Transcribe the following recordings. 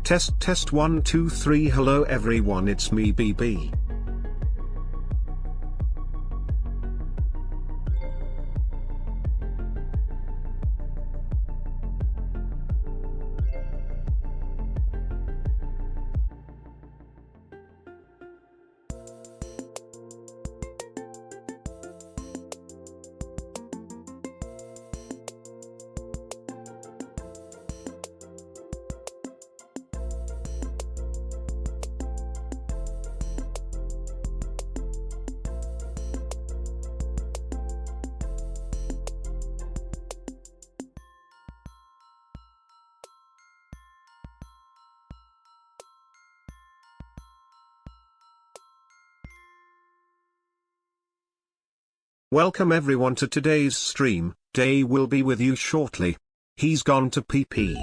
Test test 1 2 3. Hello everyone, it's me BB. Welcome everyone to today's stream. Dae will be with you shortly. He's gone to PP.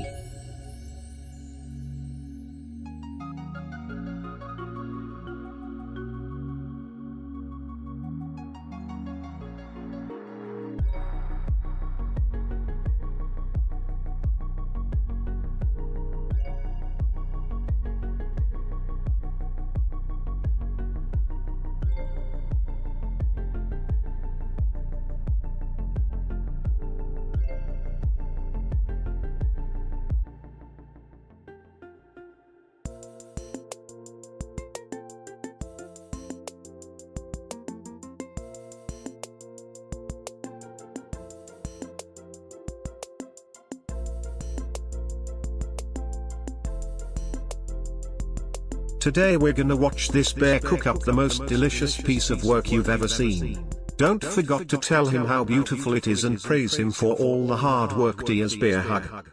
Today we're gonna watch this bear cook up the most delicious piece of work you've ever seen. Don't forget to tell him how beautiful it is and praise him for all the hard work. DAE'S bear hug.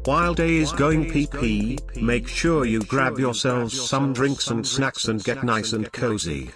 While Dae is going PP, make sure you grab yourselves some drinks and snacks and get nice and cozy.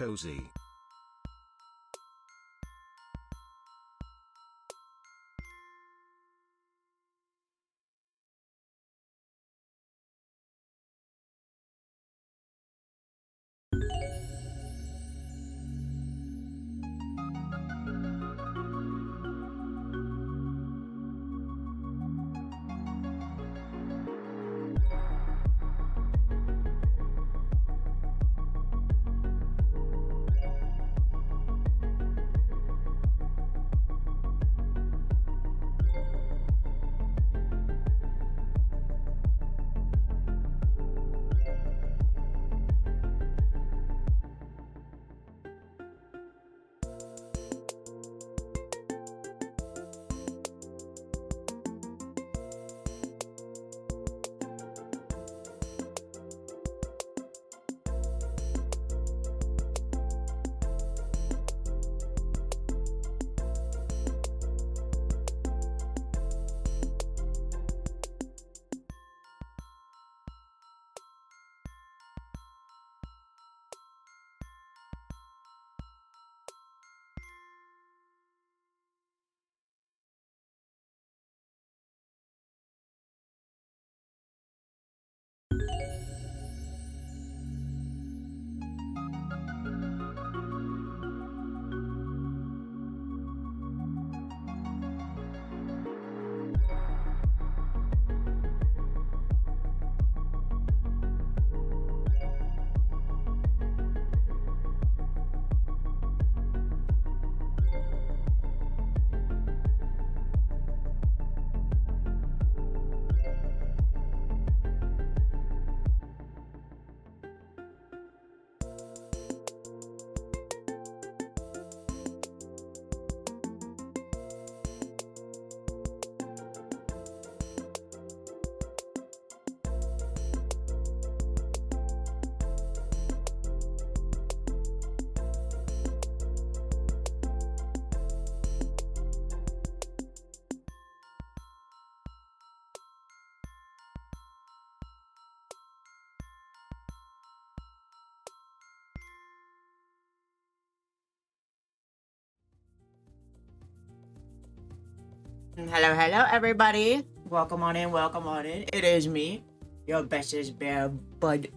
Hello, hello, everybody. Welcome on in, welcome on in. It is me, your bestest bear bud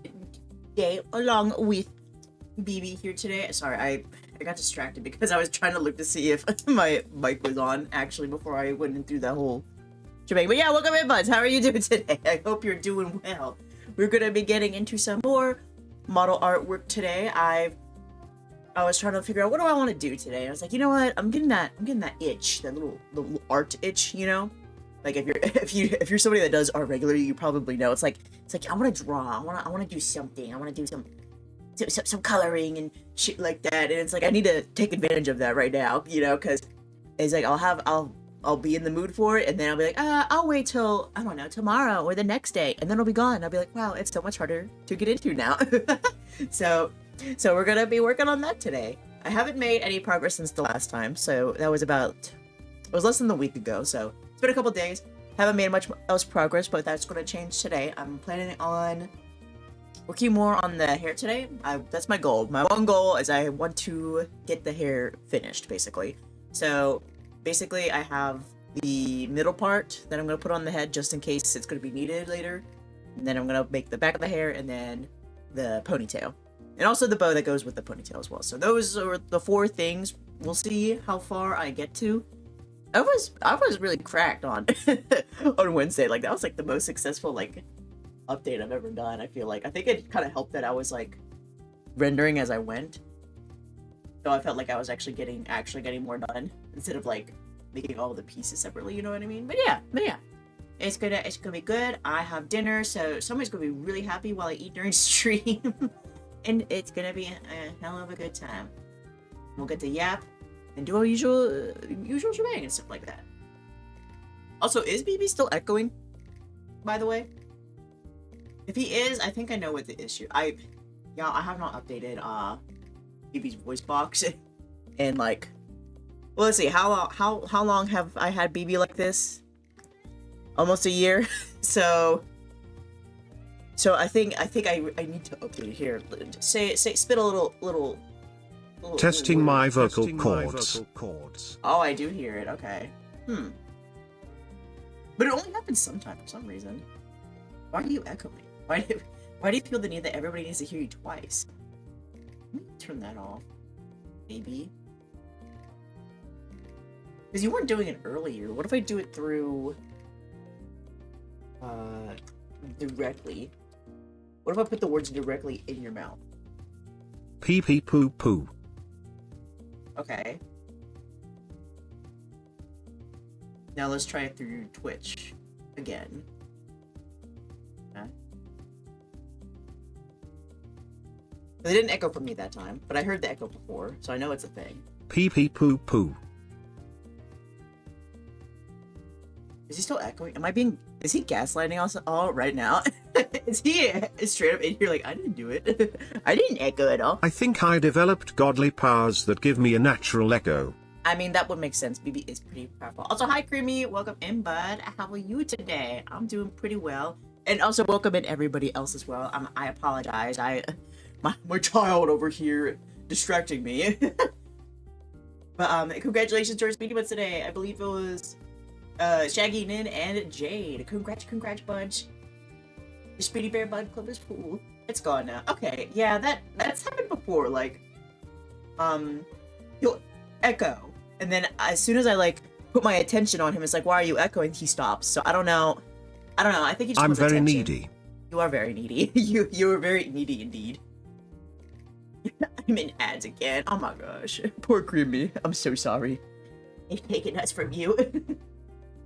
Dae, along with BB here today. Sorry, I got distracted because I was trying to look to see if my mic was on, actually, before I went and through that whole shebang. But yeah, welcome in, buds. How are you doing today? I hope you're doing well. We're going to be getting into some more model artwork today. I was trying to figure out what do I want to do today. I was like, you know what? I'm getting that itch, that little art itch, you know? Like if you're somebody that does art regularly, you probably know. It's like I want to draw. I want to do something. I want to do some coloring and shit like that. And it's like I need to take advantage of that right now, you know, cuz it's like I'll be in the mood for it, and then I'll be like, I'll wait till, I don't know, tomorrow or the next day, and then it'll be gone. I'll be like, wow, it's so much harder to get into now. So we're gonna be working on that today. I haven't made any progress since the last time, so that was it was less than a week ago, so it's been a couple days. Haven't made much else progress, but that's gonna change today. I'm planning on working more on the hair today. That's my goal. My one goal is I want to get the hair finished, basically. So basically I have the middle part that I'm gonna put on the head just in case it's gonna be needed later. And then I'm gonna make the back of the hair and then the ponytail. And also the bow that goes with the ponytail as well. So those are the 4 things. We'll see how far I get to. I was really cracked on on Wednesday. Like that was like the most successful like update I've ever done. I feel like I think it kind of helped that I was like rendering as I went. So I felt like I was actually getting more done instead of like making all the pieces separately. You know what I mean? But yeah. It's gonna be good. I have dinner, so somebody's gonna be really happy while I eat during stream. And it's gonna be a hell of a good time. We'll get to yap and do our usual shebang and stuff like that. Also, is BB still echoing? By the way, if he is, I think I know what the issue. I have not updated BB's voice box, and like, well, let's see, how long have I had BB like this? Almost a year. So I think I need to update it here. Spit a little Testing my vocal cords. Oh, I do hear it. Okay. But it only happens sometimes for some reason. Why are you echoing? Why do you feel the need that everybody needs to hear you twice? Let me turn that off. Maybe. Because you weren't doing it earlier. What if I do it through directly? What if I put the words directly in your mouth? Pee pee poo poo. Okay. Now let's try it through Twitch again. Okay. It didn't echo for me that time, but I heard the echo before, so I know it's a thing. Pee pee poo poo. Is he still echoing? Is he gaslighting us all right now? Is he straight up in here like, I didn't do it. I didn't echo at all. I think I developed godly powers that give me a natural echo. I mean, that would make sense. BB is pretty powerful. Also, hi, Creamy. Welcome in, bud. How are you today? I'm doing pretty well. And also, welcome in everybody else as well. I apologize. My child over here distracting me. But congratulations to our Speedy Buds today. I believe it was Shaggy, Nin, and Jade. Congrats, bunch. The Speedy Bear Bud Club is cool. It's gone now. Okay, yeah, that's happened before. Like, he'll echo, and then as soon as I like put my attention on him, it's like, why are you echoing? He stops. So I don't know. I think he just I'm wants very attention. needy. You are very needy. You are very needy indeed. I'm in ads again. Oh my gosh. Poor Creamy. I'm so sorry. They've taken us from you.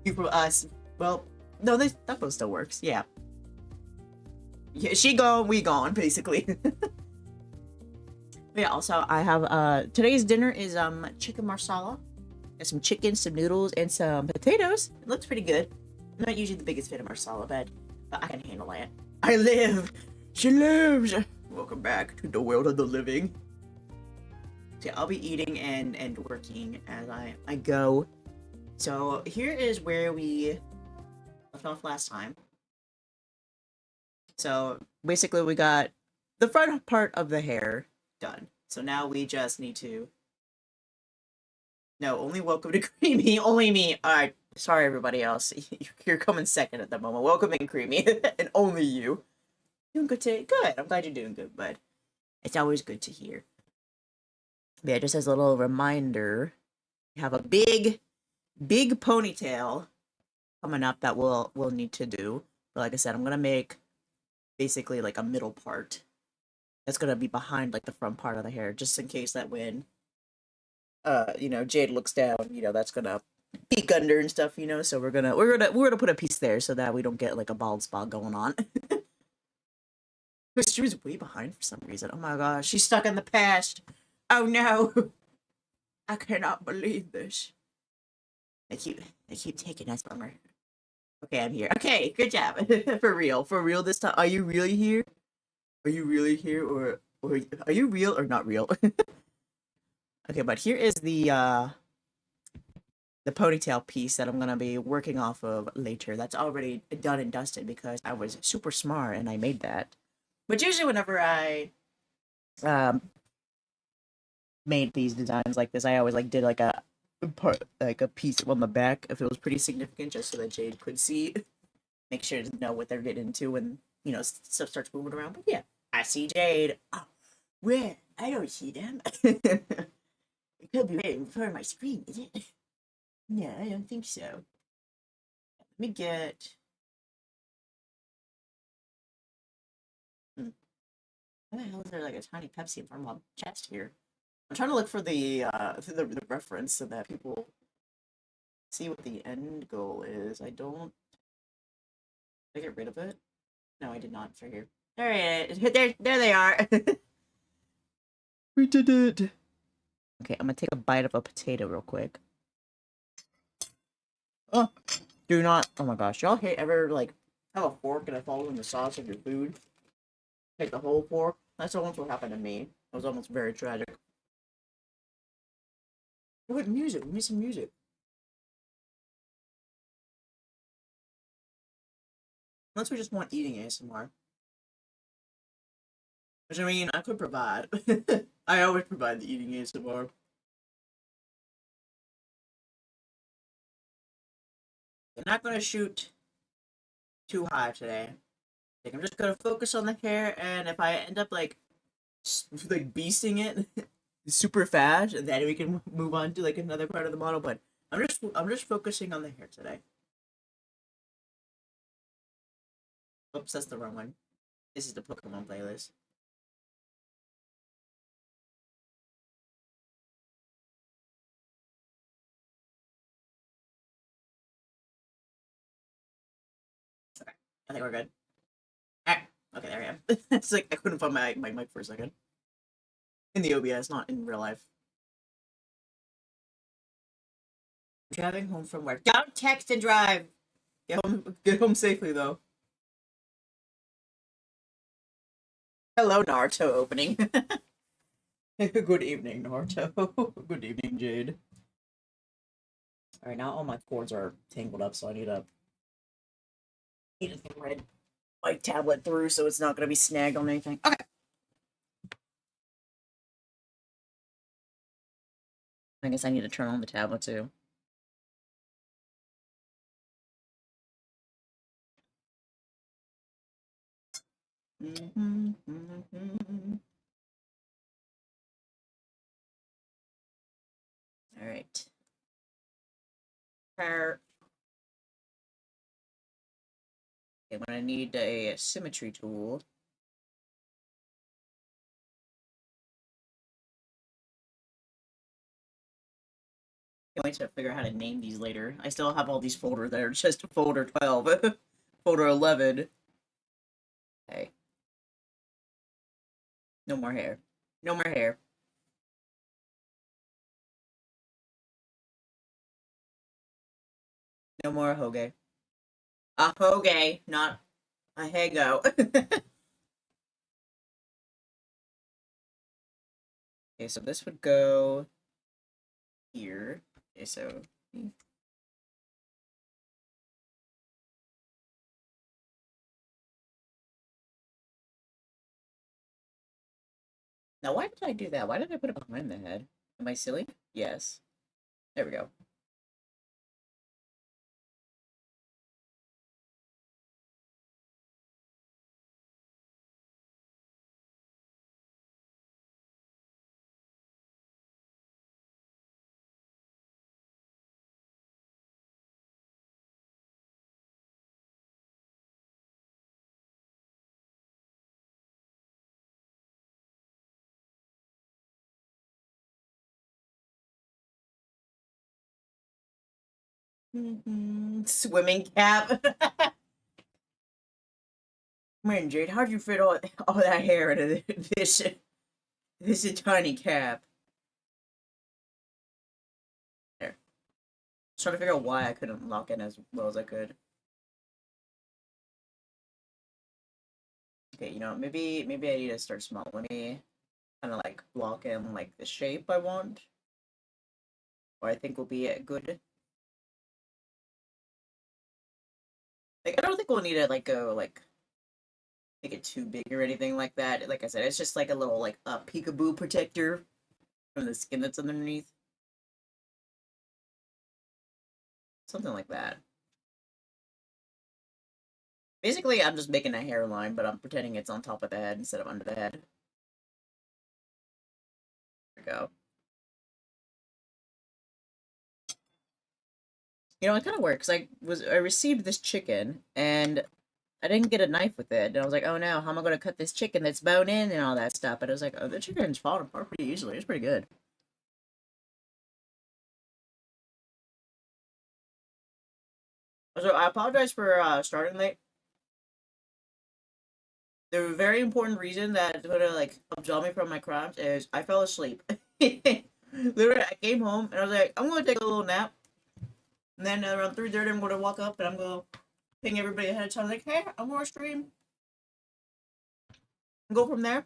You from us. Well, no, that one still works. Yeah. Yeah, she gone, we gone, basically. Yeah, also I have today's dinner is chicken marsala. Got some chicken, some noodles, and some potatoes. It looks pretty good. I'm not usually the biggest fan of marsala, but I can handle it. I live. She lives. Welcome back to the world of the living. So yeah, I'll be eating and working as I go. So here is where we left off last time. So basically we got the front part of the hair done. So now we just need to... No, only welcome to Creamy. Only me. Alright, Sorry, everybody else. You're coming second at the moment. Welcome in, Creamy, and only you. Doing good today. Good. I'm glad you're doing good, bud. It's always good to hear. Yeah, just as a little reminder, you have a big ponytail coming up that we'll need to do. But like I said, I'm gonna make basically like a middle part that's gonna be behind like the front part of the hair, just in case that when Jade looks down, that's gonna peek under and stuff, So we're gonna put a piece there so that we don't get like a bald spot going on. She was way behind for some reason. Oh my gosh, she's stuck in the past. Oh no, I cannot believe this. They keep taking us, bummer. Okay, I'm here. Okay, good job. For real this time. Are you really here? Are you really here, or are you real or not real? Okay, but here is the ponytail piece that I'm gonna be working off of later. That's already done and dusted because I was super smart and I made that. But usually, whenever I um made these designs like this, I always like did like a part, like a piece on the back if it was pretty significant, just so that Jade could see, make sure to know what they're getting into when stuff starts moving around. But yeah, I see Jade. Oh, where? I don't see them. It could be right in front of my screen, is it? No, I don't think so. Let me get. Hmm. Why the hell is there like a tiny Pepsi in front of my chest here? I'm trying to look for the reference so that people see what the end goal is. I don't. Did I get rid of it? No, I did not. Figure. All right, there they are. We did it. Okay, I'm gonna take a bite of a potato real quick. Oh, do not. Oh my gosh, y'all hate ever like have a fork and it falls in the sauce of your food? Take the whole fork. That's almost what happened to me. It was almost very tragic. What music? We need some music. Unless we just want eating ASMR. Which I mean, I could provide. I always provide the eating ASMR. I'm not gonna shoot too high today. Like, I'm just gonna focus on the hair, and if I end up like beasting it super fast, then we can move on to like another part of the model. But I'm just focusing on the hair today. Oops, that's the wrong one. This is the Pokemon playlist. Okay, I think we're good. Alright. Okay, there I am. It's like I couldn't find my mic for a second. In the OBS, not in real life. Driving home from work. Don't text and drive. Get home safely though. Hello, Naruto opening. Good evening, Naruto. Good evening, Jade. Alright, now all my cords are tangled up, so I need a red white tablet through so it's not gonna be snagged on anything. Okay. I guess I need to turn on the tablet too. All right. Okay, I'm gonna need a symmetry tool. Can't wait to figure out how to name these later. I still have all these folders that are just folder 12, folder 11. Okay. No more hair. No more hair. No more hoge. A hoge, not a hego. Okay, so this would go here. Okay, so now why did I do that? Why did I put it behind the head? Am I silly? Yes. There we go. Swimming cap. Man, Jade, how'd you fit all that hair into this tiny cap? There. Just trying to figure out why I couldn't lock in as well as I could. Okay, you know, maybe I need to start small. Let me kind of like block in like the shape I want, or I think will be good. Like I don't think we'll need to like go like make it too big or anything like that. Like I said, it's just like a little like a peekaboo protector from the skin that's underneath. Something like that. Basically, I'm just making a hairline, but I'm pretending it's on top of the head instead of under the head. There we go. You know, it kind of works. I received this chicken and I didn't get a knife with it, and I was like, oh no, how am I gonna cut this chicken that's bone in and all that stuff? But I was like, oh, the chicken's falling apart pretty easily. It's pretty good. So I apologize for starting late. The very important reason that's gonna like absolve me from my crimes is I fell asleep. Literally, I came home and I was like, I'm gonna take a little nap, and then around 3:30, I'm gonna walk up and I'm gonna ping everybody ahead of time, like, hey, I'm gonna stream, and go from there.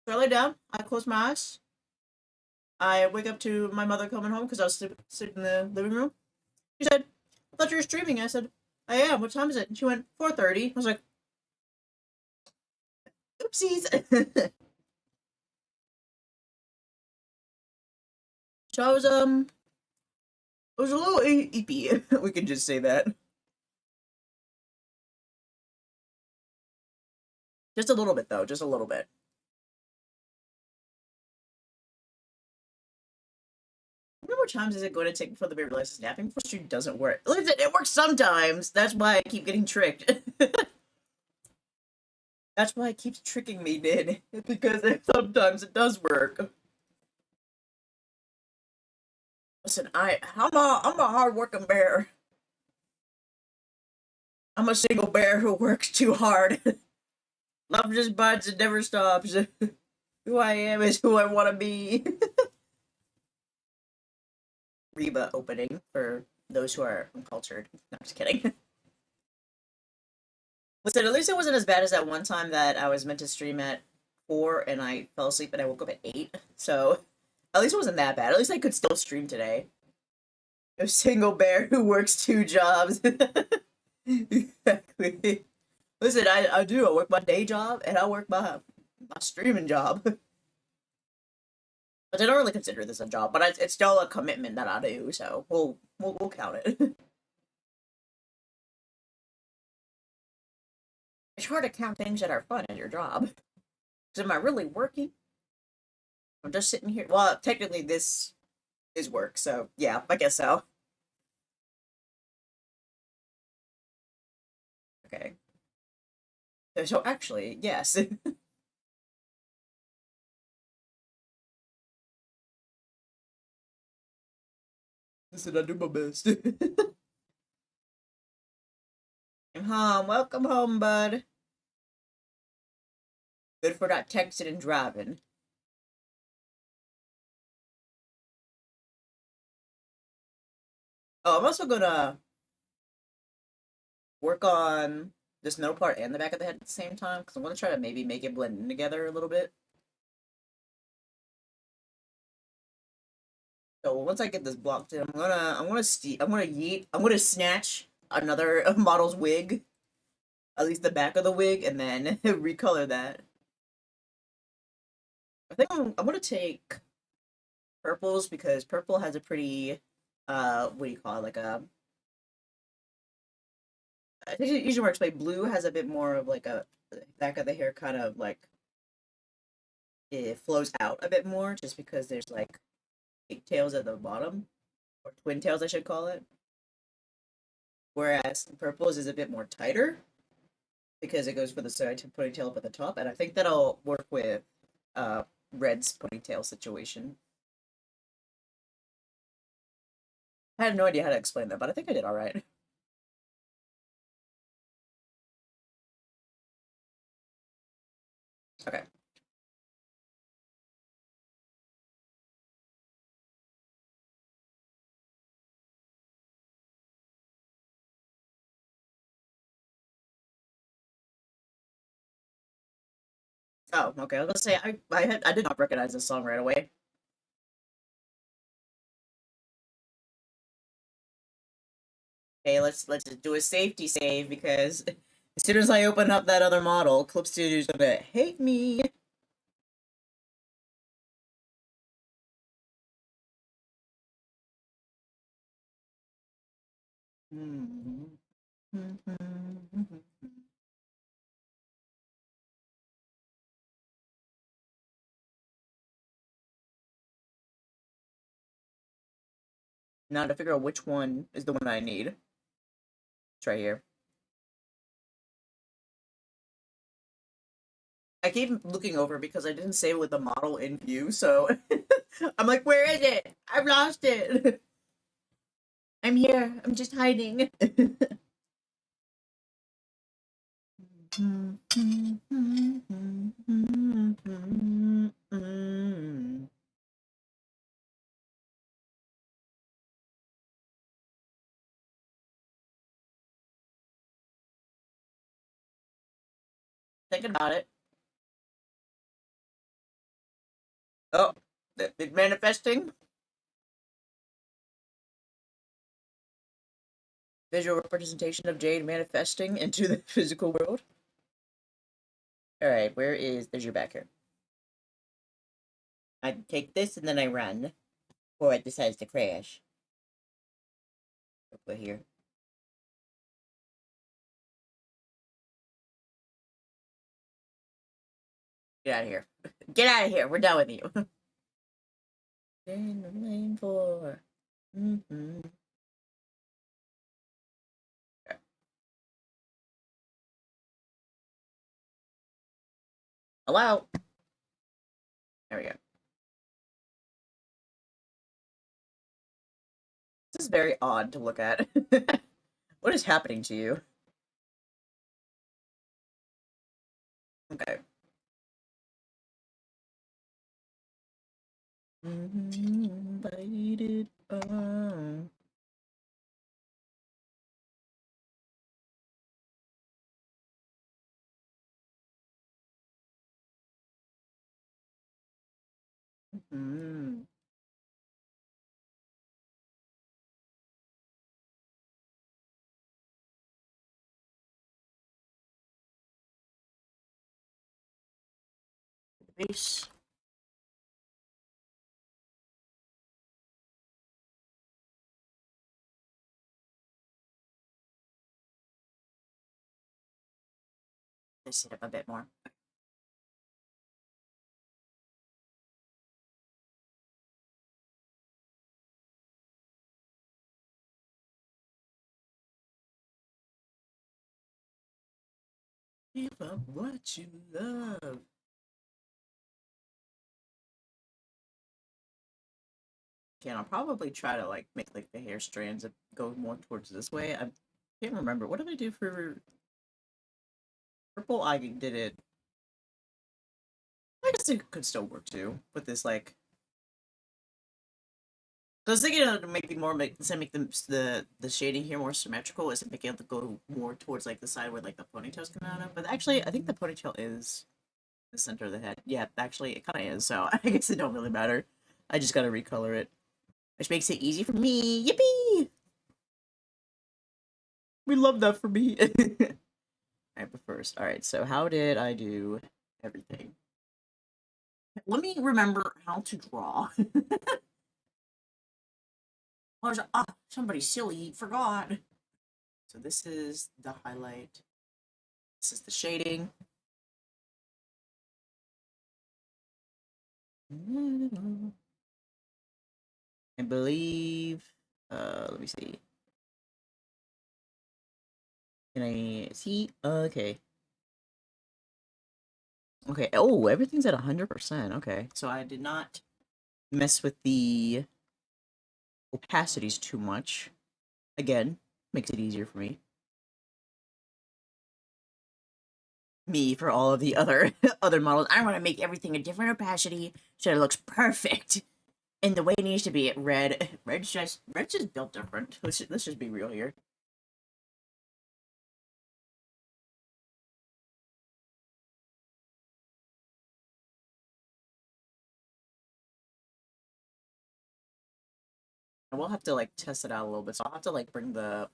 So I lay down, I close my eyes, I wake up to my mother coming home because I was sitting in the living room. She said, I thought you were streaming. I said, I am. What time is it? And she went, 4:30. I was like, oopsies. So I was a little eepy. We could just say that. Just a little bit, though. Just a little bit. How many more times is it going to take before the baby realizes napping before stream doesn't work? Listen, it works sometimes. That's why I keep getting tricked. That's why it keeps tricking me, dude. Because sometimes it does work. Listen, I'm a hard working bear. I'm a single bear who works too hard. Love just bites and never stops. Who I am is who I want to be. Reba opening for those who are uncultured. No, I'm just kidding. Listen, at least it wasn't as bad as that one time that I was meant to stream at 4 and I fell asleep and I woke up at 8. So at least it wasn't that bad. At least I could still stream today. A single bear who works 2 jobs. Exactly. Listen, I do. I work my day job and I work my streaming job. But I don't really consider this a job, but it's still a commitment that I do, so we'll count it. It's hard to count things that are fun in your job. Because am I really working? I'm just sitting here. Well, technically this is work, so yeah, I guess so. Okay. So actually, yes. Listen, I do my best. I'm home. Welcome home, bud. Good for not texting and driving. Oh, I'm also gonna work on this middle part and the back of the head at the same time because I want to try to maybe make it blend in together a little bit. So once I get this blocked in, I'm gonna snatch another model's wig, at least the back of the wig, and then recolor that. I think I'm gonna take purples because purple has a pretty what do you call it, like a I think it usually works like blue has a bit more of like a back of the hair kind of like it flows out a bit more just because there's like pigtails at the bottom or twin tails I should call it. Whereas purples is a bit more tighter because it goes for the side to ponytail up at the top, and I think that'll work with uh red's ponytail situation. I had no idea how to explain that, but I think I did all right. Okay. Oh, okay. I was gonna say I did not recognize this song right away. Okay, let's do a safety save because as soon as I open up that other model, Clip Studio's gonna hate me. Now to figure out which one is the one I need. It's right here. I keep looking over because I didn't save with the model in view, so I'm like, where is it? I've lost it. I'm here. I'm just hiding. Thinking about it. Oh, the manifesting. Visual representation of Jade manifesting into the physical world. Alright, where is... There's your back here. I take this and then I run. Before it decides to crash. Put here. Get out of here. Get out of here. We're done with you. In the lane for... Mm-hmm. Okay. Hello? There we go. This is very odd to look at. What is happening to you? Okay. Invited on. Base. Let's sit up a bit more. Give up what you love. Okay, I'll probably try to like make like the hair strands go more towards this way. I can't remember. What did I do for purple? I did it. I guess it could still work too with this like. I was thinking to maybe more make the shading here more symmetrical, is it making it go more towards like the side where like the ponytail's coming out of. But actually, I think the ponytail is the center of the head. Yeah, actually, it kind of is. So I guess it don't really matter. I just gotta recolor it, which makes it easy for me. Yippee! We love that for me. Alright, but first, alright, so how did I do everything? Let me remember how to draw. Somebody silly forgot. So this is the highlight. This is the shading. I believe, let me see. Can I see? Okay. Okay, oh, everything's at 100%. Okay, so I did not mess with the opacity's too much. Again, makes it easier for me. For all of the other other models, I want to make everything a different opacity so it looks perfect in the way it needs to be. Red's just built different. Let's just be real here. I will have to like test it out a little bit. So I'll have to like bring the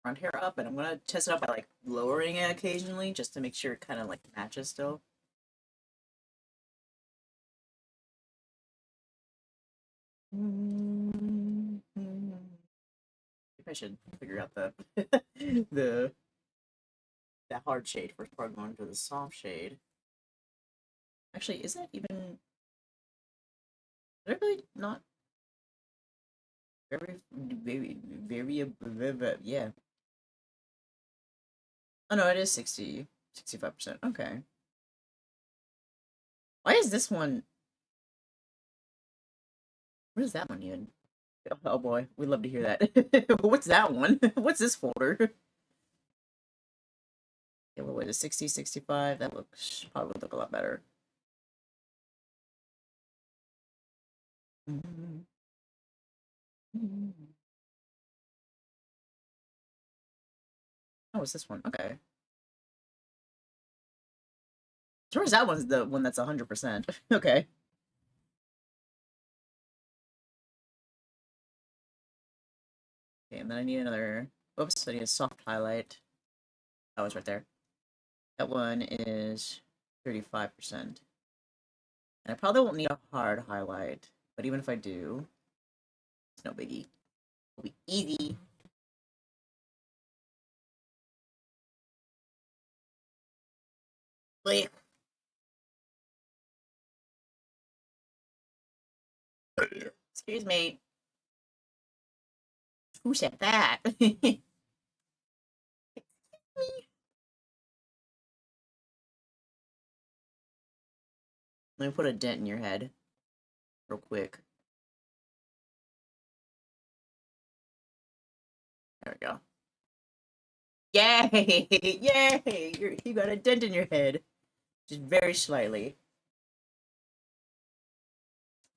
front hair up, and I'm gonna test it out by like lowering it occasionally just to make sure it kind of like matches still. Maybe I should figure out the the that hard shade first before going to the soft shade. Actually, is that even? Is it really not very, yeah. Oh no, it is 65%. Okay. Why is this one? What is that one even? Oh boy, we'd love to hear that. What's that one? What's this folder? Yeah, what was it? 60, 65? That looks probably would look a lot better. Oh, it's this one. Okay. As far as that one's the one that's 100%. Okay. Okay, and then I need another. Oops, I need a soft highlight. Oh, it's right there. That one is 35%. And I probably won't need a hard highlight, but even if I do, it's no biggie. It'll be easy. Like, excuse me. Who said that? Let me put a dent in your head real quick. There we go. Yay! Yay! You got a dent in your head. Just very slightly.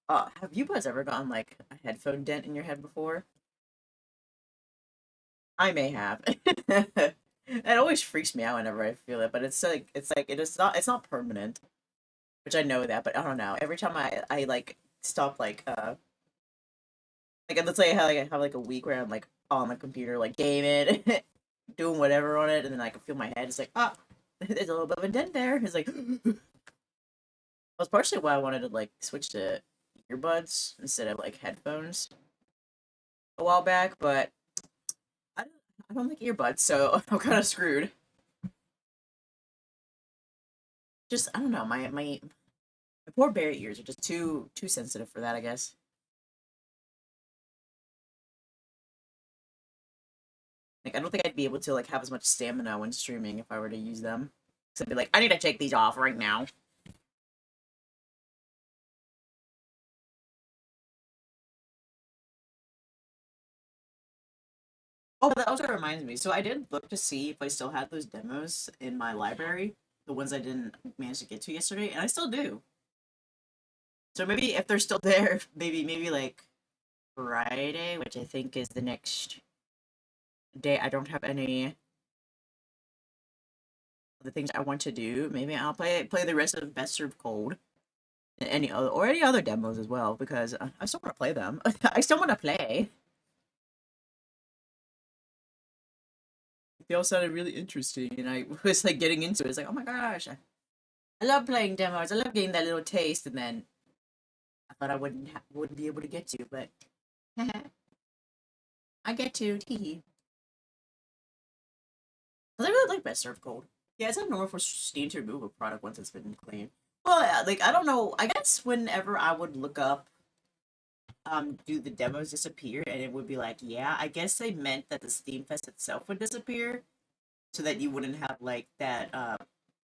Have you guys ever gotten like a headphone dent in your head before? I may have. It always freaks me out whenever I feel it, but it's like it's not permanent, which I know that, but I don't know. Every time I like stop like let's say I have like a week where I'm like on the computer like gaming, doing whatever on it, and then I can feel my head. It's like there's a little bit of a dent there. It's like that's partially why I wanted to like switch to earbuds instead of like headphones a while back, but I don't, I don't like earbuds, so I'm kind of screwed. Just I don't know, my poor bear ears are just too sensitive for that, I guess. Like I don't think I'd be able to like have as much stamina when streaming if I were to use them. So I'd be like, I need to take these off right now. Oh, that also reminds me. So I did look to see if I still had those demos in my library, the ones I didn't manage to get to yesterday, and I still do. So maybe if they're still there, maybe like Friday, which I think is the next day I don't have any of the things I want to do. Maybe I'll play the rest of Best Served Cold and any other demos as well because I still want to play them. I still want to play. They all sounded really interesting, and I was like getting into it. It's like, oh my gosh, I love playing demos. I love getting that little taste, and then I thought I wouldn't be able to get to, but I get to. Tee. I really like Best Served Cold. Yeah, it's not normal for Steam to remove a product once it's been cleaned. Well, yeah, like I don't know. I guess whenever I would look up, do the demos disappear, and it would be like, yeah, I guess they meant that the Steam Fest itself would disappear, so that you wouldn't have like that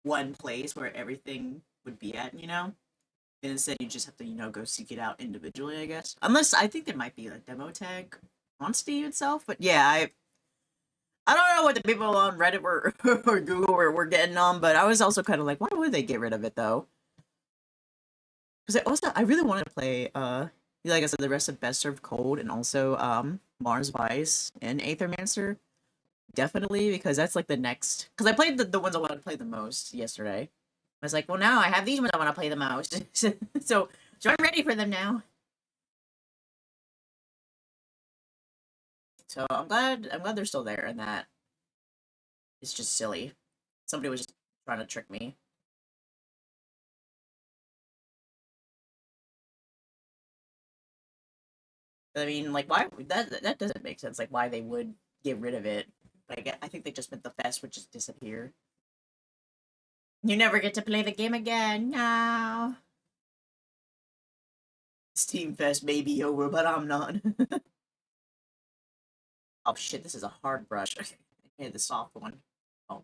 one place where everything would be at, you know? And instead, you just have to, go seek it out individually, I guess. Unless I think there might be a demo tag on Steam itself. But yeah, I don't know what the people on Reddit were or Google were getting on, but I was also kind of like, why would they get rid of it though? Because I really want to play like I said, the rest of Best Served Cold and also Mars Vice and Aethermancer. Definitely, because that's like the next. Because I played the ones I wanted to play the most yesterday. I was like, well, now I have these ones I want to play the most. so I'm ready for them now. So I'm glad they're still there, and that it's just silly. Somebody was just trying to trick me. I mean, like, why that doesn't make sense. Like, why they would get rid of it? But I think they just meant the fest would just disappear. You never get to play the game again. No. Steam Fest may be over, but I'm not. Oh shit! This is a hard brush. Okay, the soft one. Oh,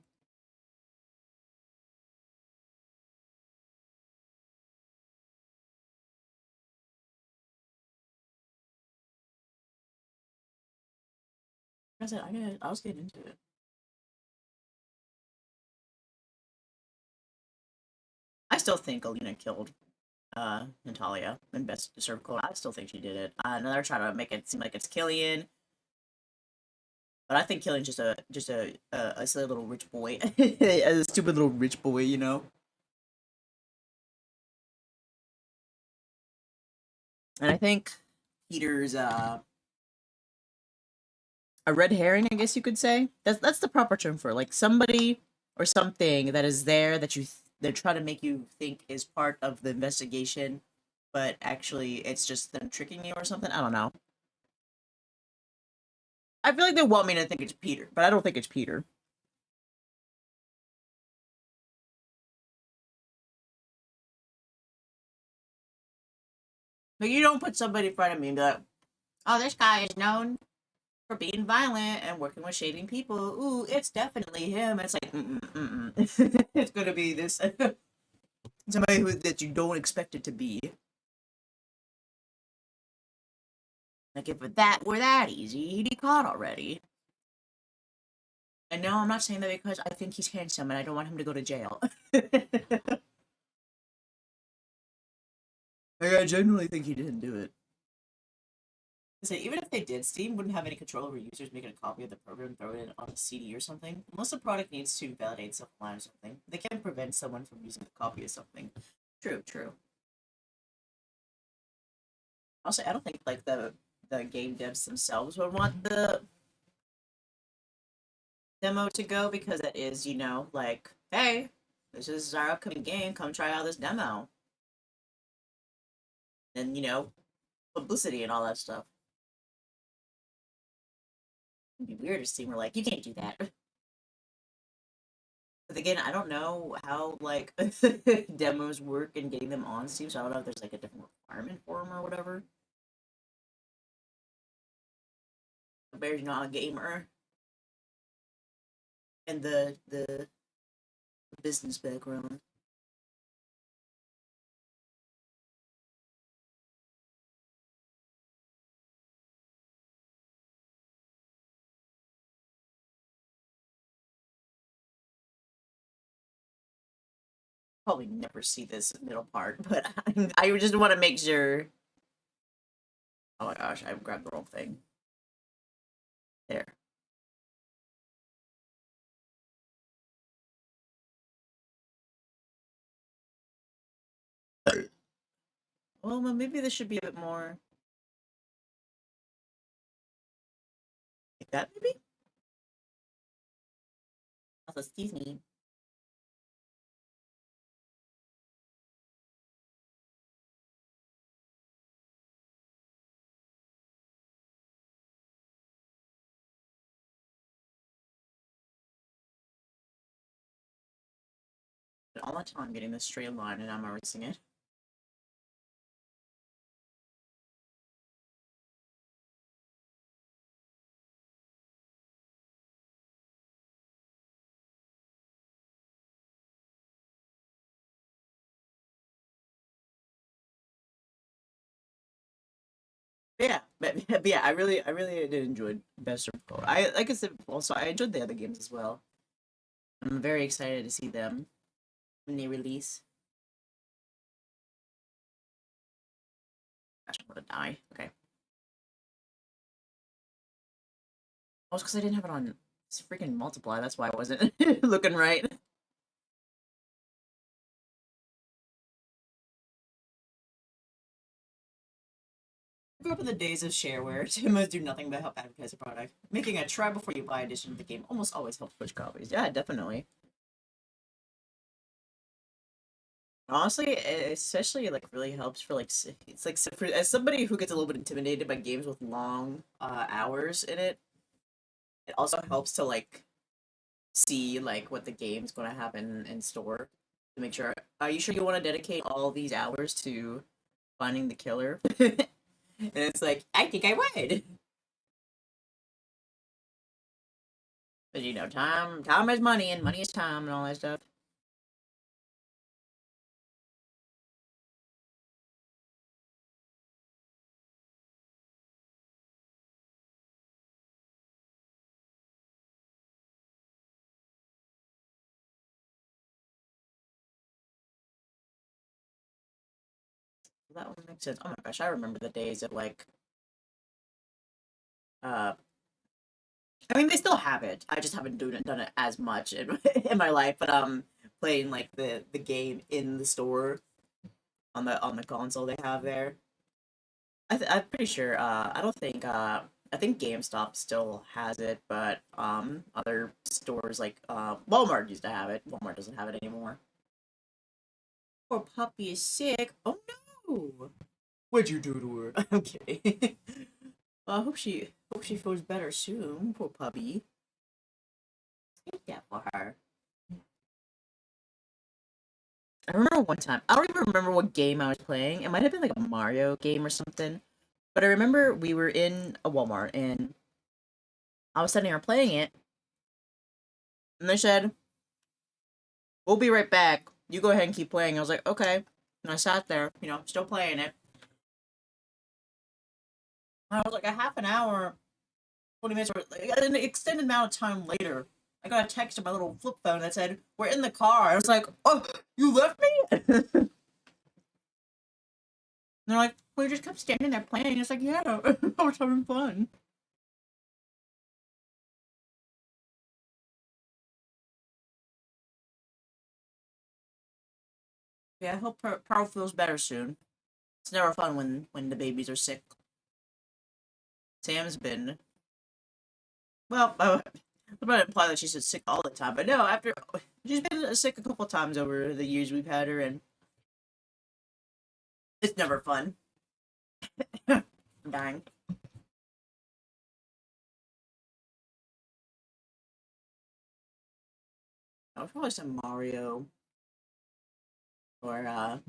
I said I was getting into it. I still think Alina killed Natalia in Best Served Cold. I still think she did it. I know they're trying to make it seem like it's Killian, but I think Killian's just a silly little rich boy, a stupid little rich boy, you know. And I think Peter's a red herring, I guess you could say. That's the proper term for it. Like somebody or something that is there that they're trying to make you think is part of the investigation, but actually it's just them tricking you or something. I don't know. I feel like they want me to think it's Peter, but I don't think it's Peter. But you don't put somebody in front of me and be like, "Oh, this guy is known for being violent and working with shading people. Ooh, it's definitely him." It's like, it's gonna be this somebody that you don't expect it to be. Like if that were that easy, he'd be caught already. And no, I'm not saying that because I think he's handsome and I don't want him to go to jail. Like I genuinely think he didn't do it. So even if they did, Steam wouldn't have any control over users making a copy of the program, throwing it on a CD or something. Unless the product needs to validate something or something, they can't prevent someone from using a copy of something. True, true. Also, I don't think like the game devs themselves would want the demo to go because it is, like, hey, this is our upcoming game. Come try out this demo, and publicity and all that stuff. It'd be weird to see we're like, you can't do that. But again, I don't know how like demos work and getting them on Steam, so I don't know if there's like a different requirement for them or whatever. Bear's not a gamer, and the business background. Probably never see this middle part, but I just want to make sure. Oh my gosh, I grabbed the wrong thing. There. Well, maybe this should be a bit more like that, maybe? Also, excuse me. All the time getting this straight line and I'm erasing it. But yeah, I really did enjoy Best of Both. I like I said also I enjoyed the other games as well. I'm very excited to see them when they release. Gosh, I'm gonna die. Okay. Also, because I didn't have it on freaking multiply. That's why I wasn't looking right. I grew up in the days of shareware. Timbers do nothing but help advertise a product. Making a try before you buy edition of the game almost always helps push copies. Yeah, definitely. Honestly, it especially like really helps for like it's like for, as somebody who gets a little bit intimidated by games with long hours in it. It also helps to like see like what the game's going to happen in store to make sure. Are you sure you want to dedicate all these hours to finding the killer? And it's like I think I would. But you know, time is money, and money is time, and all that stuff. That one makes sense. Oh my gosh, I remember the days of like, uh, I mean, they still have it. I just haven't done it as much in in my life. But playing like the game in the store on the console they have there. I'm pretty sure. I don't think. I think GameStop still has it, but other stores like Walmart used to have it. Walmart doesn't have it anymore. Poor puppy is sick. Oh no! What'd you do to her? I'm kidding. I hope she feels better soon. Poor puppy. Take that for her. I remember one time. I don't even remember what game I was playing. It might have been like a Mario game or something. But I remember we were in a Walmart and I was sitting here playing it, and they said, "We'll be right back. You go ahead and keep playing." I was like, "Okay." And I sat there, you know, still playing it. And I was like a half an hour, 20 minutes, or like, an extended amount of time later. I got a text on my little flip phone that said, "We're in the car." I was like, "Oh, you left me?" And they're like, "We just kept standing there playing." It's like, "Yeah, I was having fun." Yeah, I hope Pearl feels better soon. It's never fun when the babies are sick. Sam's been well. I'm not implying that she's sick all the time, but no, after she's been sick a couple times over the years we've had her, and it's never fun. I'm dying. I was probably some Mario or I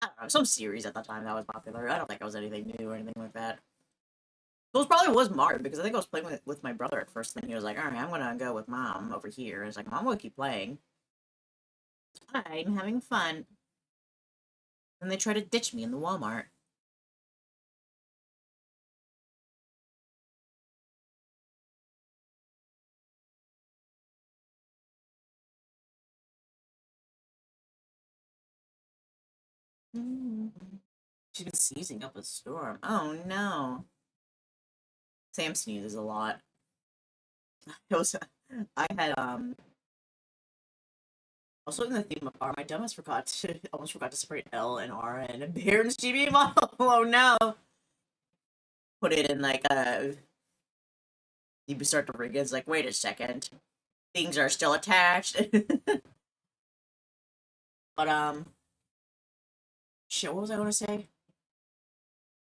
don't know, some series at the time that was popular. I don't think it was anything new or anything like that. Those probably was Mario because I think I was playing with my brother at first, and he was like, "All right, I'm gonna go with mom over here." And it's like, "Mom will keep playing. I'm having fun." And they try to ditch me in the Walmart. She's been sneezing up a storm. Oh no. Sam sneezes a lot. It was I had also in the theme of R, my dumbass forgot to almost forgot to separate L and R and a bear and GB model. Oh no. Put it in like you start to ring it, it's like, wait a second. Things are still attached. But shit, what was I gonna say?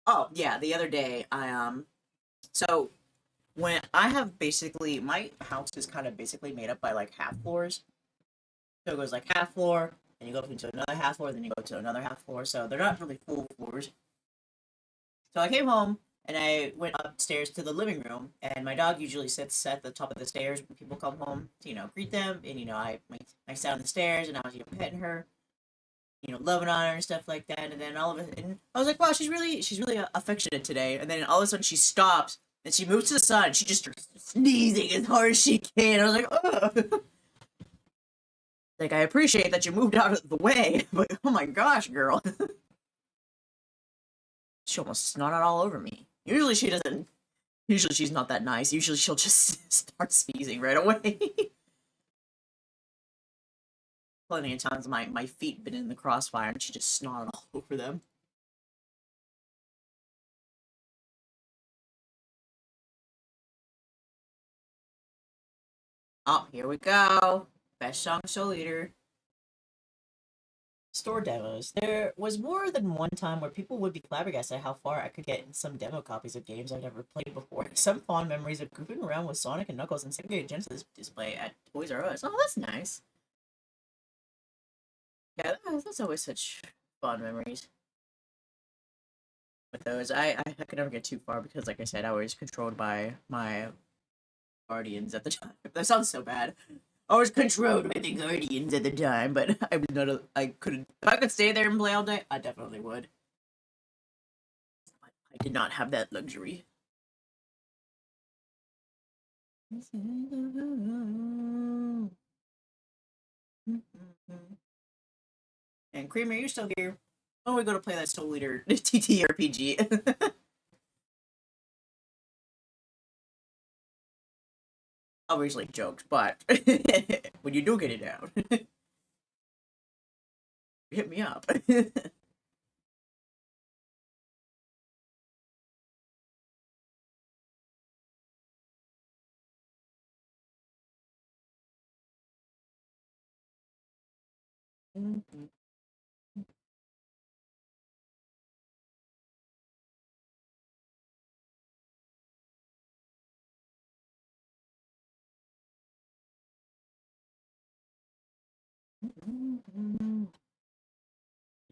Oh yeah, the other day I so when I have basically my house is kind of basically made up by like half floors. So it goes like half floor, then you go up into another half floor, then you go to another half floor. So they're not really full floors. So I came home and I went upstairs to the living room, and my dog usually sits at the top of the stairs when people come home to greet them. And I sat on the stairs and I was petting her. loving on her and stuff like that. And then all of it, and I was like, wow, she's really affectionate today. And then all of a sudden she stops and she moves to the side and she just starts sneezing as hard as she can. I was like, ugh. Like, I appreciate that you moved out of the way, but oh my gosh, girl. She almost snotted all over me. Usually she doesn't. Usually she's not that nice. Usually she'll just start sneezing right away. Plenty of times my feet been in the crossfire and she just snotted all over them. Oh, here we go. Best song show leader. Store demos. There was more than one time where people would be flabbergasted at how far I could get in some demo copies of games I've never played before. Some fond memories of goofing around with Sonic and Knuckles and Sega Genesis display at Toys R Us. Oh, that's nice. Yeah, that's always such fond memories with those. I could never get too far because, like I said, I was controlled by my guardians at the time. That sounds so bad. I was controlled by the guardians at the time, but I was not. I couldn't. If I could stay there and play all day, I definitely would. I did not have that luxury. And Creamer, you're still here. Oh, we go to play that Soul Eater TTRPG. Obviously jokes, but when you do get it out, hit me up.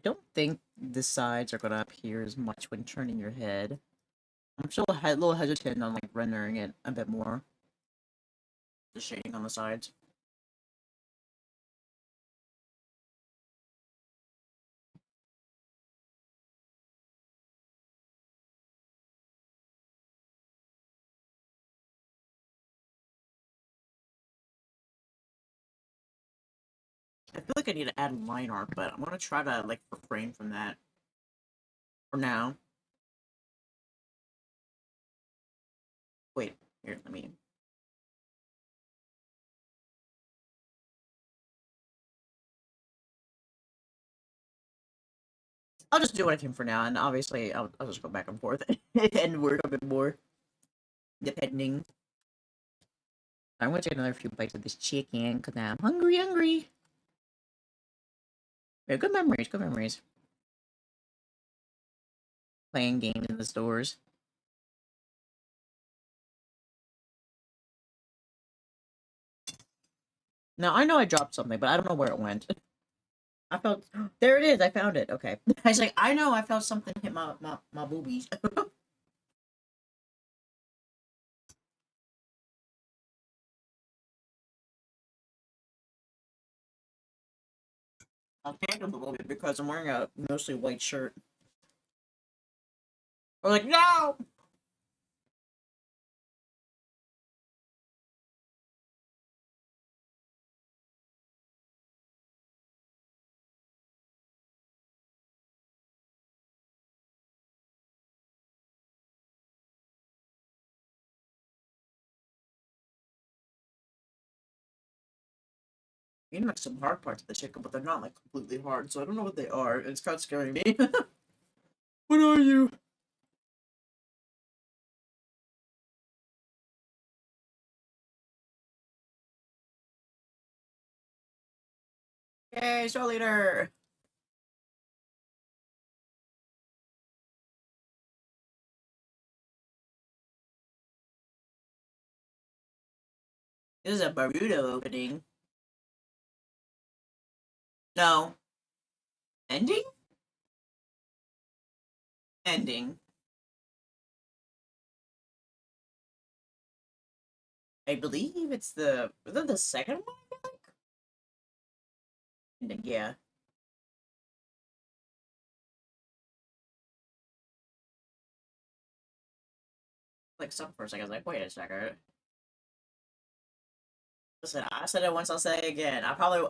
I don't think the sides are gonna appear as much when turning your head. I'm still a little hesitant on like rendering it a bit more. The shading on the sides. I feel like I need to add line art, but I'm gonna try to like refrain from that for now. Wait, here, let me. I'll just do what I can for now, and obviously I'll just go back and forth and work a bit more, depending. I'm gonna take another few bites of this chicken because I'm hungry, hungry. Yeah, good memories, good memories. Playing games in the stores. Now I know I dropped something, but I don't know where it went. I felt there it is. I found it. Okay. I was like, I know I felt something hit my boobies. I'll take them a little bit because I'm wearing a mostly white shirt. We're like, no. You know some hard parts of the chicken, but they're not like completely hard, so I don't know what they are. It's kind of scaring me. What are you? Yay, show leader. This is a burrito opening. No. Ending? Ending. I believe it's the is that the second one? I think? Ending, yeah. Like, stuck for a second. I was like, wait a second. Listen, I said it once, I'll say it again. I probably.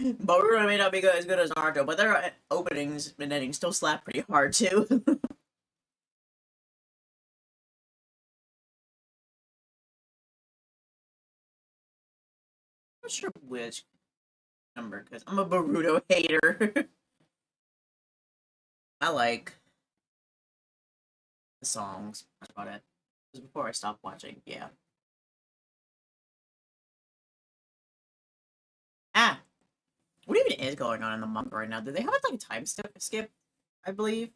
Boruto may not be as good as Naruto, but their openings and endings still slap pretty hard, too. I'm not sure which number, because I'm a Boruto hater. I like the songs. That's about it. It was before I stopped watching, yeah. Ah! What even is going on in the manga right now? Do they have like a time skip? I believe.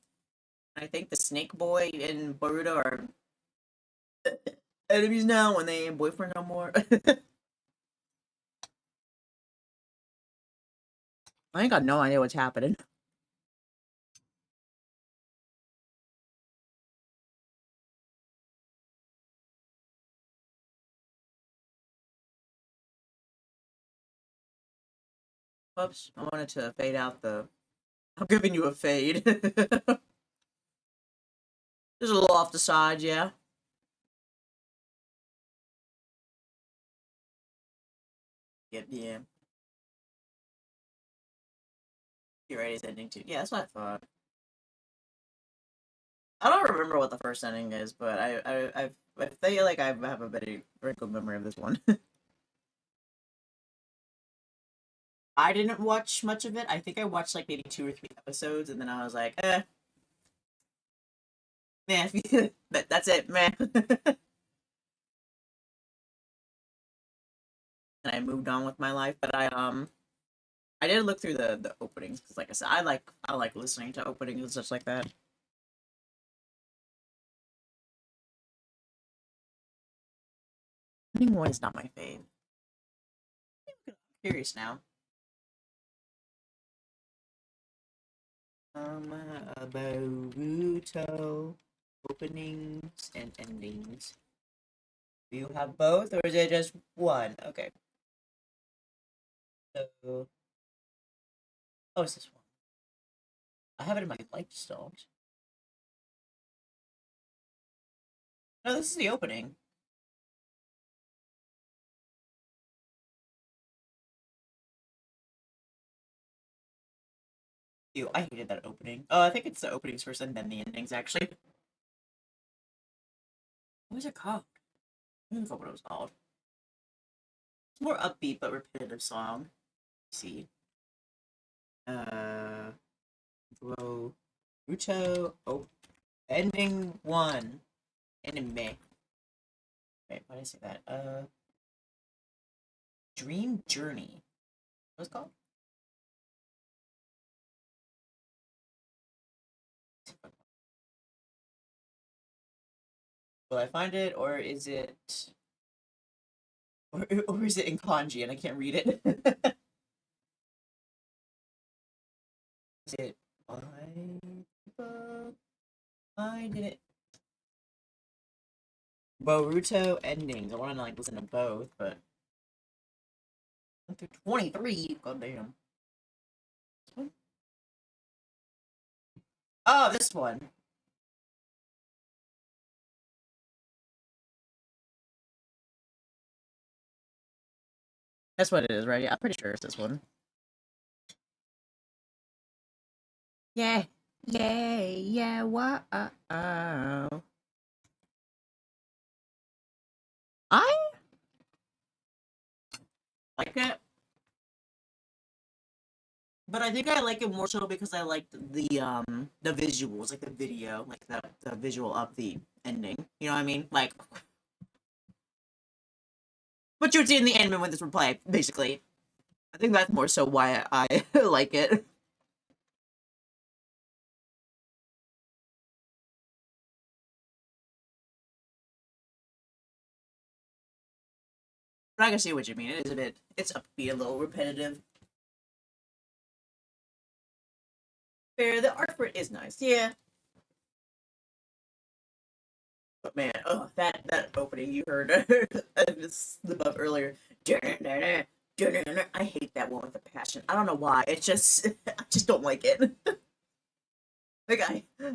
I think the Snake Boy and Boruto are enemies now when they ain't boyfriend no more. I ain't got no idea what's happening. Oops, I wanted to fade out the. I'm giving you a fade. Just a little off the side, yeah. Yep, yeah. You're right, it's ending too. Yeah, that's what I thought. I don't remember what the first ending is, but I feel like I have a very good memory of this one. I didn't watch much of it. I think I watched like maybe 2 or 3 episodes, and then I was like, man, that's it, man. And I moved on with my life. But I did look through the openings because, like I said, I like listening to openings and such like that. Ending one is not my fave. I'm curious now. Boruto openings and endings. Do you have both, or is it just one? Okay. So, oh, it's this one. I have it in my liked songs. No, this is the opening. Ew, I hated that opening. Oh, I think it's the openings first and then the endings, actually. What was it called? I don't know what it was called. It's more upbeat but repetitive song. Let's see. Uh, Ruto. Oh, ending one. Anime. Wait, why did I say that? Dream Journey. What's it called? Will I find it, or is it, or is it in kanji and I can't read it? Is it why did it Boruto endings? I want to like listen to both, but 23. God damn. Oh, this one. That's what it is, right? Yeah, I'm pretty sure it's this one. Yeah, yeah. Wow. I like it, but I think I like it more so because I liked the visuals, like the video, like the visual of the ending. You know what I mean? Like what you would see in the anime when this would play, basically. I think that's more so why I like it. But I can see what you mean. It is a bit. It's upbeat, a little repetitive. Fair. The art for it is nice. Yeah. But man, oh, that opening you heard above earlier. I hate that one with a passion. I don't know why. It's just I just don't like it. Like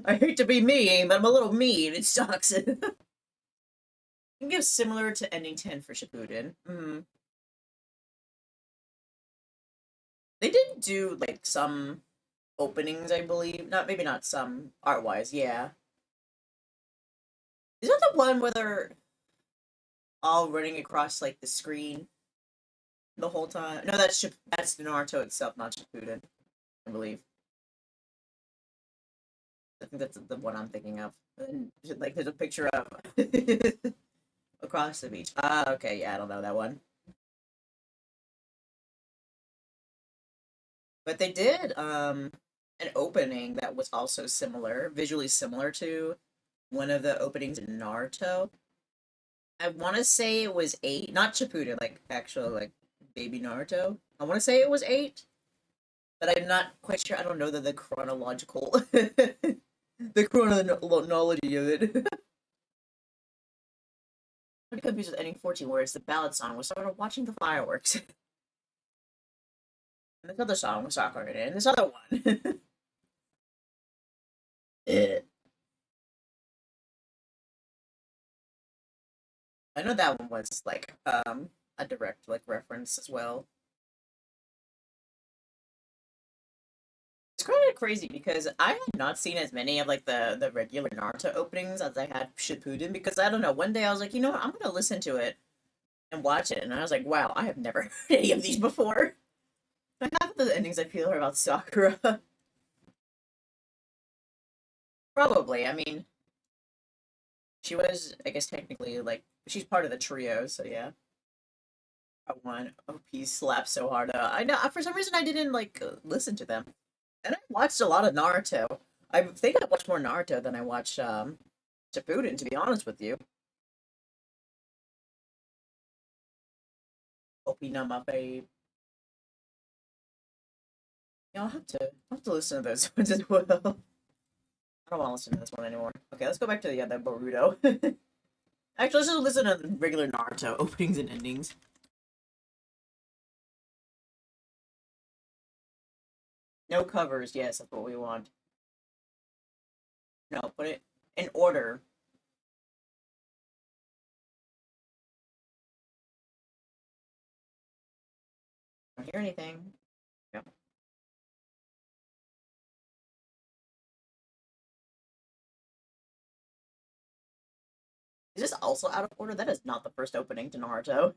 I hate to be mean, but I'm a little mean. It sucks. I think it was similar to ending 10 for Shippuden. They did do like some openings, I believe. Not maybe not some art wise. Yeah, is that the one where they're all running across like the screen the whole time? No, that's Naruto itself, not Shippuden, I believe. I think that's the one I'm thinking of. Like, there's a picture of across the beach. Ah, okay, yeah, I don't know that one. But they did an opening that was also similar, visually similar to one of the openings in Naruto. I want to say it was eight, not Shippuden, like actual like baby Naruto. I want to say it was eight, but I'm not quite sure. I don't know the chronological, the chronology of it. I'm confused with ending 14, where it's the ballad song. We started watching the fireworks. And this other song was Sakura in, and this other one. Eh. I know that one was like a direct like reference as well. It's kind of crazy because I had not seen as many of like the regular Naruto openings as I had Shippuden because I don't know. One day I was like, you know what, I'm gonna listen to it and watch it, and I was like, wow, I have never heard any of these before. But half of the endings I feel are about Sakura. Probably. I mean, she was, I guess, technically like she's part of the trio, so yeah. That one OP slaps so hard. I know for some reason I didn't like listen to them, and I watched a lot of Naruto. I think I watched more Naruto than I watched Shippuden, to be honest with you. OP Nama babe. Yeah, I'll have to listen to those ones as well. I don't want to listen to this one anymore. Okay, let's go back to the other Boruto. Actually, let's just listen to the regular Naruto openings and endings. No covers, yes, that's what we want. No, put it in order. I don't hear anything. Yep. Is this also out of order? That is not the first opening to Naruto.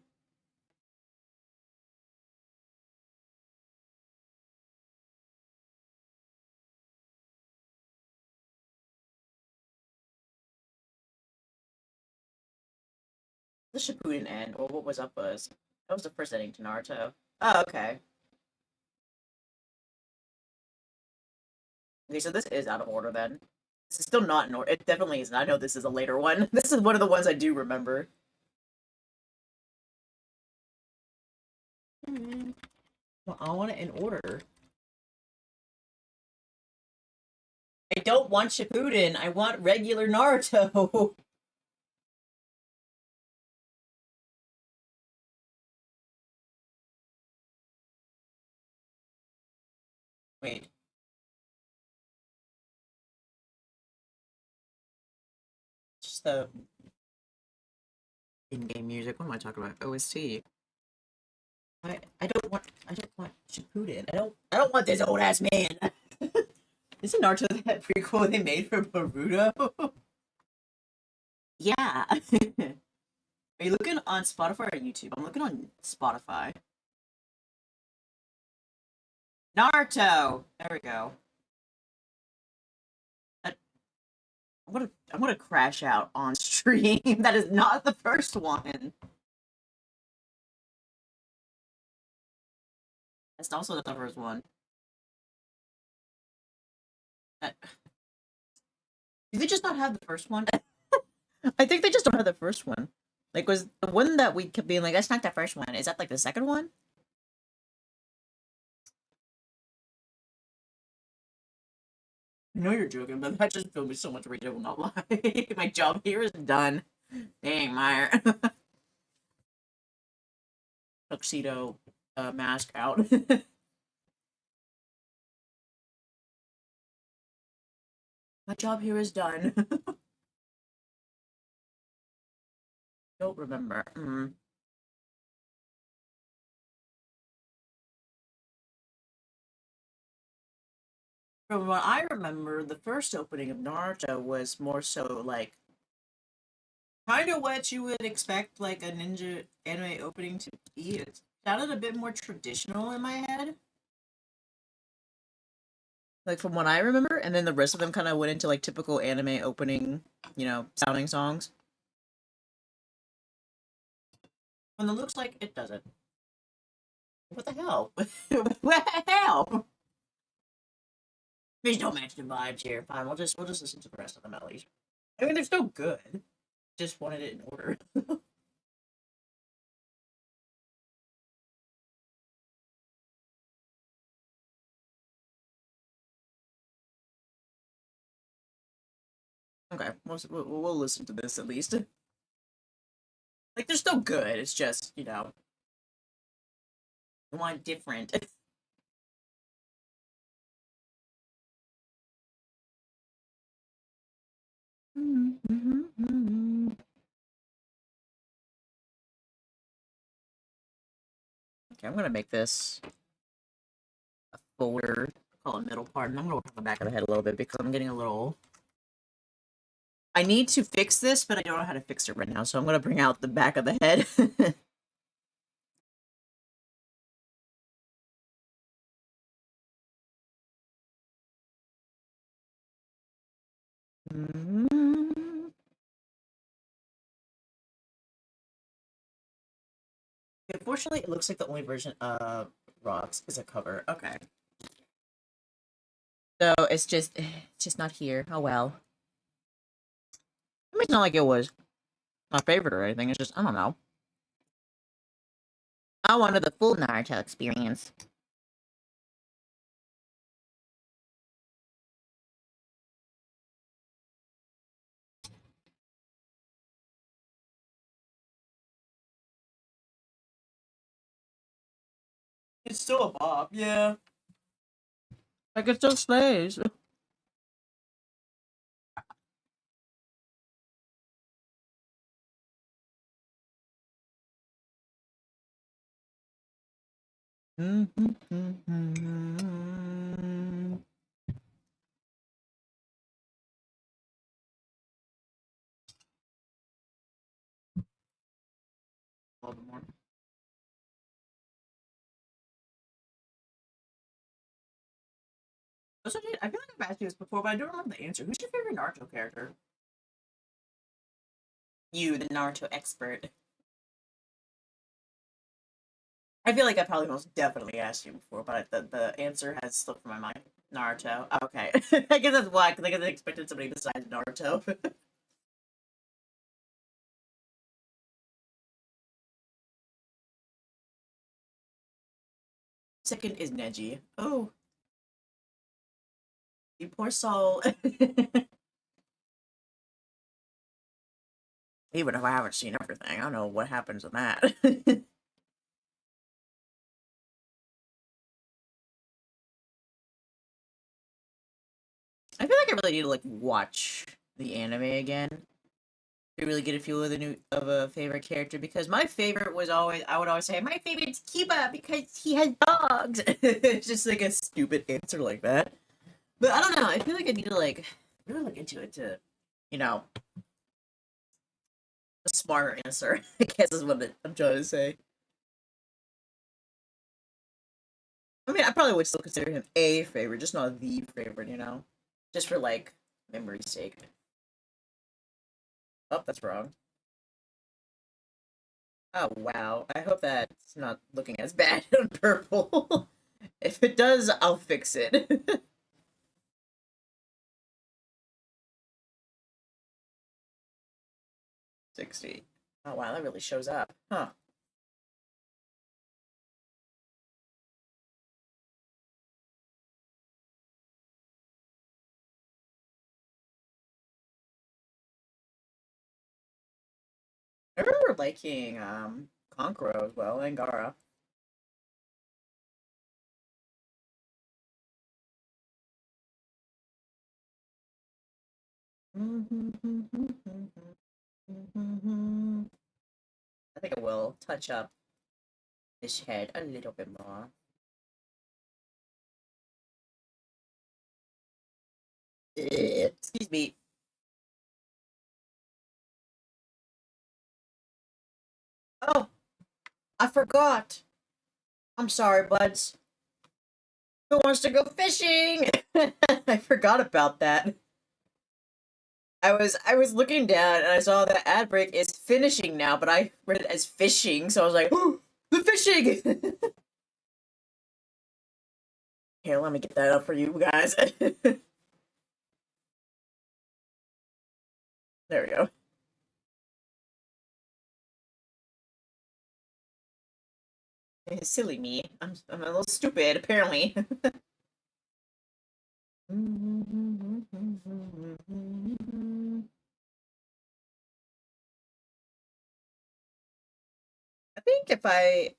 The Shippuden end, or what was up was that was the first ending to Naruto. Oh, okay. Okay, so this is out of order then. This is still not in order. It definitely isn't. I know this is a later one. This is one of the ones I do remember. Well, I want it in order. I don't want Shippuden. I want regular Naruto. Wait, just the in-game music. What am I talking about? OST. I don't want Shippuden. I don't want this old ass man. Isn't Naruto that prequel they made for Boruto? Yeah. Are you looking on Spotify or YouTube? I'm looking on Spotify. Naruto. There we go. I- I'm gonna crash out on stream. That is not the first one. That's also not the first one. Uh, Do they just not have the first one? I think they just don't have the first one. Like, was the one that we kept being like, that's not the first one. Is that like the second one? I know you're joking, but that just filled me so much rage. I will not lie. My job here is done. Dang, Meyer. Tuxedo mask out. My job here is done. Don't remember. From what I remember, the first opening of Naruto was more so like kind of what you would expect like a ninja anime opening to be. It sounded a bit more traditional in my head. Like from what I remember, and then the rest of them kind of went into like typical anime opening, sounding songs. When it looks like it doesn't. What the hell? What the hell? These don't match the vibes here. Fine, we'll just listen to the rest of them at least. I mean, they're still good. Just wanted it in order. Okay, we'll listen to this at least. Like they're still good. It's just I want different. Okay, I'm gonna make this a folder. Call it middle part, and I'm gonna work on the back of the head a little bit because I'm getting a little. I need to fix this, but I don't know how to fix it right now, so I'm gonna bring out the back of the head. Unfortunately, it looks like the only version of Rocks is a cover. Okay. So it's just not here. Oh well. I mean, it's not like it was my favorite or anything. It's just, I don't know. I wanted the full Naruto experience. It's still a bop, yeah. Like, it still stays. A little bit more. Also, dude, I feel like I've asked you this before, but I don't remember the answer. Who's your favorite Naruto character? You, the Naruto expert. I feel like I probably most definitely asked you before, but the answer has slipped from my mind. Naruto. Okay. I guess that's why, because I guess I expected somebody besides Naruto. Second is Neji. Oh, you poor soul. Even if I haven't seen everything, I don't know what happens in that. I feel like I really need to like watch the anime again to really get a feel of the new of a favorite character because my favorite was always I would always say my favorite is Kiba because he has dogs. It's just like a stupid answer like that. But I don't know. I feel like I need to like really look into it to, you know, a smarter answer. I guess is what I'm trying to say. I mean, I probably would still consider him a favorite, just not the favorite. Just for like memory's sake. Oh, that's wrong. Oh wow. I hope that's not looking as bad on purple. If it does, I'll fix it. 60. Oh wow, that really shows up. Huh. I remember liking Konkoro as well, and Gara. think I will touch up this head a little bit more. Excuse me. Oh, I forgot. I'm sorry, buds. Who wants to go fishing? I forgot about that. I was looking down and I saw that ad break is finishing now, but I read it as fishing, so I was like, oh, the fishing! Here, let me get that up for you guys. There we go. Silly me. I'm a little stupid, apparently. I think if I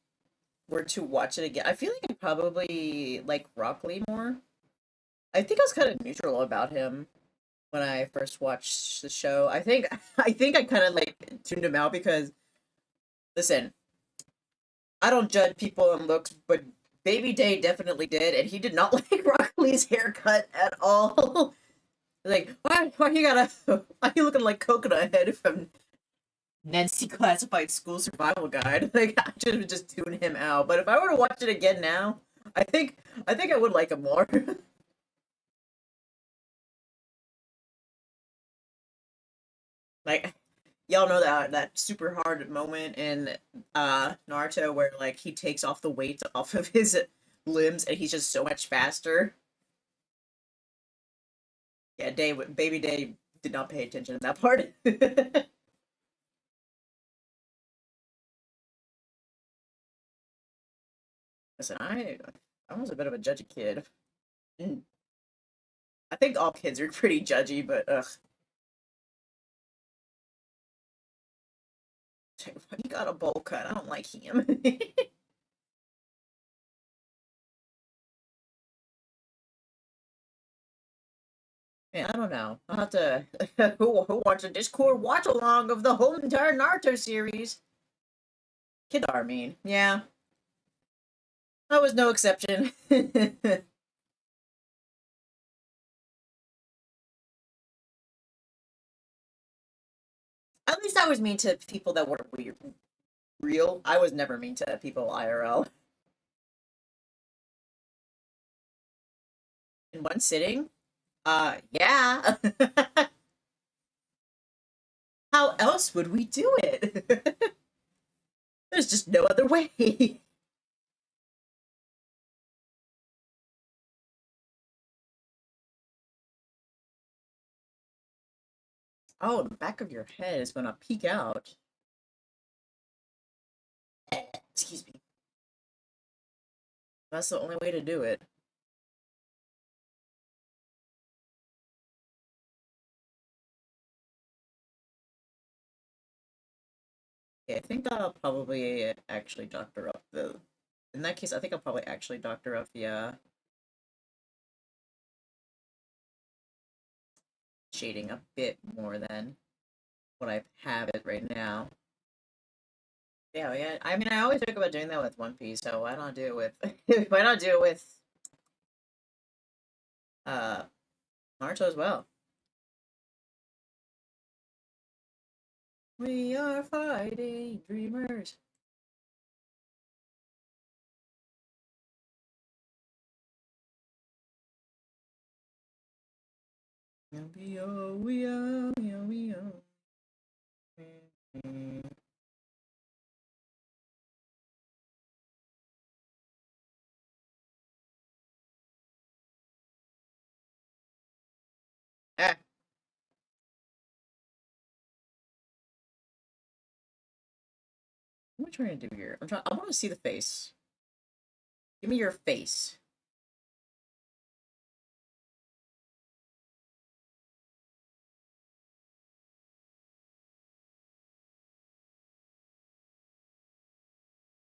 were to watch it again, I feel like I probably like Rock Lee more. I think I was kind of neutral about him when I first watched the show. I think I kind of like tuned him out because listen, I don't judge people on looks, but Baby Day definitely did, and he did not like Rock Lee's haircut at all. Like, why you gotta, why you looking like Coconut Head from Nancy Classified School Survival Guide? Like, I should have just tuned him out. But if I were to watch it again now, I think, I think I would like him more. Like, y'all know that super hard moment in Naruto where like he takes off the weight off of his limbs and he's just so much faster. Yeah, Baby Day did not pay attention to that part. Listen, I was a bit of a judgy kid. Mm. I think all kids are pretty judgy, but ugh. He got a bowl cut. I don't like him. Man, I don't know. I'll have to. Who wants a Discord watch along of the whole entire Naruto series? Kid I mean. Yeah, I was no exception. At least I was mean to people that were weird, real. I was never mean to people IRL. In one sitting? Yeah. How else would we do it? There's just no other way. Oh, the back of your head is gonna peek out. Excuse me. That's the only way to do it. Okay, I think I'll probably actually doctor up the. In that case, I think I'll probably actually doctor up the shading a bit more than what I have it right now. Yeah, yeah. I mean, I always think about doing that with One Piece, so why not do it with why not do it with uh Naruto as well? We are fighting dreamers. We are, we are, we are, we are. Ah, what am I trying to do here? I want to see the face. Give me your face.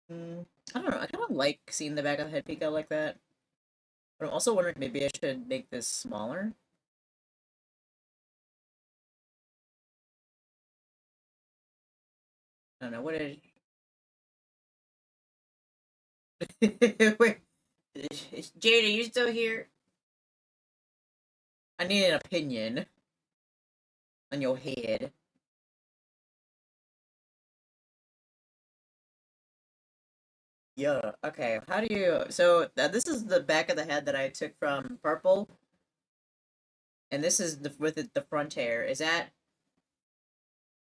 I don't know. I kind of like seeing the back of the head peek out like that. But I'm also wondering if maybe I should make this smaller. I don't know. Wait, Jade, are you still here? I need an opinion on your head. Yeah. Okay. How do you? So this is the back of the head that I took from Purple, and this is the front hair. Is that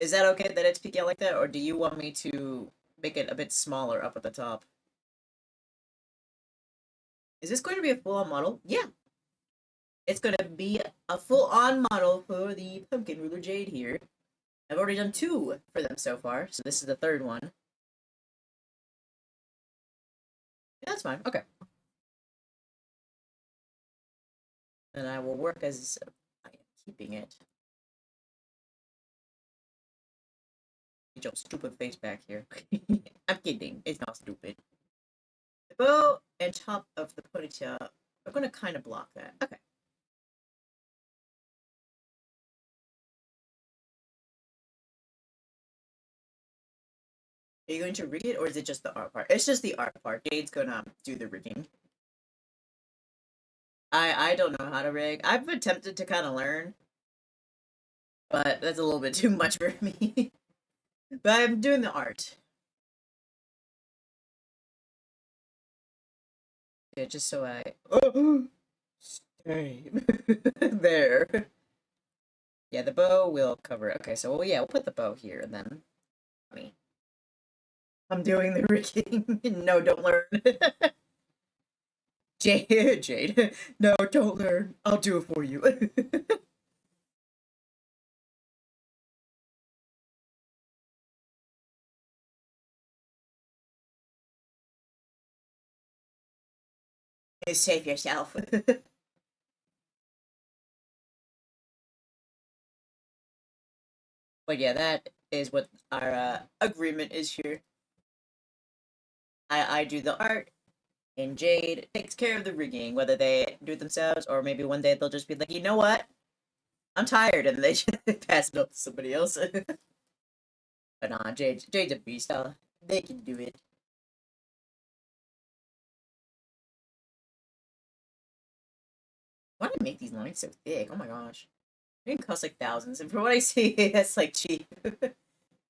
okay that it's peeking out like that, or do you want me to make it a bit smaller up at the top? Is this going to be a full-on model? Yeah, it's going to be a full-on model for the Pumpkin Ruler Jade here. I've already done two for them so far, so this is the third one. Yeah, that's fine. Okay. And I will work as I am keeping it. Get your stupid face back here. I'm kidding. It's not stupid. The bow and top of the ponytail are going to kind of block that. Okay. Are you going to rig it, or is it just the art part? It's just the art part. Jade's gonna do the rigging. I don't know how to rig. I've attempted to kind of learn, but that's a little bit too much for me. But I'm doing the art. Yeah, just so I stay there. Yeah, the bow will cover it. Okay, so yeah, we'll put the bow here, and then me. I'm doing the rigging. No, don't learn. Jade. No, don't learn. I'll do it for you. Save yourself. But yeah, that is what our agreement is here. I do the art, and Jade takes care of the rigging, whether they do it themselves or maybe one day they'll just be like, you know what? I'm tired, and they just pass it off to somebody else. But nah, Jade's a beast. They can do it. Why do they make these lines so thick? Oh my gosh. They can cost like thousands, and for what I see, that's like cheap.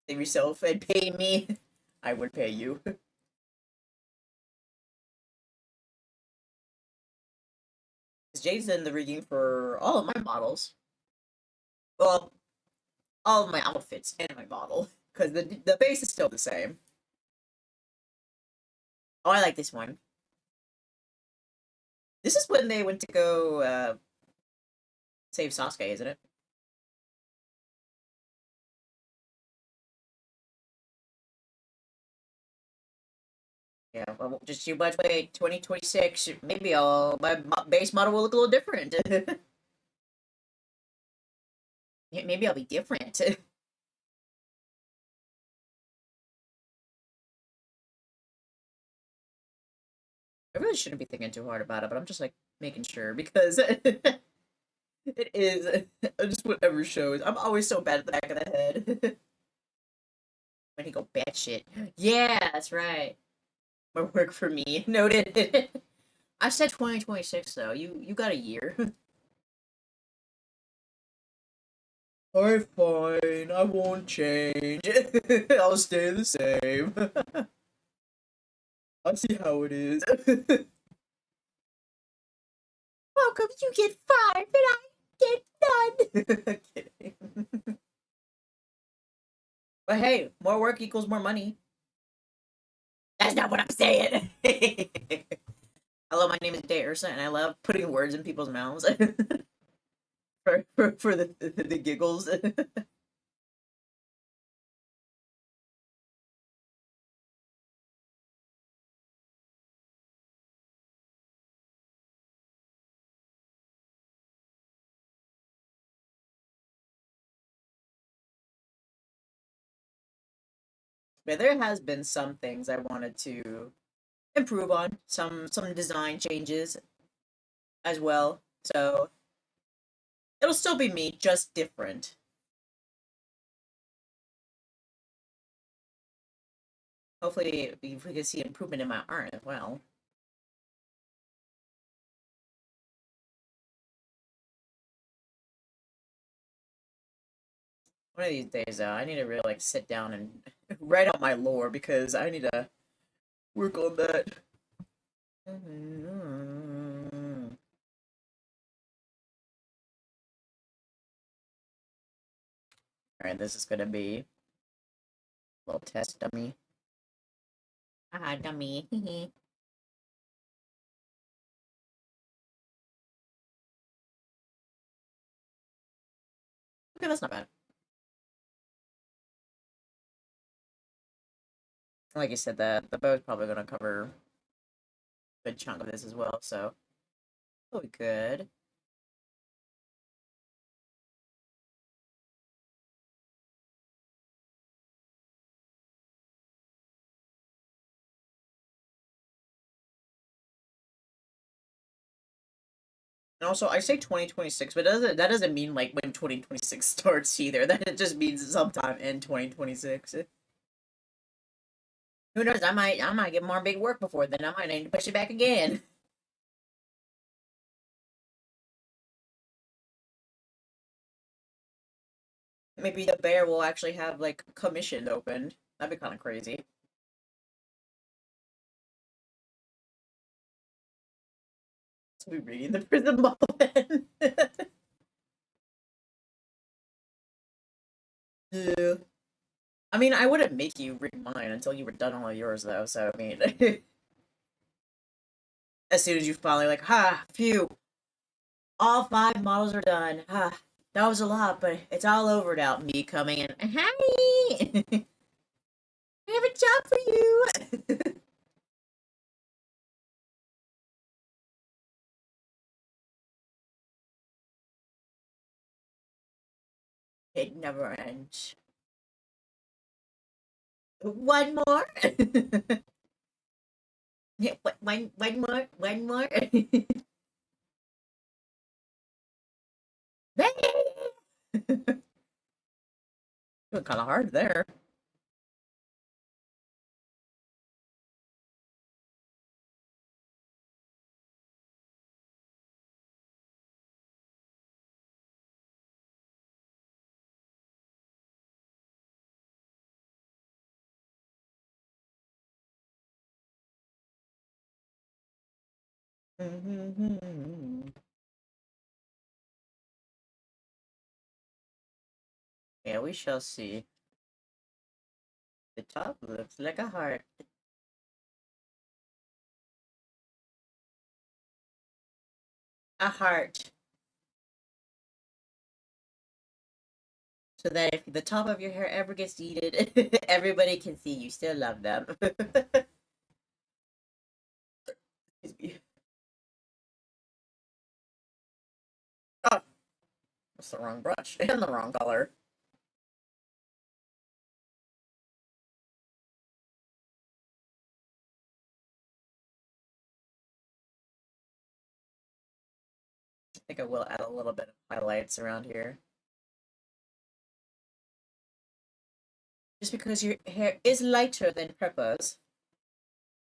Save yourself and pay me. I would pay you. Jade's in the rigging for all of my models. Well, all of my outfits and my model, because the base is still the same. Oh, I like this one. This is when they went to go save Sasuke, isn't it? Yeah, well, just you much wait, 2026, maybe my base model will look a little different. Maybe I'll be different. I really shouldn't be thinking too hard about it, but I'm just like making sure because it is just whatever shows. I'm always so bad at the back of the head. When he go batshit. Yeah, that's right. More work for me. Noted. I said 2026 though. You got a year. I'm fine. I won't change. I'll stay the same. I'll see how it is. Welcome, you get 5 and I get none. Kidding. But hey, more work equals more money. That's not what I'm saying. Hello, my name is Dae Ursa, and I love putting words in people's mouths for the giggles. But there has been some things I wanted to improve on, some design changes as well. So it'll still be me, just different. Hopefully, we can see improvement in my art as well. One of these days, I need to really like sit down and write out my lore because I need to work on that. All right, this is gonna be a little test dummy. Ah, dummy. Okay, that's not bad. Like you said, the bow's probably gonna cover a good chunk of this as well, so it'll be good. And also, I say 2026, but that doesn't mean like when 2026 starts either. That it just means sometime in 2026. Who knows? I might get more big work before then. I might need to push it back again. Maybe the bear will actually have like commission opened. That'd be kind of crazy. To be reading the prison bubble then. Yeah. I mean, I wouldn't make you read mine until you were done all of yours, though. So I mean, as soon as you finally like, ha, phew, all 5 models are done. Ha, that was a lot, but it's all over now. Me coming in, hi, I have a job for you. It never ends. One more. Yeah, one more, one more. Kind of hard there. Yeah, we shall see. The top looks like a heart. A heart. So that if the top of your hair ever gets yeeted, everybody can see you still love them. Excuse me. Oh, that's the wrong brush and the wrong color. I think I will add a little bit of highlights around here. Just because your hair is lighter than Peppa's.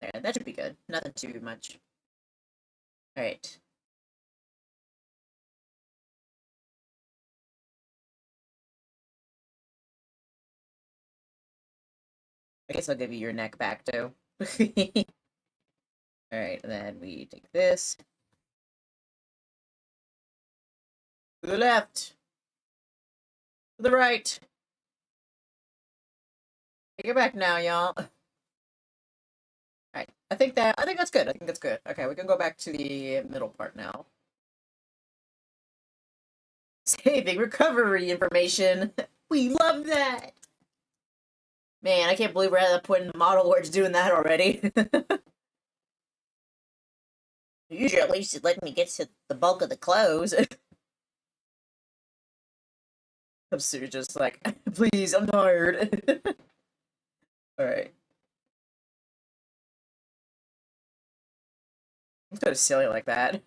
Yeah, that should be good. Nothing too much. Alright. I guess I'll give you your neck back too. Alright, and then we take this. To the left. To the right. Take it back now, y'all. Alright. I think that's good. I think that's good. Okay, we can go back to the middle part now. Saving recovery information. We love that. Man, I can't believe we're at the point in the model where it's doing that already. Usually at least it let me get to the bulk of the clothes. I'm serious, just like, please, I'm tired. Alright. It's kind of silly like that.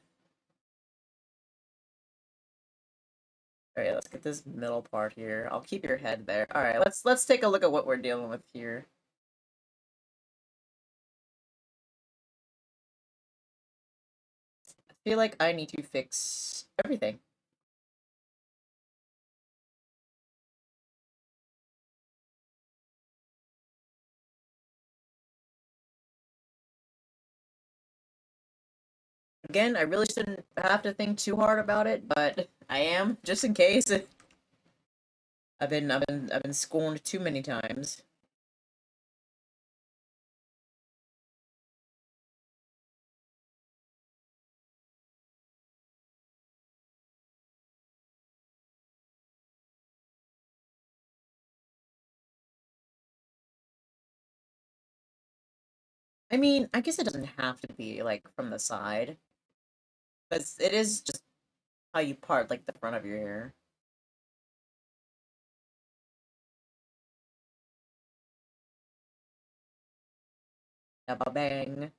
Alright, let's get this middle part here. I'll keep your head there. Alright, let's take a look at what we're dealing with here. feel like I need to fix everything. Again, I really shouldn't have to think too hard about it, but I am, just in case. I've been scorned too many times. I mean, I guess it doesn't have to be like from the side, but it is just how you part like the front of your hair. Bang.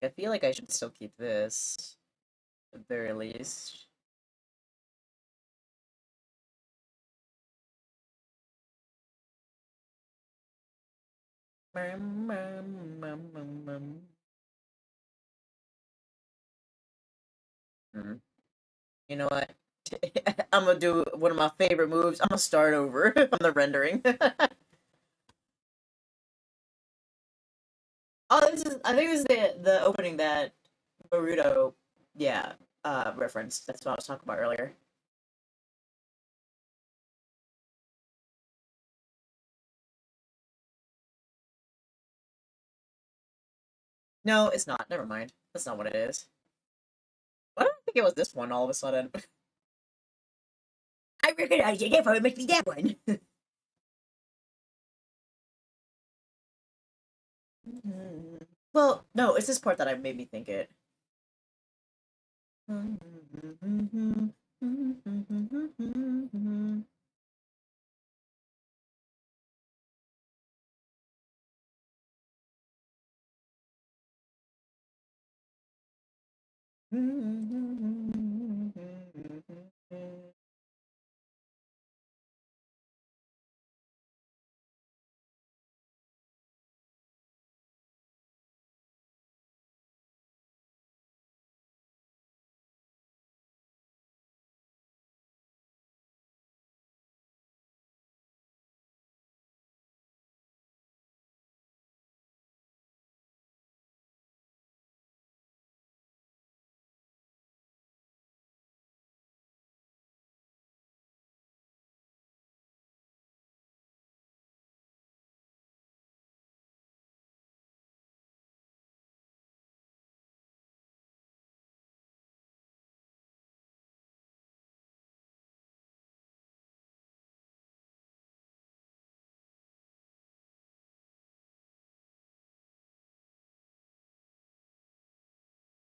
I feel like I should still keep this, at the very least. Hmm. You know what? I'm gonna do one of my favorite moves. I'm gonna start over from the rendering. Oh, I think this is the opening that Boruto, yeah, referenced. That's what I was talking about earlier. No, it's not. Never mind. That's not what it is. I don't think it was this one all of a sudden. I recognize it, therefore it must be that one. Well, no, it's this part that made me think it. I'm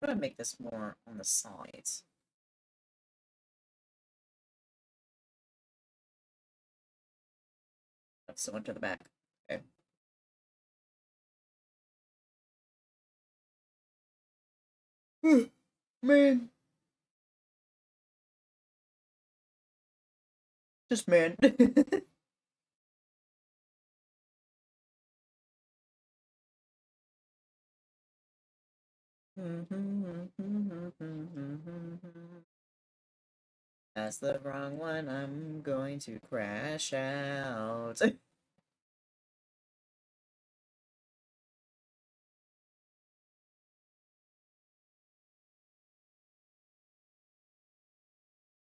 gonna make this more on the sides. That's the one to the back. Okay. Man. Just man. That's the wrong one. I'm going to crash out.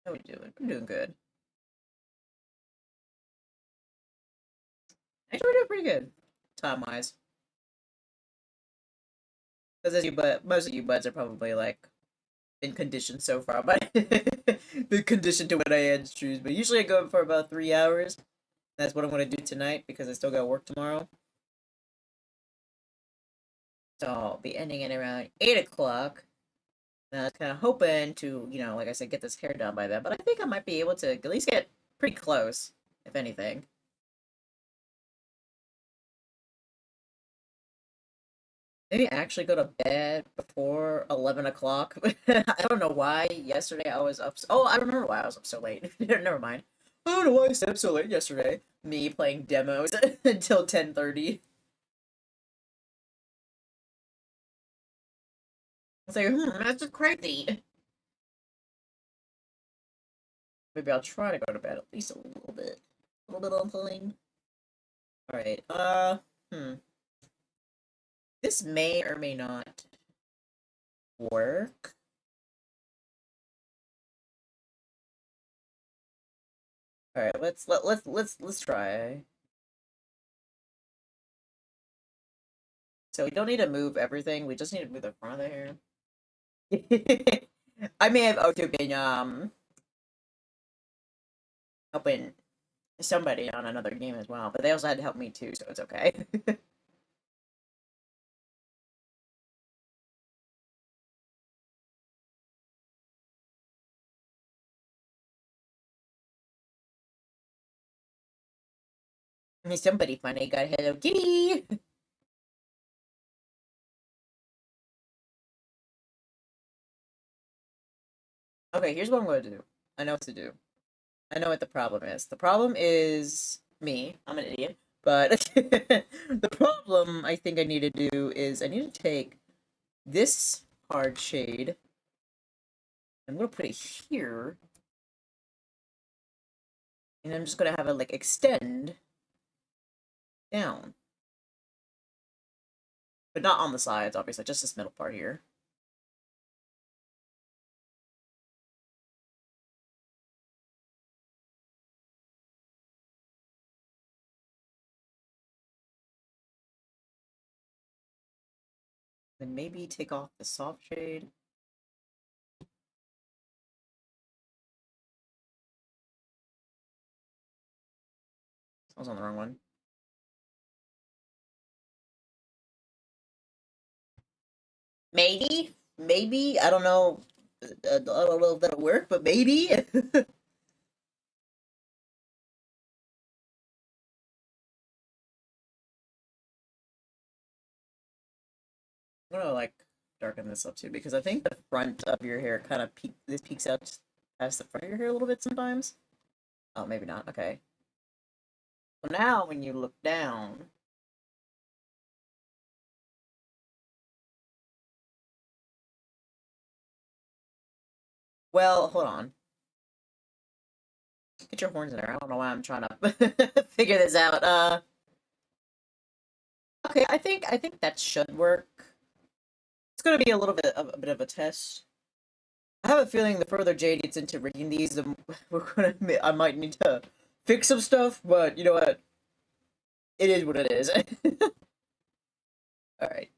How we doing? I'm doing good. Actually, we're doing pretty good, time wise. Because as you but most of you buds are probably like been conditioned so far, but been conditioned to what I had to choose. But usually I go for about 3 hours. That's what I'm gonna do tonight because I still got work tomorrow. So I'll be ending at around 8 o'clock. And I was kind of hoping to, like I said, get this hair done by then. But I think I might be able to at least get pretty close, if anything. Maybe actually go to bed before 11 o'clock. I don't know why. Yesterday I was up. Oh, I remember why I was up so late. Never mind. I don't know why I stayed up so late yesterday. Me playing demos until 10:30. was like, that's just crazy. Maybe I'll try to go to bed at least a little bit. A little bit on time. Alright, this may or may not work. Alright, let's try. So we don't need to move everything, we just need to move the front of the hair. I may have also been helping somebody on another game as well, but they also had to help me too, so it's okay. Somebody funny got Hello Kitty. Okay, here's what I'm going to do. I know what to do. I know what the problem is. The problem is me. I'm an idiot. But the problem I think I need to do is I need to take this hard shade. I'm going to put it here. And I'm just going to have it, like, extend down. But not on the sides, obviously. Just this middle part here. Then maybe take off the soft shade. I was on the wrong one. Maybe, I don't know. I don't know if that'll work, but maybe. I'm gonna like darken this up too because I think the front of your hair kind of peeks out past the front of your hair a little bit sometimes. Oh, maybe not. Okay. So now when you look down, well, hold on. Get your horns in there. I don't know why I'm trying to figure this out. Okay, I think that should work. It's gonna be a little bit of a test. I have a feeling the further Jade gets into rigging these, the I might need to fix some stuff, but you know what? It is what it is. Alright.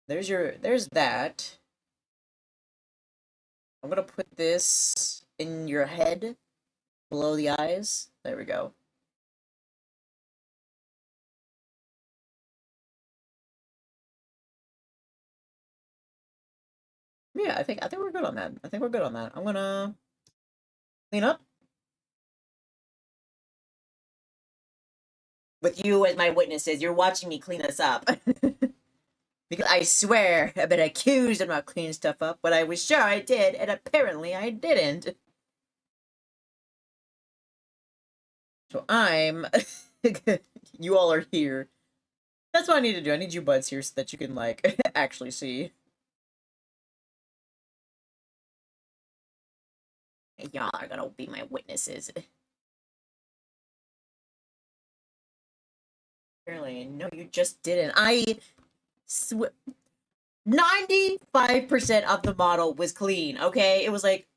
There's that. I'm gonna put this in your head, below the eyes. There we go. Yeah, I think we're good on that. I think we're good on that. I'm gonna clean up. With you as my witnesses, you're watching me clean this up. Because I swear, I've been accused of not cleaning stuff up, but I was sure I did, and apparently I didn't. So I'm... you all are here. That's what I need to do. I need you buds here so that you can, like, actually see. Y'all are gonna be my witnesses. Apparently, no, you just didn't. I swear... 95% of the model was clean, okay? It was like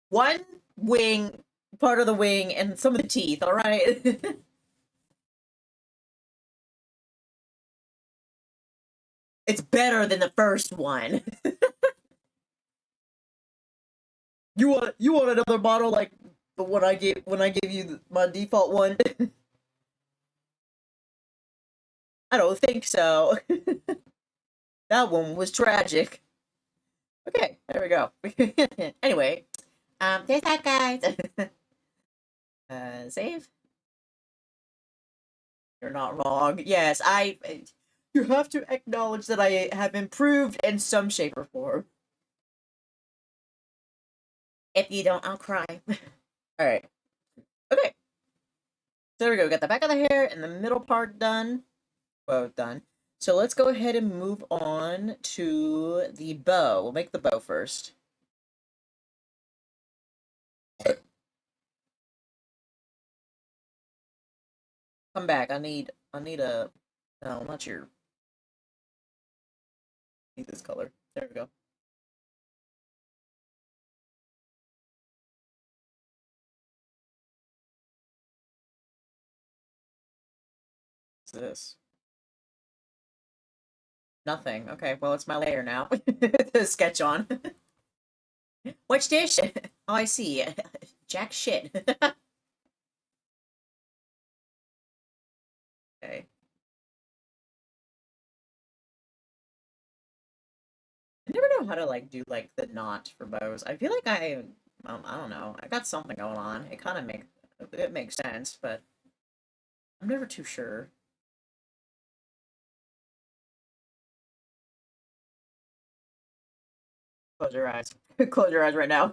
one wing, part of the wing, and some of the teeth, alright? It's better than the first one. You want another model like the one I gave when I gave you my default one? I don't think so. That one was tragic. Okay, there we go. Anyway, there's that, guys. Save. You're not wrong. Yes, you have to acknowledge that I have improved in some shape or form. If you don't, I'll cry. Alright. Okay. So there we go. We got the back of the hair and the middle part done. Well, done. So let's go ahead and move on to the bow. We'll make the bow first. Come back. I need a, no, not your, I need this color. There we go. What's this? Nothing. Okay, well, it's my layer now to sketch on. What's this? Oh, I see. Jack shit. Okay. I never know how to like do like the knot for bows. I feel like I don't know. I got something going on. It makes sense, but I'm never too sure. Close your eyes. Close your eyes right now.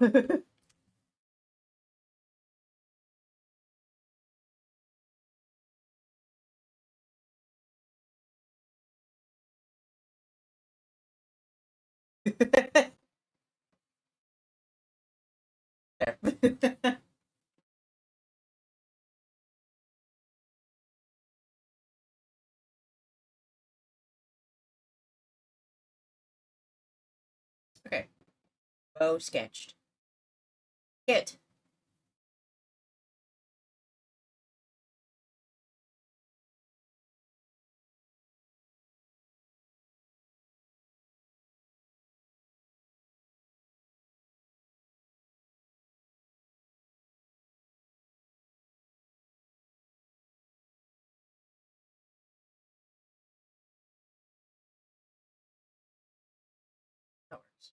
There. Okay. Bow sketched. Hit. That works.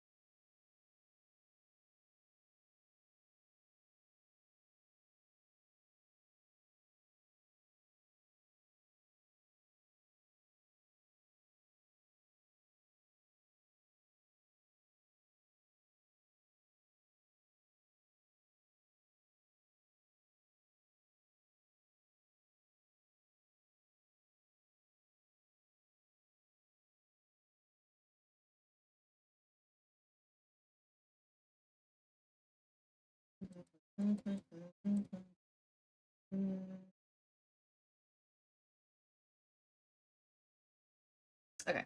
Okay.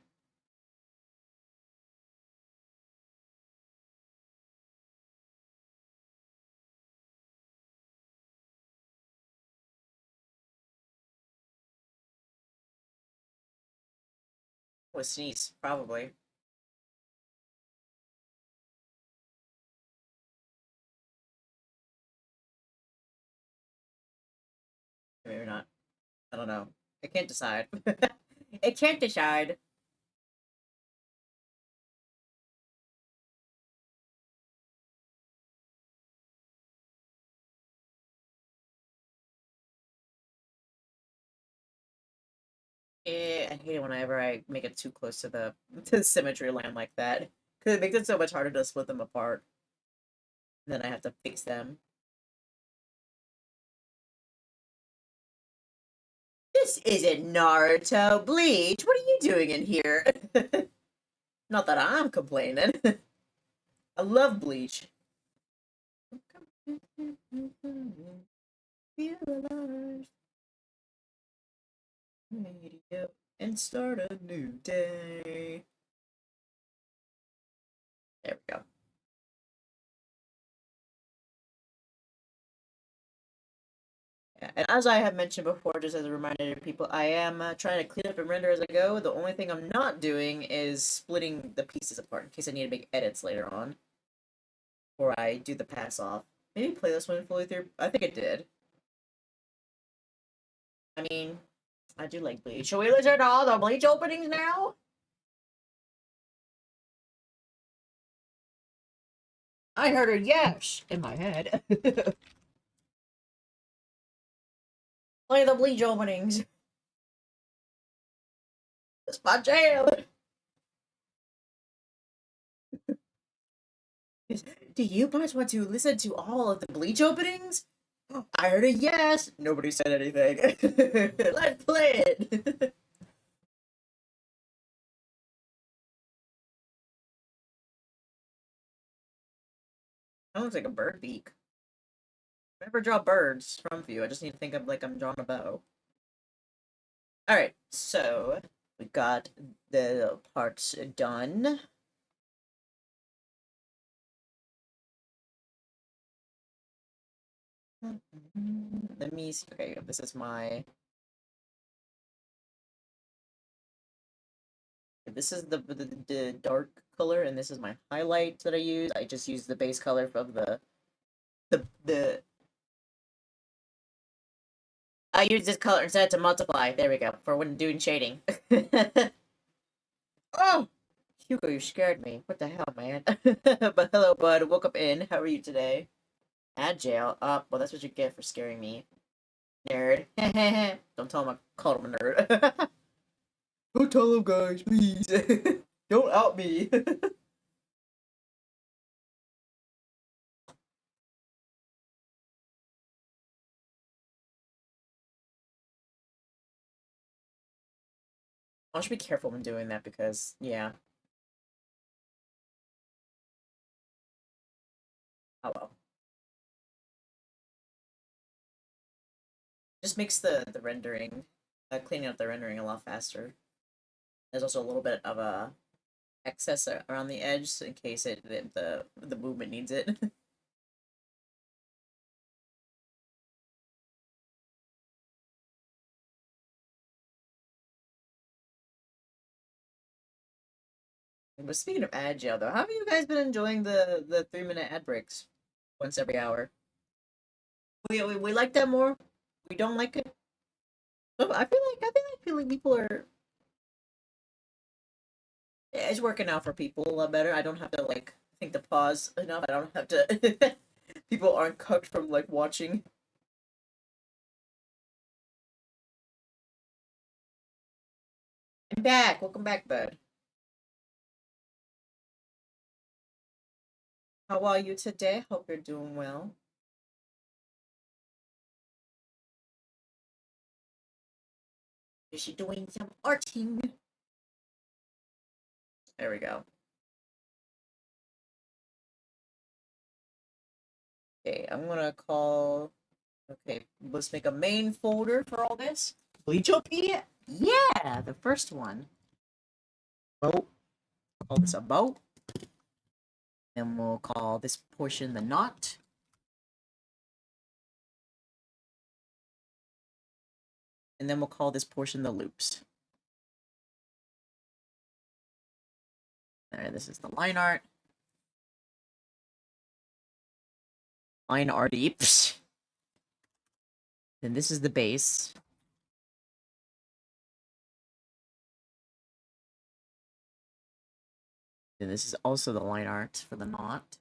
With sneeze, probably. Maybe not. I don't know. I can't decide. I can't decide. I hate it whenever I make it too close to the to the symmetry line like that. Because it makes it so much harder to split them apart. And then I have to fix them. This isn't Naruto. Bleach, what are you doing in here? Not that I'm complaining. I love Bleach. Feel alive. Radio and start a new day. There we go. Yeah, and as I have mentioned before, just as a reminder to people, I am trying to clean up and render as I go. The only thing I'm not doing is splitting the pieces apart in case I need to make edits later on, or I do the pass off. Maybe play this one fully through. I think it did. I mean, I do like Bleach. Should we listen to all the Bleach openings now? I heard a yes in my head. Play the Bleach openings. It's my jam. Do you guys want to listen to all of the Bleach openings? I heard a yes. Nobody said anything. Let's play it. That looks like a bird beak. I never draw birds from view. I just need to think of like I'm drawing a bow. Alright, so we got the parts done. Let me see. Okay, this is my. This is the dark color, and this is my highlight that I use. I just use the base color from the. I use this color instead to multiply. There we go for when doing shading. Oh, Hugo, you scared me. What the hell, man? But hello, bud. Woke up in. How are you today? At jail. Well, that's what you get for scaring me. Nerd. Don't tell him I called him a nerd. Don't tell him, guys, please. Don't out me. I should be careful when doing that because, yeah. Oh well. Just makes the rendering, cleaning up the rendering a lot faster. There's also a little bit of a excess around the edge so in case the movement needs it. But speaking of ad jail, though, how have you guys been enjoying the 3-minute ad breaks once every hour? We like that more. We don't like it. I feel like people are. It's working out for people a lot better. I don't have to like think to pause enough. I don't have to. People aren't cooked from like watching. I'm back. Welcome back, bud. How are you today? Hope you're doing well. Is she doing some arting? There we go. Okay, I'm gonna call. Okay, let's make a main folder for all this. Bleachopedia? Yeah, the first one. Boat. Call this a boat. Then we'll call this portion the knot. And then we'll call this portion the loops. Alright, this is the line art. Line art eeps. Then this is the base. Then this is also the line art for the knot.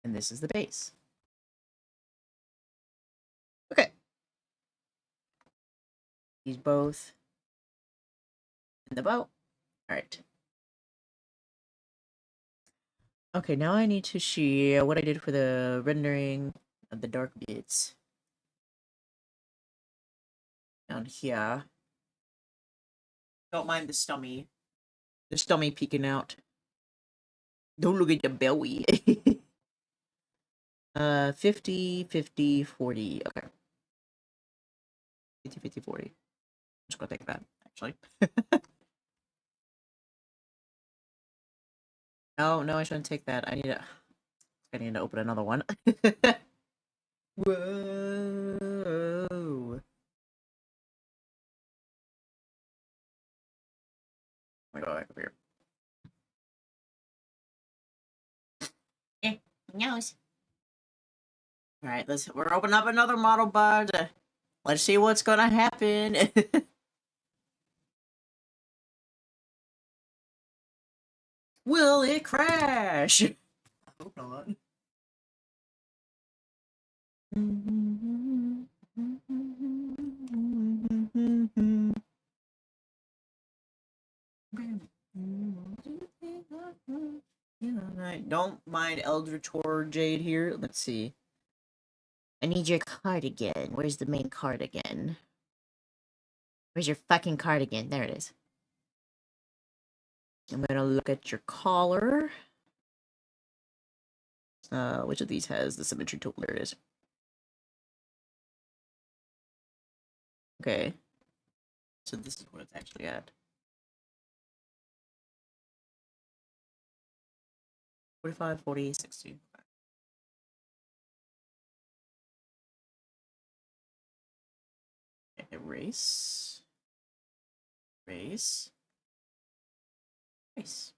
And this is the base. Okay. These both in the boat. Alright. Okay, now I need to share what I did for the rendering of the dark bits. Down here. Don't mind the stummy. The stummy peeking out. Don't look at the belly. 50, 50, 40. Okay. 50, 50, 40. I'm just gonna take that, actually. No, I shouldn't take that. I need to open another one. Whoa. Let me go back up here. Nose. Alright, we're opening up another model bud. Let's see what's gonna happen. Will it crash? I hope not. Alright, don't mind Eldritch Horror Jade here. Let's see. I need your cardigan. Where's the main cardigan? Where's your fucking cardigan? There it is. I'm gonna look at your collar. Which of these has the symmetry tool? There it is. Okay. So this is what it's actually at. 45, 40, 60. Okay, erase. Erase. Erase.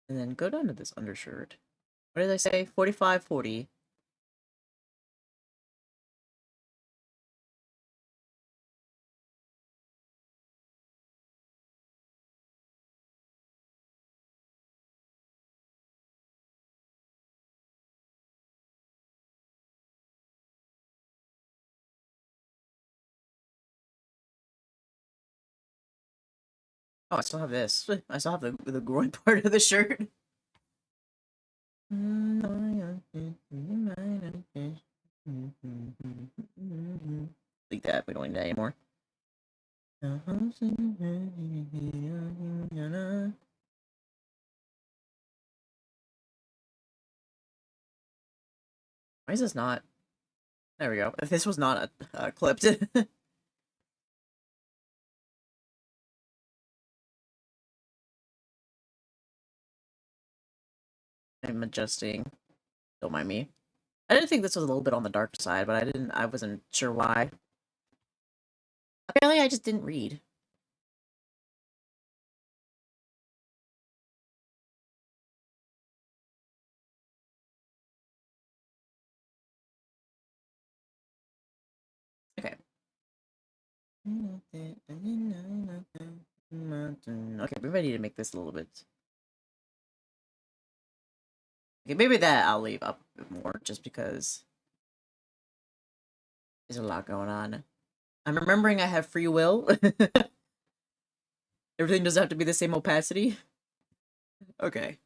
And then go down to this undershirt. What did I say? 45, 40. Oh, I still have this. I still have the groin part of the shirt. Like that. We don't need that anymore. Why is this not? There we go. If this was not clipped. I'm adjusting. Don't mind me. I didn't think this was a little bit on the dark side, but I wasn't sure why. Apparently I just didn't read. Okay. Okay, we're ready to make this a little bit. Okay, maybe that I'll leave up a bit more just because there's a lot going on. I'm remembering I have free will. Everything doesn't have to be the same opacity. Okay.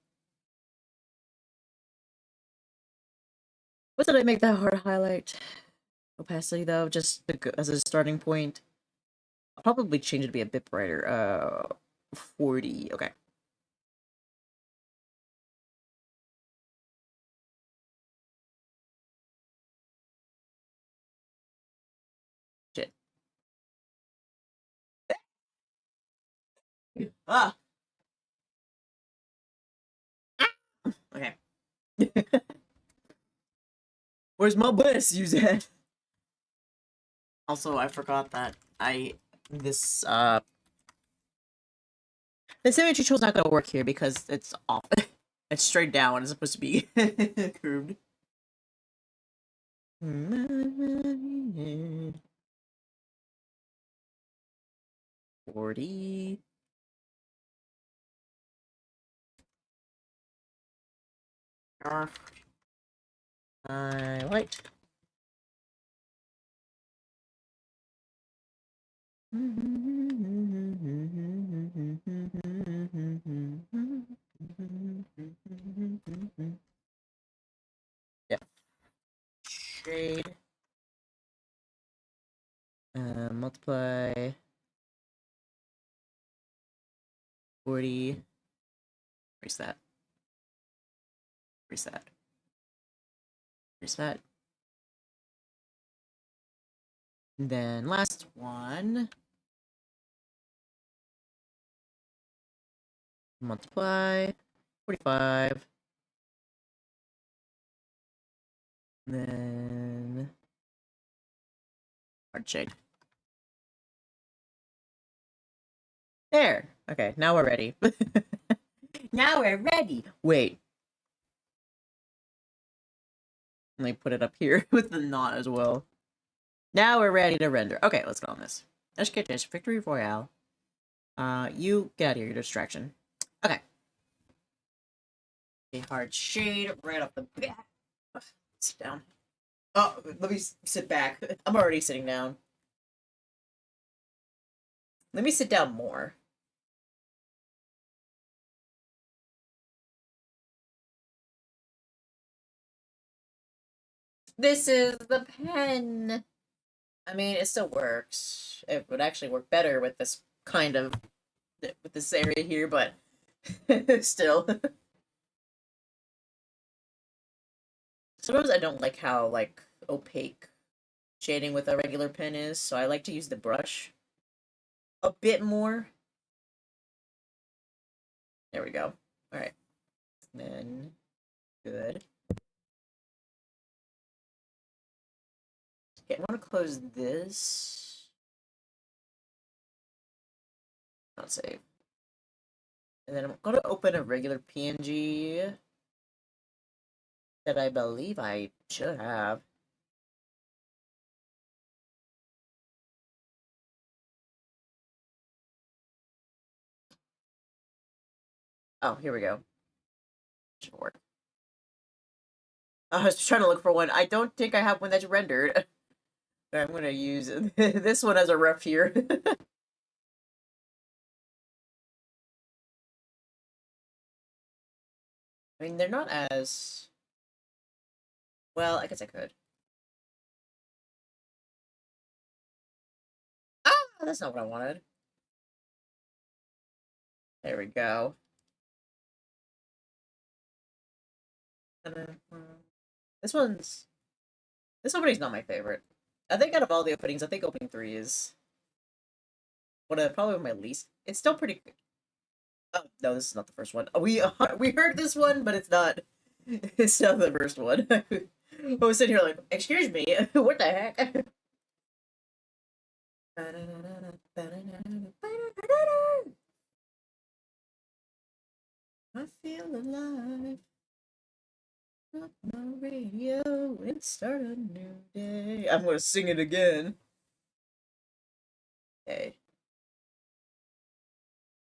What did I make that hard highlight? Opacity though, just as a starting point. I'll probably change it to be a bit brighter. 40. Okay. Shit. Ah! Okay. Where's my bliss you at? Also, I forgot that this the symmetry tool's not gonna work here because it's off. It's straight down. It's supposed to be curved. 40. Highlight. Yeah. Shade. Multiply. 40. Erase that. Erase that. Erase that. And then last one. Multiply. 45. And then hard shade. There. Okay, now we're ready. Now we're ready. Wait. Let me put it up here with the knot as well. Now we're ready to render. Okay, let's go on this. Education, Victory Royale. You get out of here, your distraction. Okay. A hard shade right off the bat. Sit down. Oh, let me sit back. I'm already sitting down. Let me sit down more. This is the pen. I mean, it still works. It would actually work better with this kind of, with this area here, but Still. Sometimes I don't like how, like, opaque shading with a regular pen is, so I like to use the brush a bit more. There we go. Alright. Then, good. Okay, I want to close this. Not save. And then I'm going to open a regular PNG that I believe I should have. Oh, here we go. Should work. I was trying to look for one. I don't think I have one that's rendered. I'm going to use this one as a ref here. I mean, they're not as... Well, I guess I could. Ah, that's not what I wanted. There we go. This one's... This opening's not my favorite. I think out of all the openings, I think opening 3 is probably my least. It's still pretty... Oh, no, this is not the first one. We heard this one, but it's not. It's not the first one. I was sitting here like, excuse me, what the heck? I feel alive. Up my radio and start a new day. I'm gonna sing it again. Okay.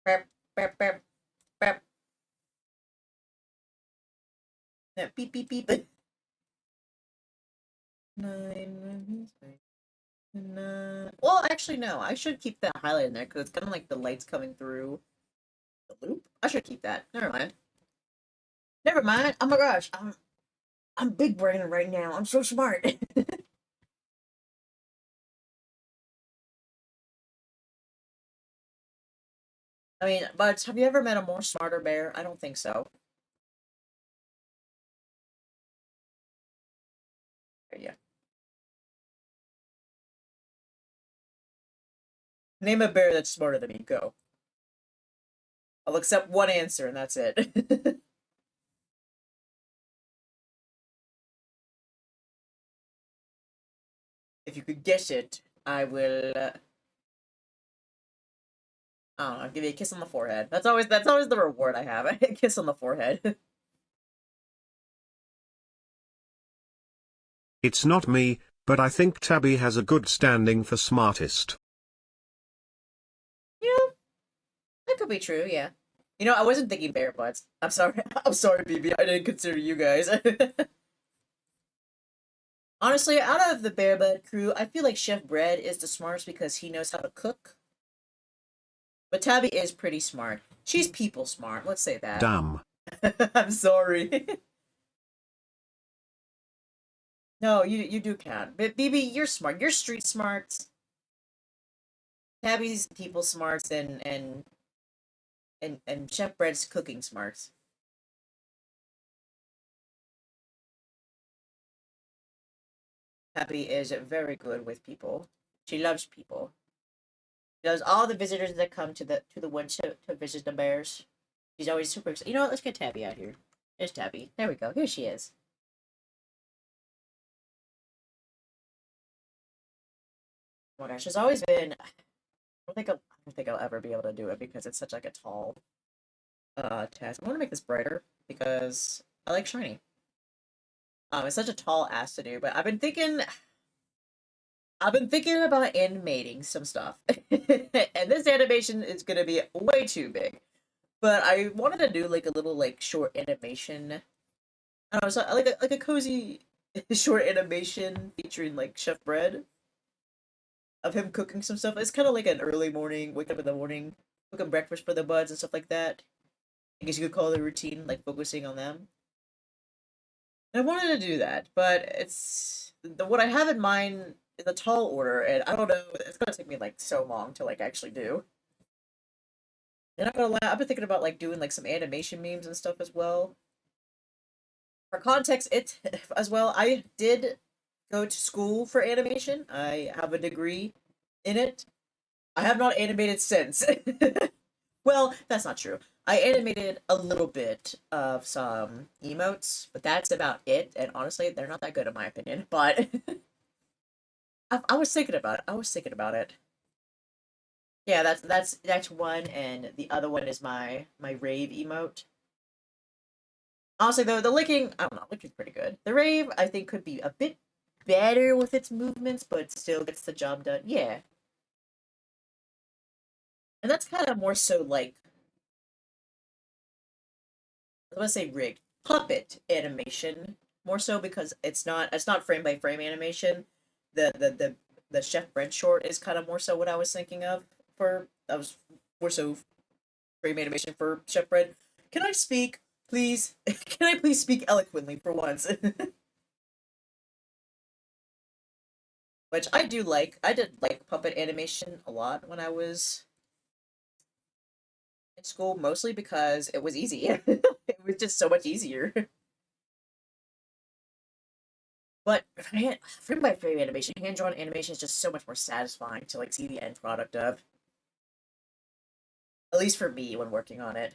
Beep, beep, beep, beep. Beep, beep, beep. 9. Well, actually, no. I should keep that highlight in there because it's kind of like the lights coming through the loop. I should keep that. Never mind. Never mind. Oh my gosh, I'm big brain right now. I'm so smart. I mean, but have you ever met a more smarter bear? I don't think so. Yeah. Name a bear that's smarter than me. Go. I'll accept one answer and that's it. If you could guess it, I will. I don't know. I'll give you a kiss on the forehead. That's always the reward I have. A kiss on the forehead. It's not me, but I think Tabby has a good standing for smartest. Yeah, that could be true. Yeah. You know, I wasn't thinking bear butts. I'm sorry. I'm sorry, BB. I didn't consider you guys. Honestly, out of the Bear Bud crew, I feel like Chef Bread is the smartest because he knows how to cook. But Tabby is pretty smart. She's people smart. Let's say that. Damn. I'm sorry. No, you do count. But BB, you're smart. You're street smarts. Tabby's people smarts and Chef Bread's cooking smarts. Tabby is very good with people. She loves people. She loves all the visitors that come to the woods to visit the bears. She's always super excited. You know what? Let's get Tabby out here. There's Tabby. There we go. Here she is. Oh my gosh, there's always been. I don't think I'll ever be able to do it because it's such like a tall task. I want to make this brighter because I like shiny. It's such a tall ask to do, but I've been thinking about animating some stuff. And this animation is gonna be way too big. But I wanted to do like a little like short animation. I don't know, so like a cozy short animation featuring like Chef Bread of him cooking some stuff. It's kind of like an early morning, wake up in the morning, cooking breakfast for the buds and stuff like that. I guess you could call it a routine, like focusing on them. And I wanted to do that, but what I have in mind is a tall order, and I don't know. It's gonna take me like so long to like actually do. And I'm not gonna lie, I've been thinking about like doing like some animation memes and stuff as well. For context, it as well, I did go to school for animation. I have a degree in it. I have not animated since. Well, that's not true. I animated a little bit of some emotes, but that's about it. And honestly, they're not that good in my opinion. But I was thinking about it. I was thinking about it. Yeah, that's one, and the other one is my rave emote. Honestly, though, the licking, I don't know, licking's pretty good. The rave, I think, could be a bit better with its movements, but still gets the job done. Yeah, and that's kind of more so like I want to say rigged puppet animation, more so because it's not frame by frame animation. The Chef Bread short is kind of more so what I was thinking of for that was more so frame animation for Chef Bread. Can I speak, please? Can I please speak eloquently for once? Which I do like. I did like puppet animation a lot when I was in school, mostly because it was easy. It was just so much easier. But frame by frame animation, hand drawn animation is just so much more satisfying to like see the end product of. At least for me when working on it.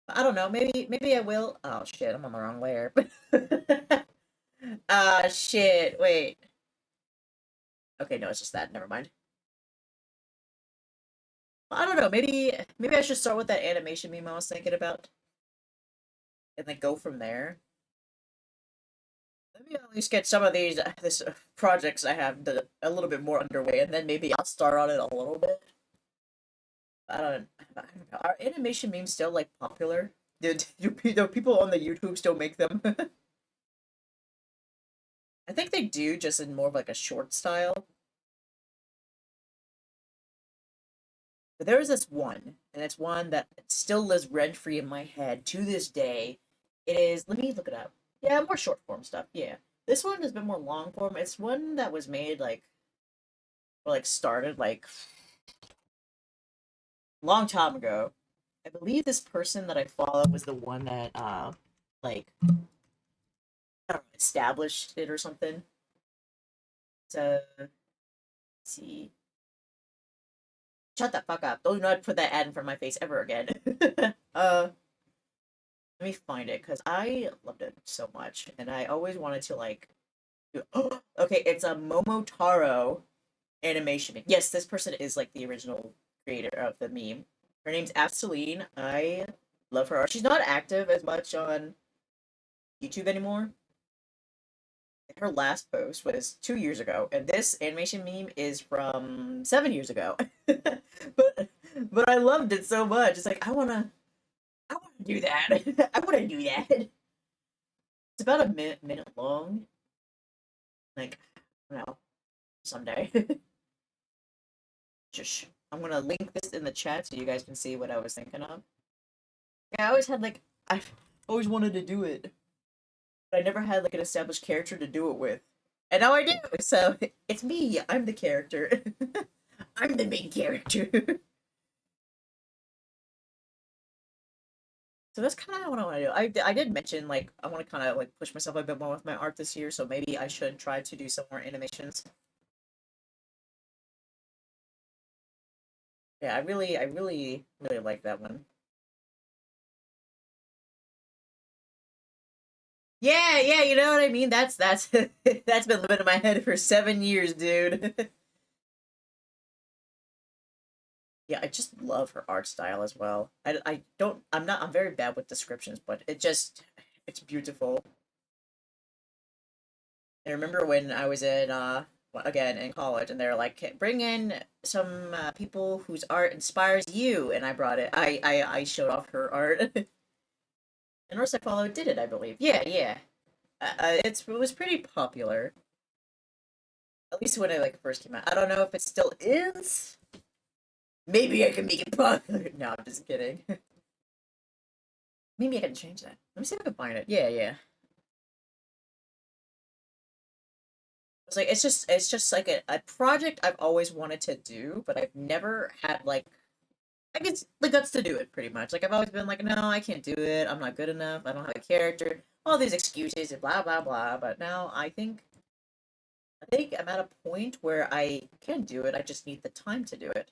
I don't know. Maybe I will. Oh shit! I'm on the wrong layer. Ah shit! Wait. Okay, no, it's just that. Never mind. I don't know. Maybe I should start with that animation meme I was thinking about, and then go from there. Let me at least get some of these this projects I have a little bit more underway, and then maybe I'll start on it a little bit. I don't know. Are animation memes still like popular? Do people on the YouTube still make them? I think they do, just in more of like a short style. But there is this one, and it's one that still lives rent free in my head to this day. It is. Let me look it up. Yeah, more short form stuff. Yeah, this one has been more long form. It's one that was made like, or like started like long time ago. I believe this person that I follow was the one that like I don't know, established it or something. So let's see. Shut the fuck up. Do not put that ad in front of my face ever again. uh Let me find it because I loved it so much, and I always wanted to like. Okay, it's a Momotaro animation. Yes, this person is like the original creator of the meme. Her name's Absoline. I love her art. She's not active as much on YouTube anymore. Her last post was 2 years ago, and this animation meme is from 7 years ago. But I loved it so much. It's like I wanna do that. I wanna do that. It's about a minute long. Like, I don't know, someday. Just I'm gonna link this in the chat so you guys can see what I was thinking of. Yeah, I always had like I always wanted to do it, but I never had like an established character to do it with. And now I do. So it's me. I'm the character. I'm the main character. So that's kind of what I want to do. I did mention like I want to kind of like push myself a bit more with my art this year, so maybe I should try to do some more animations. Yeah, I really like that one. Yeah, yeah, you know what I mean. That's that's been living in my head for 7 years, dude. Yeah, I just love her art style as well. I don't I'm very bad with descriptions, but it's beautiful. I remember when I was in again in college, and they're like, bring in some people whose art inspires you, and I brought it. I showed off her art, and Rosa Follow did it, I believe. Yeah, yeah. It was pretty popular, at least when it like first came out. I don't know if it still is. Maybe I can make it popular. No, I'm just kidding. Maybe I can change that. Let me see if I can find it. Yeah, yeah. It's like it's just like a project I've always wanted to do, but I've never had like I guess the guts to do it pretty much. Like I've always been like, no, I can't do it. I'm not good enough. I don't have a character. All these excuses and blah blah blah. But now I think I'm at a point where I can do it. I just need the time to do it.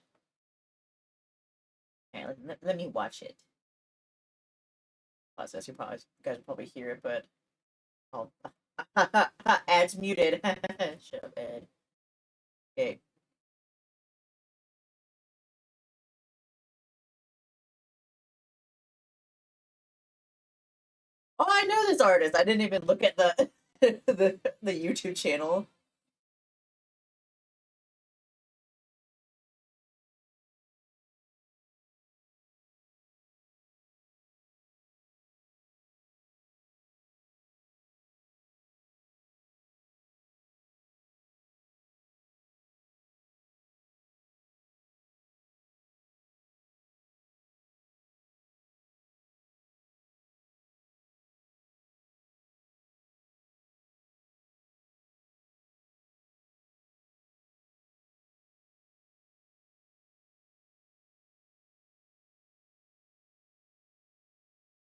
Okay, let me watch it. Process. You guys will probably hear it, but oh, ads muted. Shut up, Ed. Okay. Oh, I know this artist. I didn't even look at the the YouTube channel.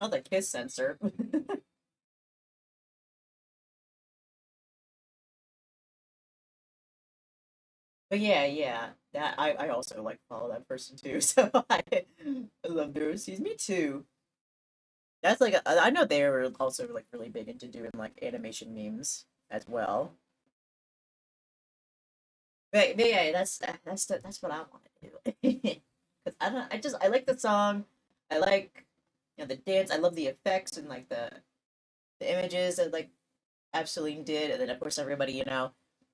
Oh, the kiss sensor. But yeah, yeah. That I also like follow that person too. So I love Dae Ursa. Me too. That's like I know they were also like really big into doing like animation memes as well. But yeah, that's what I want to do. Cause I don't I just I like the song. I like the dance. I love the effects and like the images that like Absoline did, and then of course everybody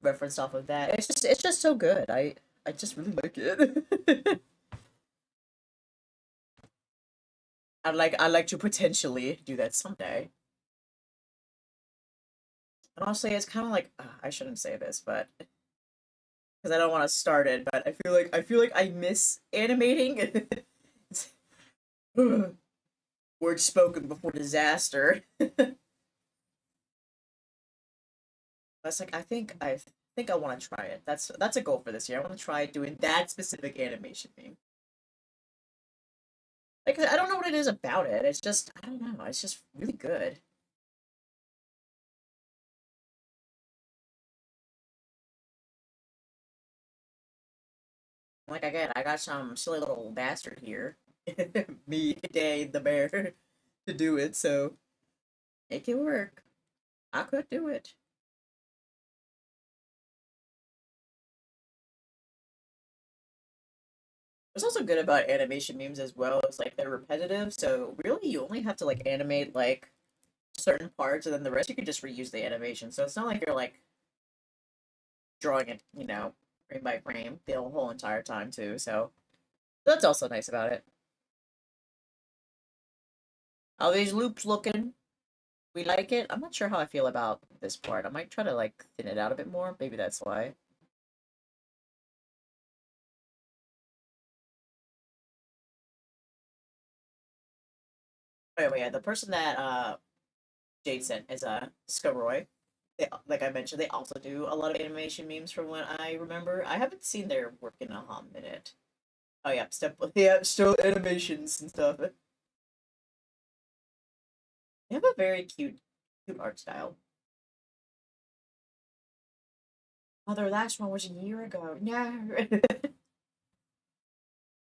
referenced off of that. It's just so good. I just really like it. I'd like to potentially do that someday. And honestly, it's kind of like I shouldn't say this, but because I don't want to start it, but I feel like I miss animating. Words spoken before disaster. That's like I think I want to try it. That's a goal for this year. I want to try doing that specific animation theme. Like I don't know what it is about it. It's just I don't know. It's just really good. Like again, I got some silly little bastard here, me, Day, the bear, to do it. So it can work. I could do it. What's also good about animation memes as well is like they're repetitive. So really, you only have to like animate like certain parts, and then the rest you can just reuse the animation. So it's not like you're like drawing it, frame by frame the whole entire time too. So that's also nice about it. How these loops looking? We like it. I'm not sure how I feel about this part. I might try to like thin it out a bit more. Maybe that's why. Anyway, yeah, the person that Jade sent is Skaroy. Like I mentioned, they also do a lot of animation memes from what I remember. I haven't seen their work in a hot minute. Oh yeah, yeah, still animations and stuff. They have a very cute art style. Oh, their last one was a year ago. No.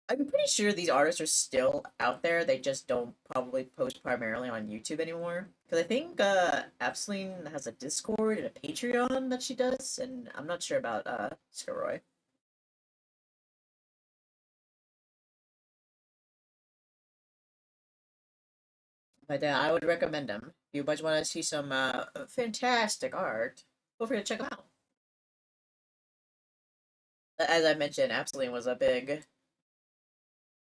I'm pretty sure these artists are still out there. They just don't probably post primarily on YouTube anymore. Because I think Absoline has a Discord and a Patreon that she does, and I'm not sure about Skaroy. But I would recommend them. If you guys want to see some fantastic art, feel free to check them out. As I mentioned, Absoline was a big.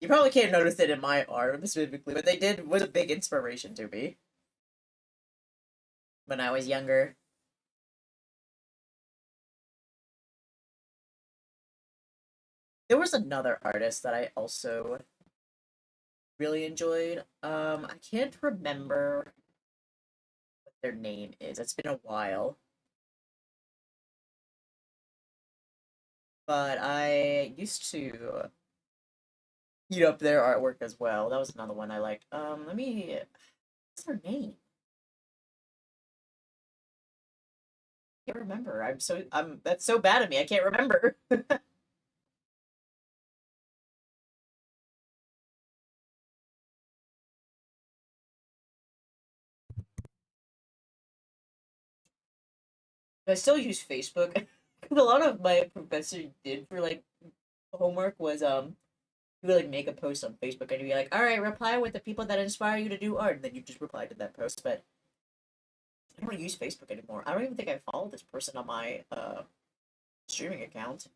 You probably can't notice it in my art specifically, but they did was a big inspiration to me when I was younger. There was another artist that I also really enjoyed. I can't remember what their name is. It's been a while. but I used to eat up their artwork as well. That was another one I liked. Let me. What's her name? I can't remember. I'm that's so bad at me. I can't remember. I still use Facebook. 'Cause a lot of my professor did for like homework was you would like make a post on Facebook and you'd be like, all right, reply with the people that inspire you to do art, and then you just reply to that post. But I don't use Facebook anymore. I don't even think I follow this person on my streaming account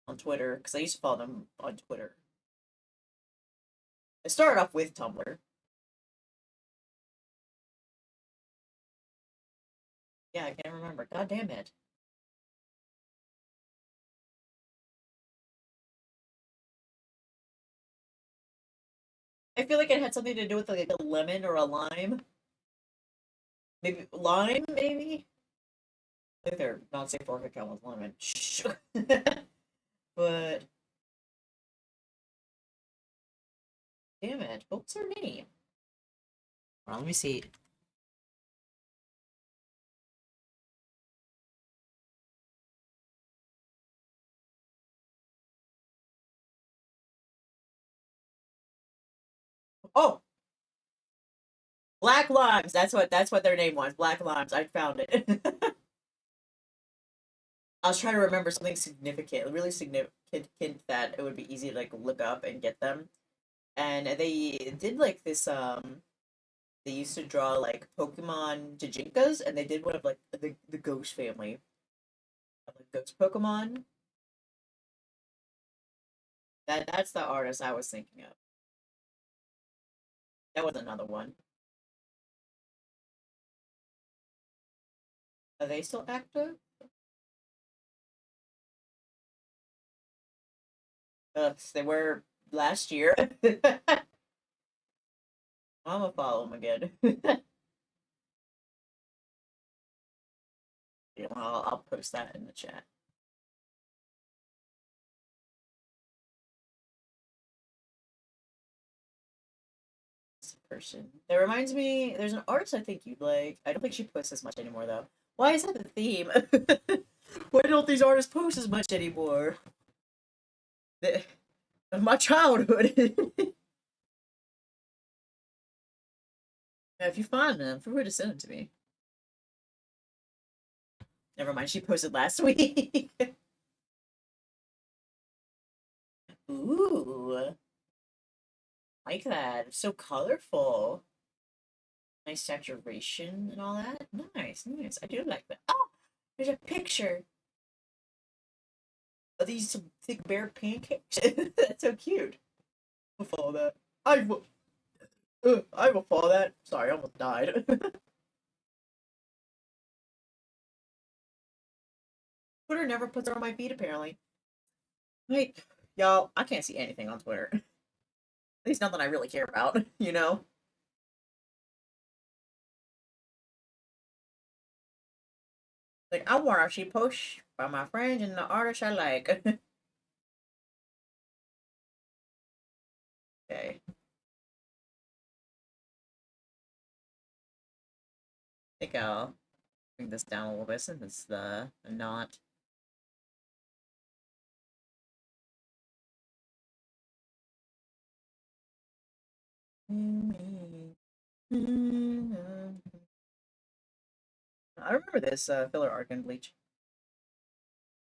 on Twitter because I used to follow them on Twitter. I started off with Tumblr. Yeah, I can't remember. God damn it. I feel like it had something to do with like a lemon or a lime. Maybe lime, maybe? I think their non-safe work account was lemon. Shh. But damn it, what's her name? Well, let me see. Oh, Black Limes. That's what their name was. Black Limes. I found it. I was trying to remember something significant, really significant that it would be easy to like look up and get them. And they did like this they used to draw like Pokemon Jijinkas and they did one of like the Ghost family of like Ghost Pokemon. That's the artist I was thinking of. That was another one. Are they still active? They were last year. I'm gonna follow them again. Yeah, I'll post that in the chat. This person. That reminds me, there's an artist I think you'd like. I don't think she posts as much anymore though. Why is that the theme? Why don't these artists post as much anymore? The- My childhood. Yeah, if you find them, feel free to send them to me. Never mind, she posted last week. Ooh, like that. It's so colorful. Nice saturation and all that. Nice, nice. I do like that. Oh, there's a picture of these thick bear pancakes. That's so cute. I'll follow that. I will follow that. Sorry, I almost died. Twitter never puts it on my feed apparently. Wait, y'all, I can't see anything on Twitter. At least nothing I really care about, you know? Like, I want to see posts by my friends and the artists I like. Okay, I think I'll bring this down a little bit since it's the not. I remember this filler arc in Bleach.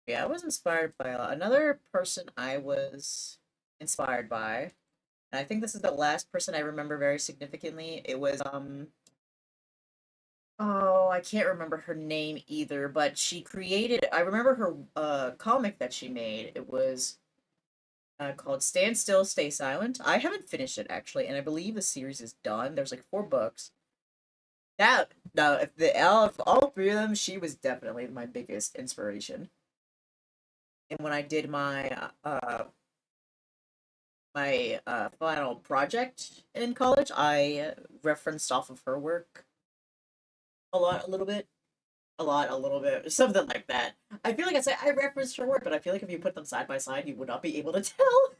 Yeah, I was inspired by a lot. Another person I was inspired by, and I think this is the last person I remember very significantly. It was oh, I can't remember her name either, but she created I remember her comic that she made. It was called Stand Still, Stay Silent. I haven't finished it actually, and I believe the series is done. There's like 4 books. That no, if all 3 of them, she was definitely my biggest inspiration. And when I did my final project in college, I referenced off of her work a little bit. a lot, a little bit, something like that. I feel like I say I referenced her work, but I feel like if you put them side by side, you would not be able to tell.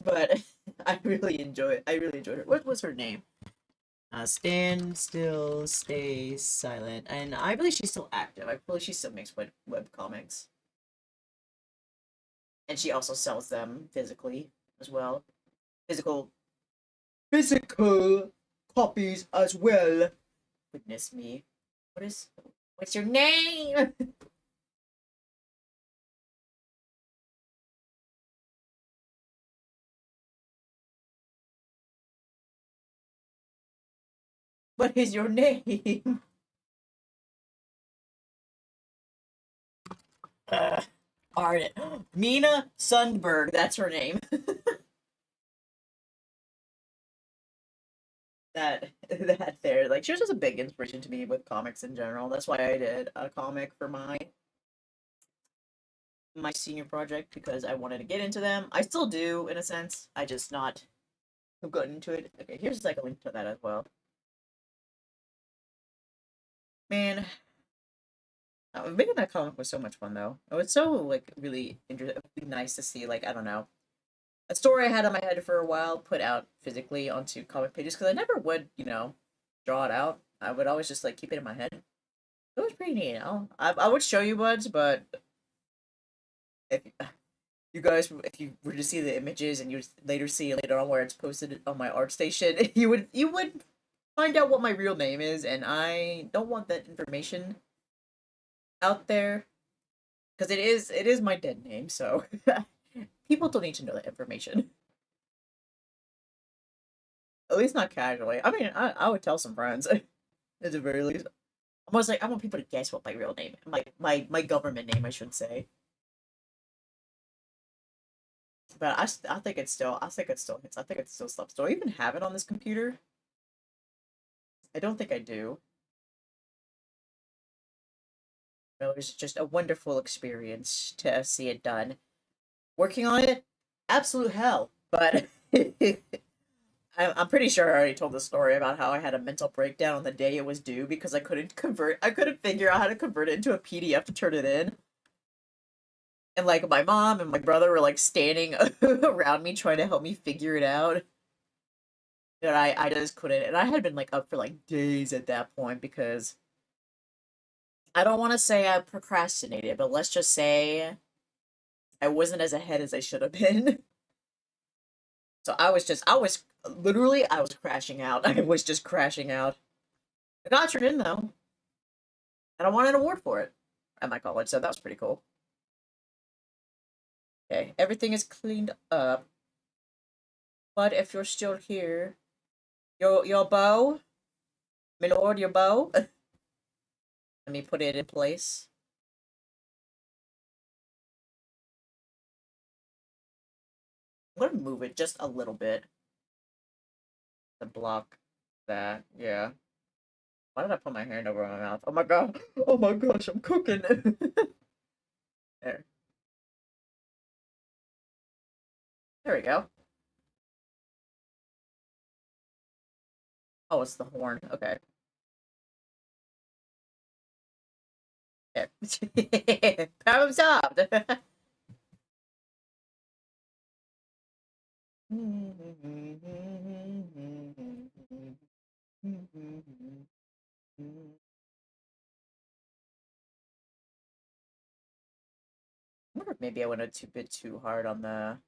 But I really enjoy it. I really enjoyed her. What was her name? Stand still, stay silent. And I believe she's still active. I believe she still makes web comics. And she also sells them physically as well. Physical physical copies as well. Goodness me. What's your name? What is your name? Art Mina Sundberg, that's her name. That there. Like she was just a big inspiration to me with comics in general. That's why I did a comic for my senior project because I wanted to get into them. I still do in a sense. I just not have gotten into it. Okay, here's like a link to that as well. Man, making that comic was so much fun though. It was so like really interesting, nice to see. Like I don't know, a story I had on my head for a while put out physically onto comic pages because I never would, draw it out. I would always just like keep it in my head. It was pretty neat. I would show you buds, but if you guys, if you were to see the images and you later see later on where it's posted on my art station, you would find out what my real name is, and I don't want that information out there because it is my dead name, so people don't need to know that information. At least not casually. I mean, I would tell some friends at the very least. Almost like I want people to guess what my real name, my government name, I should say. But I think it's still I think it's still hits. I think it's still stuff. Do I even have it on this computer? I don't think I do. No, it was just a wonderful experience to see it done. Working on it, absolute hell. But I'm pretty sure I already told the story about how I had a mental breakdown on the day it was due because I couldn't figure out how to convert it into a PDF to turn it in. And like my mom and my brother were like standing around me trying to help me figure it out. And I just couldn't. And I had been like up for like days at that point because I don't want to say I procrastinated, but let's just say I wasn't as ahead as I should have been. So I was crashing out. I was just crashing out. I got turned in though, and I won an award for it at my college, so that was pretty cool. Okay, everything is cleaned up. But if you're still here, your bow, my lord, your bow. Let me put it in place. I'm gonna move it just a little bit to block that. Yeah. Why did I put my hand over my mouth? Oh my god. Oh my gosh, I'm cooking. There. There we go. Oh, it's the horn. Okay. There. Problem solved. I wonder if maybe I went a bit too hard on the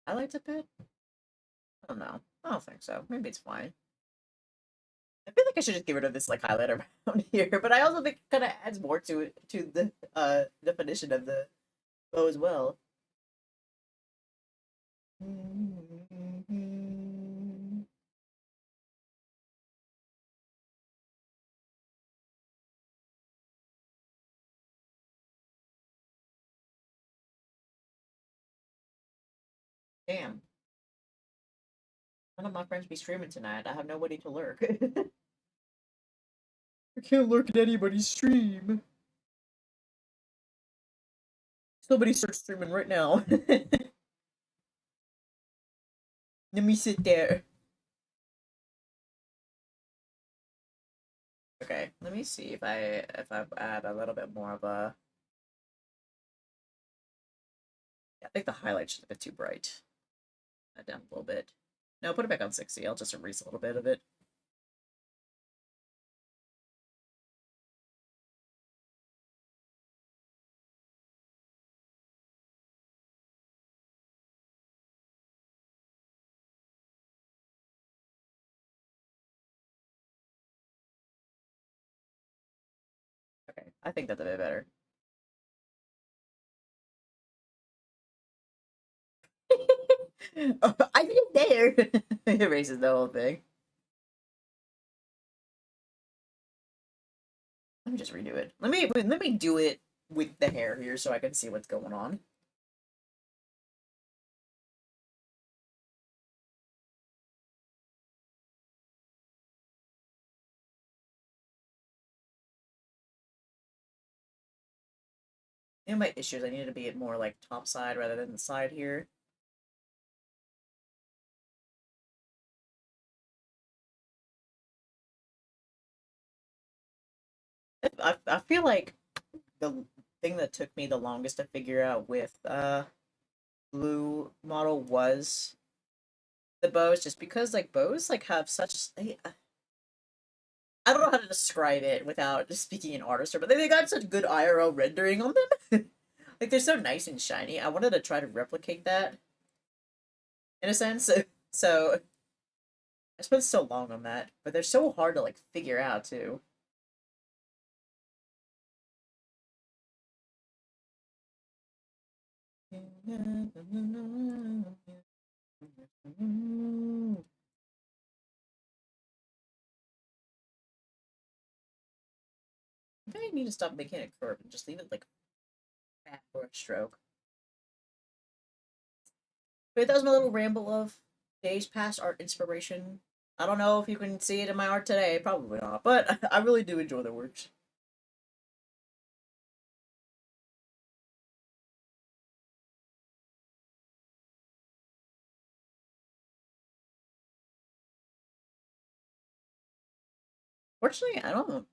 highlights a bit. I don't know. I don't think so. Maybe it's fine. I feel like I should just get rid of this like highlighter around here, but I also think it kind of adds more to it to the definition of the bow as well. Damn, none of my friends be streaming tonight. I have nobody to lurk. I can't lurk at anybody's stream. Somebody start streaming right now. Let me sit there. Let me see if I add a little bit more of a. Yeah, I think the highlight's just a bit too bright. Add down a little bit. No, put it back on 60. I'll just erase a little bit of it. Okay, I think that's a bit better. Oh, I didn't there. It erases the whole thing. Let me just redo it. Let me do it with the hair here so I can see what's going on. And my issues, I needed to be it more like top side rather than the side here. I feel like the thing that took me the longest to figure out with blue model was the bows, just because like bows like have such I don't know how to describe it without just speaking in artist terms, but they got such good IRL rendering on them. Like they're so nice and shiny. I wanted to try to replicate that in a sense. So I spent so long on that, but they're so hard to like figure out too. I think I need to stop making it curve and just leave it like fat for a stroke. But that was my little ramble of days past art inspiration. I don't know if you can see it in my art today, probably not, but I really do enjoy the works. Fortunately, I don't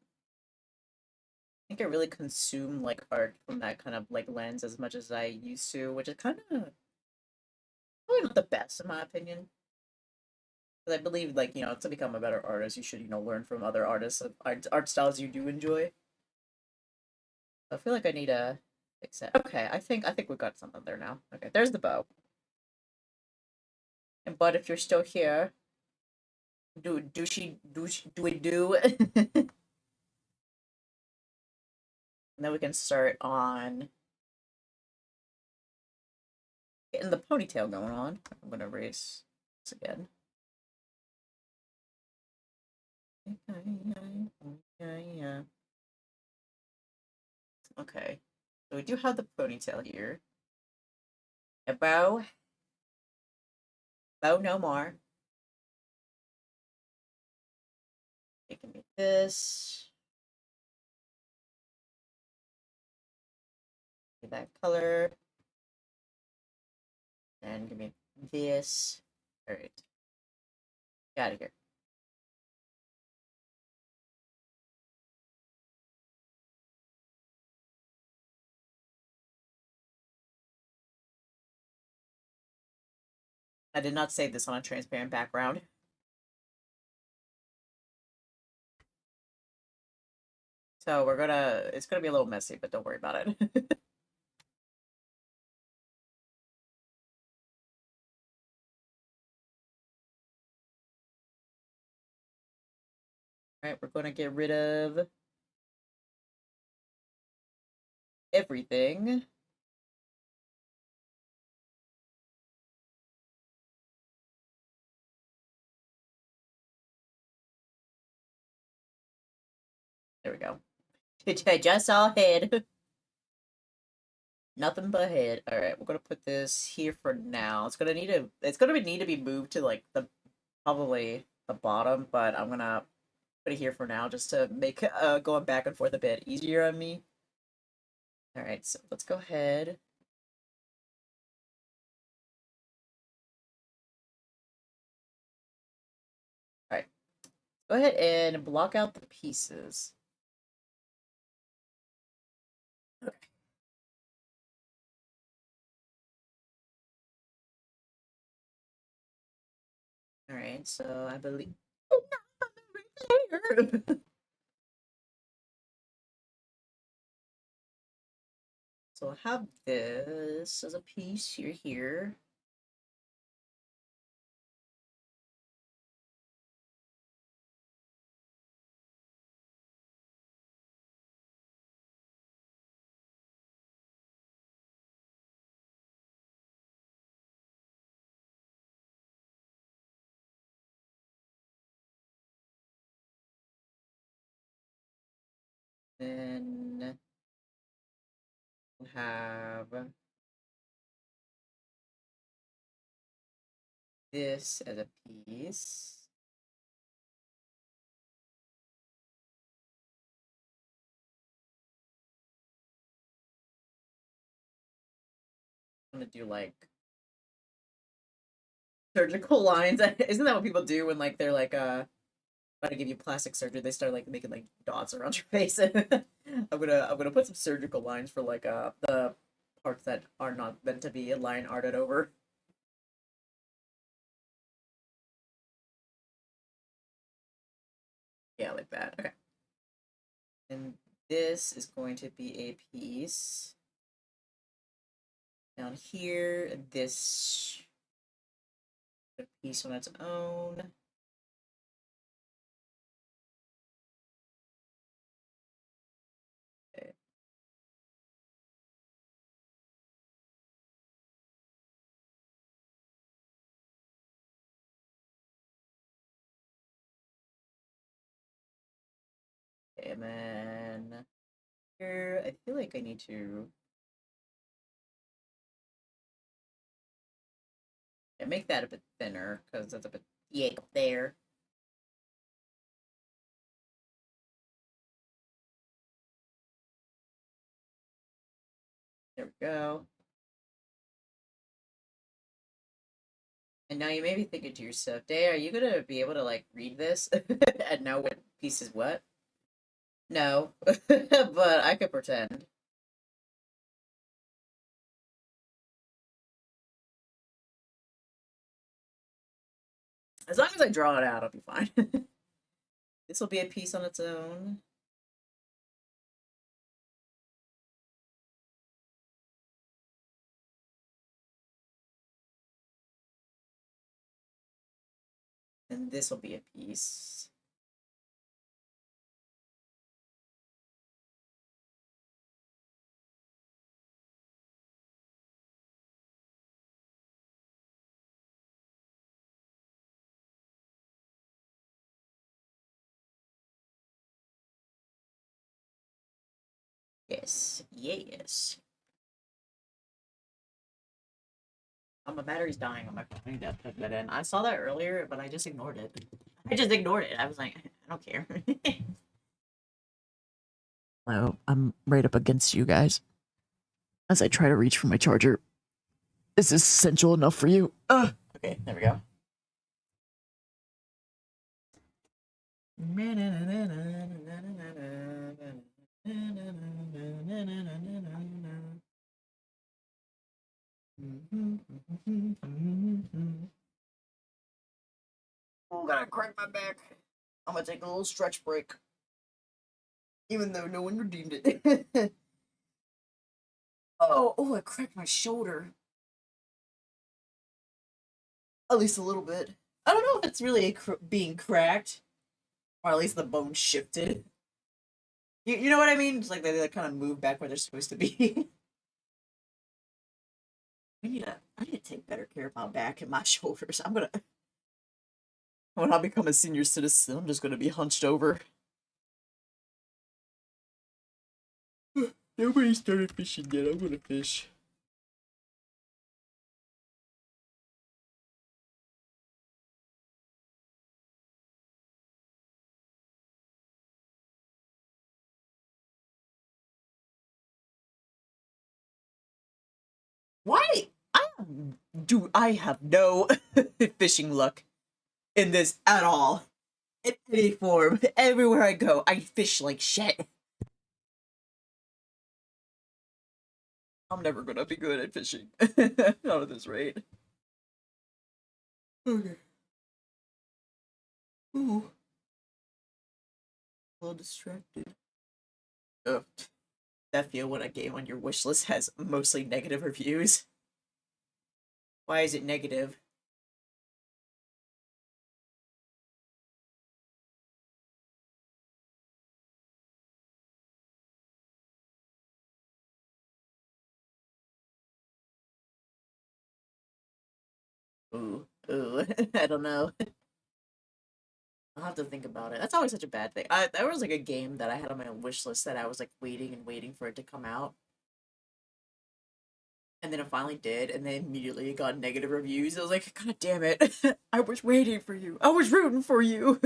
think I really consume like art from that kind of like lens as much as I used to, which is kind of probably not the best in my opinion. Because I believe like to become a better artist, you should learn from other artists of art styles you do enjoy. I feel like I need to fix it. Okay, I think we've got something there now. Okay, there's the bow. And but if you're still here, do we do? And then we can start on getting the ponytail going on. I'm gonna erase this again. Okay, so we do have the ponytail here. A bow, bow no more. It can be this, that color, and give me this. All right, get out of here. I did not save this on a transparent background. So it's gonna be a little messy, but don't worry about it. All right, we're gonna get rid of everything. There we go. I just saw head. Nothing but head. All right, we're gonna put this here for now. It's gonna need to be moved to like the probably the bottom, but I'm gonna put it here for now just to make going back and forth a bit easier on me. All right, so let's go ahead. All right, go ahead and block out the pieces. line, so I believe. Oh, no, I'm the right player. So I have this as a piece here. Then we'll have this as a piece. I'm gonna do like surgical lines. Isn't that what people do when like they're like about to give you plastic surgery? They start like making like dots around your face. I'm gonna put some surgical lines for like the parts that are not meant to be line arted over. Yeah, like that. Okay. And this is going to be a piece. Down here, this a piece on its own. Okay. And then here, I feel like I need to make that a bit thinner because that's a bit thick up there. There we go. And now you may be thinking to yourself, Dae, are you gonna be able to like read this and know what piece is what? No, but I could pretend. As long as I draw it out, I'll be fine. This will be a piece on its own. And this will be a piece. Yes, yes. Oh, my battery's dying on my phone. I need to plug that in. I saw that earlier, but I just ignored it. I just ignored it. I was like, I don't care. Hello, I'm right up against you guys as I try to reach for my charger. Is this essential enough for you? Okay, there we go. Oh, gotta crack my back. I'm gonna take a little stretch break. Even though no one redeemed it. Oh, I cracked my shoulder. At least a little bit. I don't know if it's really being cracked, or at least the bone shifted. You know what I mean? It's like they like, kind of move back where they're supposed to be. I need to take better care of my back and my shoulders. When I become a senior citizen, I'm just gonna be hunched over. Nobody started fishing yet. I'm gonna fish. Why? I have no fishing luck in this at all. In any form. Everywhere I go, I fish like shit. I'm never gonna be good at fishing. Not at this rate. Okay. Ooh. A little distracted. Ugh. That feel when a game on your wish list has mostly negative reviews. Why is it negative? Ooh. Ooh. I don't know. I'll have to think about it. That's always such a bad thing. There was like a game that I had on my wish list that I was like waiting and waiting for it to come out. And then it finally did, and then immediately it got negative reviews. I was like, God damn it. I was waiting for you. I was rooting for you.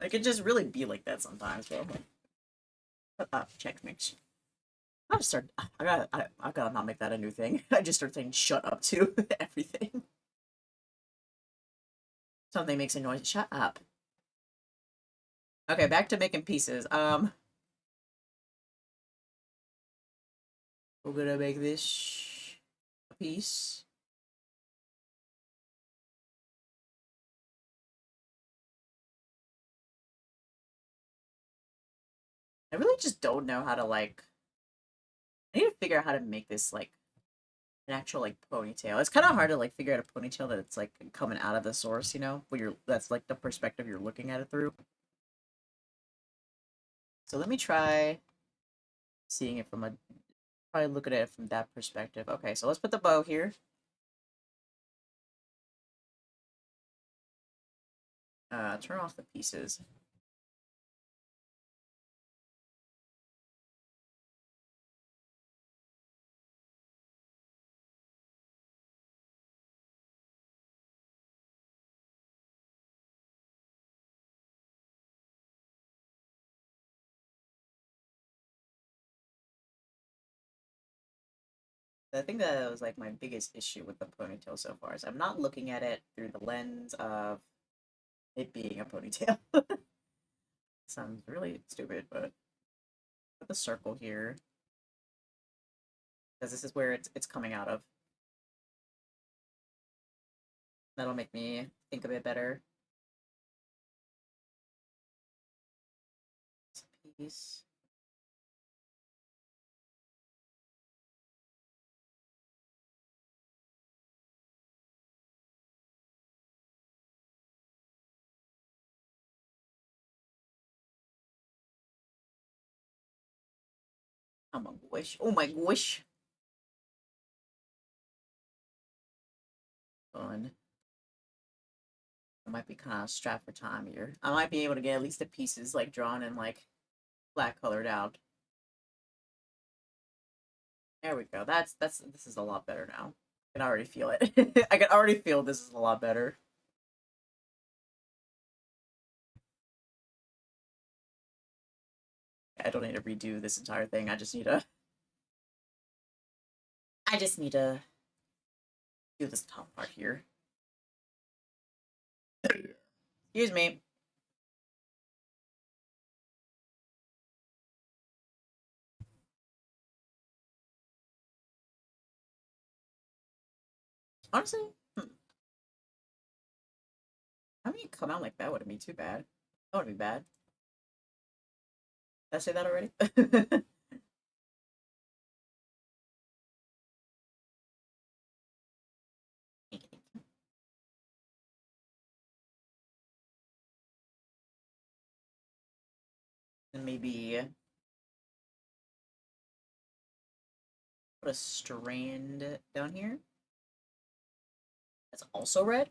Like, it just really be like that sometimes, bro. Check mix. I gotta not make that a new thing. I just start saying shut up to everything. Something makes a noise. Shut up. Okay, back to making pieces. We're gonna make this a piece. I really just don't know how to like. I need to figure out how to make this like an actual like ponytail. It's kind of hard to like figure out a ponytail that it's like coming out of the source, you know, when you're that's like the perspective you're looking at it through. So let me try seeing it from a probably looking at it from that perspective. Okay, so let's put the bow here. Turn off the pieces. The thing that was like my biggest issue with the ponytail so far is I'm not looking at it through the lens of it being a ponytail. Sounds really stupid, but put the circle here because this is where it's coming out of. That'll make me think a bit better. Piece. Oh my gosh. Oh my gosh. Fun. I might be kind of strapped for time here. I might be able to get at least the pieces like drawn and like black colored out. There we go. This is a lot better now. I can already feel it. I can already feel this is a lot better. I don't need to redo this entire thing. I just need to do this top part here. Excuse me. Honestly, I mean, come out like that wouldn't be too bad. That wouldn't be bad. Did I say that already? And maybe put a strand down here. That's also red.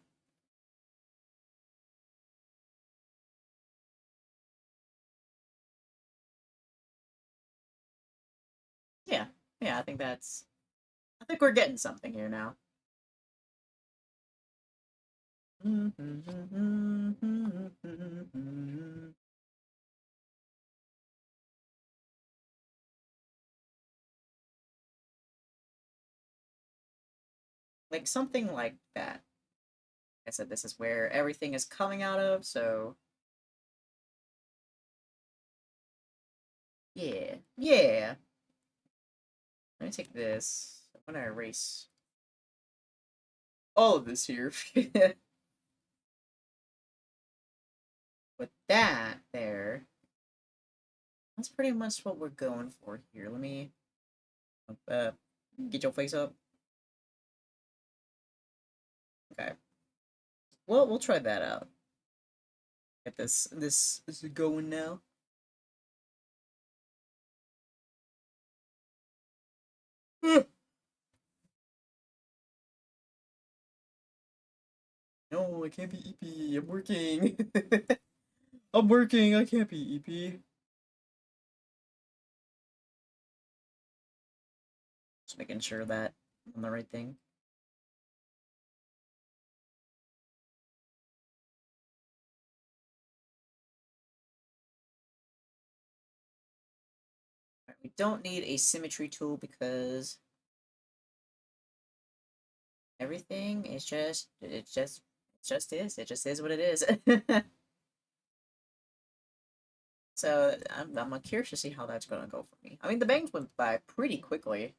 Yeah, yeah. I think we're getting something here now. Like something like that. Like I said, this is where everything is coming out of, so yeah, yeah. Let me take this. I'm gonna erase all of this here. that there, that's pretty much what we're going for here. Let me get your face up. Okay. Well, we'll try that out. Get this is going now. No, I can't be EP. I'm working. I'm working. I can't be EP. Just making sure that I'm on the right thing. We don't need a symmetry tool because everything is it just is what it is. So I'm curious to see how that's gonna go for me. I mean, the bangs went by pretty quickly.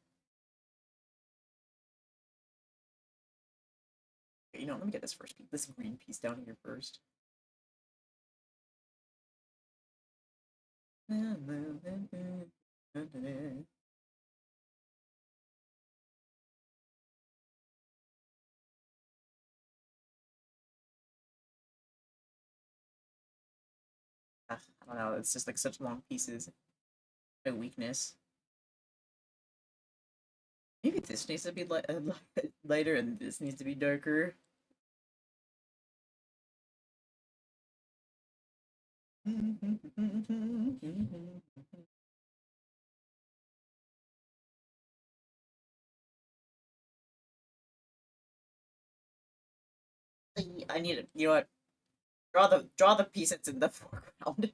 You know, let me get this first piece, this green piece down here first. I don't know. It's just like such long pieces. A weakness. Maybe this needs to be lighter and this needs to be darker. I need it. You know what? Draw the piece that's in the foreground.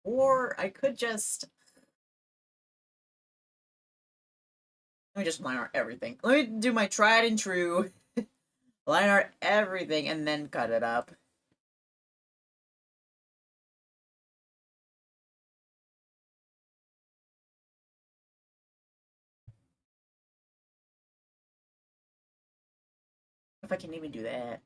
Or I could just let me just line art everything. Let me do my tried and true line art everything and then cut it up. If I can even do that.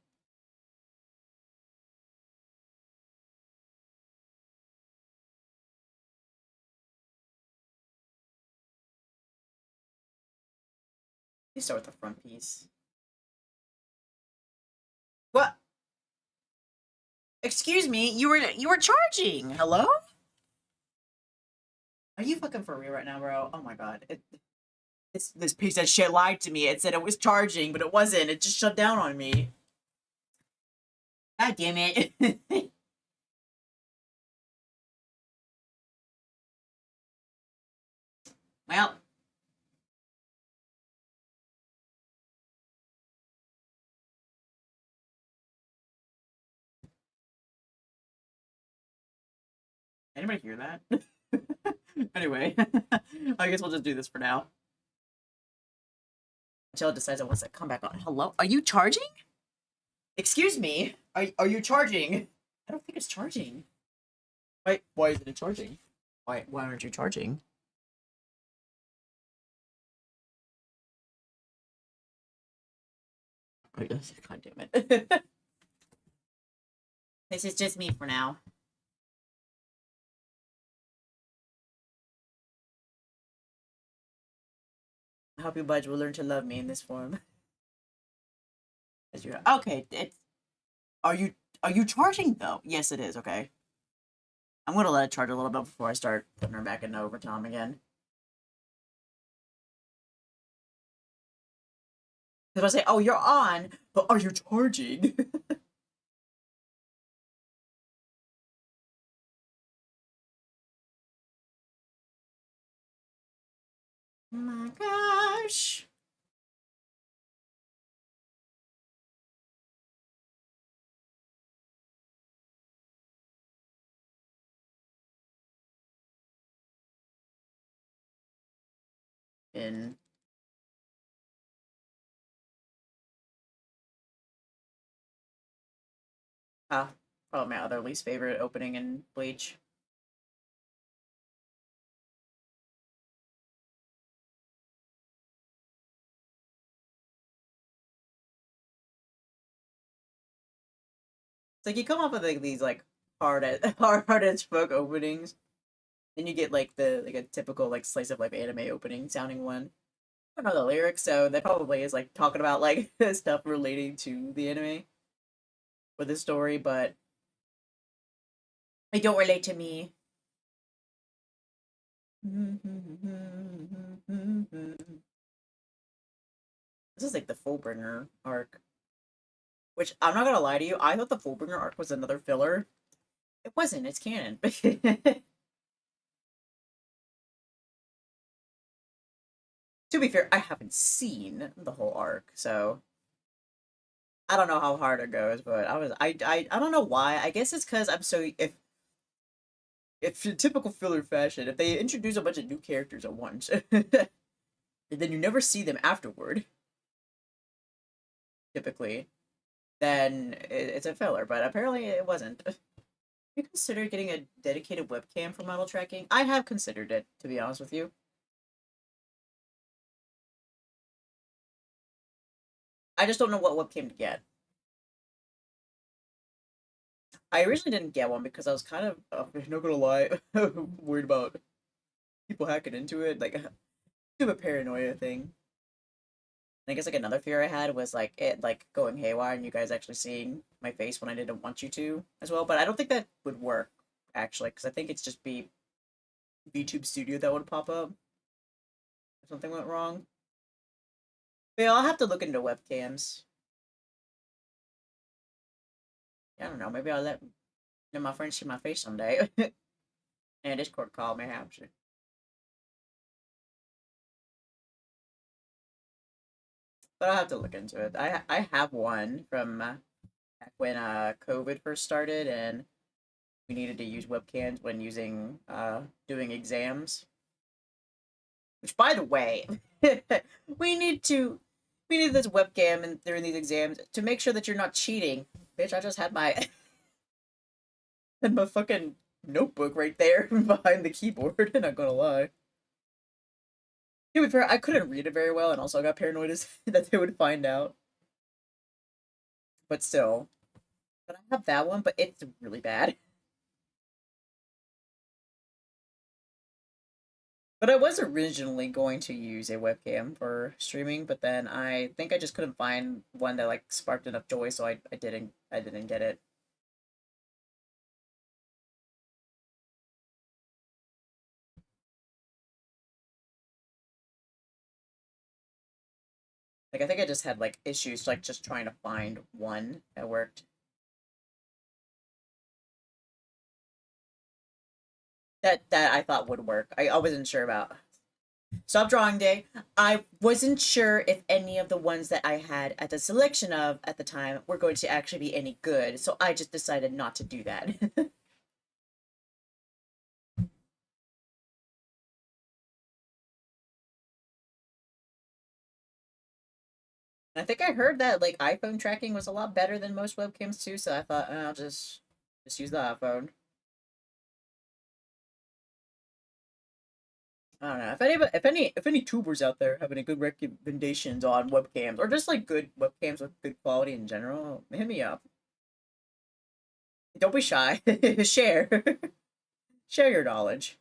Let's start with the front piece. What? Excuse me, you were charging. Hello? Are you fucking for real right now, bro? Oh my god. This piece of shit lied to me. It said it was charging, but it wasn't. It just shut down on me. God damn it. Well. Anybody hear that? Anyway, I guess we'll just do this for now. Until it decides it wants to come back on. Hello? Are you charging? Excuse me? Are you charging? I don't think it's charging. Wait, why isn't it charging? Why aren't you charging? God damn it. This is just me for now. I hope you budge will learn to love me in this form. Okay, are you charging though? Yes, it is. Okay, I'm gonna let it charge a little bit before I start putting her back into overtime again. Because I say, "Oh, you're on," but are you charging? Oh my gosh. In probably my other least favorite opening in Bleach. like you come up with like these like hard as fuck openings. Then you get like the like a typical like slice of life anime opening sounding one. I don't know the lyrics, so that probably is like talking about like stuff relating to the anime or the story, but they don't relate to me. This is like the Fullbringer arc, which I'm not gonna lie to you, I thought the Fullbringer arc was another filler. It wasn't. It's canon. To be fair, I haven't seen the whole arc, so I don't know how hard it goes. But I don't know why. I guess it's because I'm so if in typical filler fashion, if they introduce a bunch of new characters at once, and then you never see them afterward, typically, then it's a filler. But apparently, it wasn't. You consider getting a dedicated webcam for model tracking? I have considered it, to be honest with you. I just don't know what webcam to get. I originally didn't get one because I was kind of, not gonna lie, worried about people hacking into it. Like, of a paranoia thing. And I guess like another fear I had was like it like going haywire and you guys actually seeing my face when I didn't want you to as well. But I don't think that would work actually because I think it's just be VTube Studio that would pop up if something went wrong. But yeah, I'll have to look into webcams. Yeah, I don't know. Maybe I'll let my friends see my face someday. And Discord call may have to. But I'll have to look into it. I have one from back when COVID first started and we needed to use webcams when using doing exams. Which, by the way, we need to we need this webcam and during these exams to make sure that you're not cheating. Bitch, I just had my had my fucking notebook right there behind the keyboard. Not gonna lie. To be fair, I couldn't read it very well, and also I got paranoid that they would find out. But still, but I have that one, but it's really bad. But I was originally going to use a webcam for streaming, but then I think I just couldn't find one that like sparked enough joy, so I didn't get it. Like I think I just had like issues like just trying to find one that worked. That I thought would work. I wasn't sure about. Stop drawing day. I wasn't sure if any of the ones that I had at the selection of at the time were going to actually be any good, so I just decided not to do that. I think I heard that like iPhone tracking was a lot better than most webcams too, so I thought I'll just use the iPhone. I don't know if any tubers out there have any good recommendations on webcams or just like good webcams with good quality in general, hit me up. Don't be shy. Share. Share your knowledge.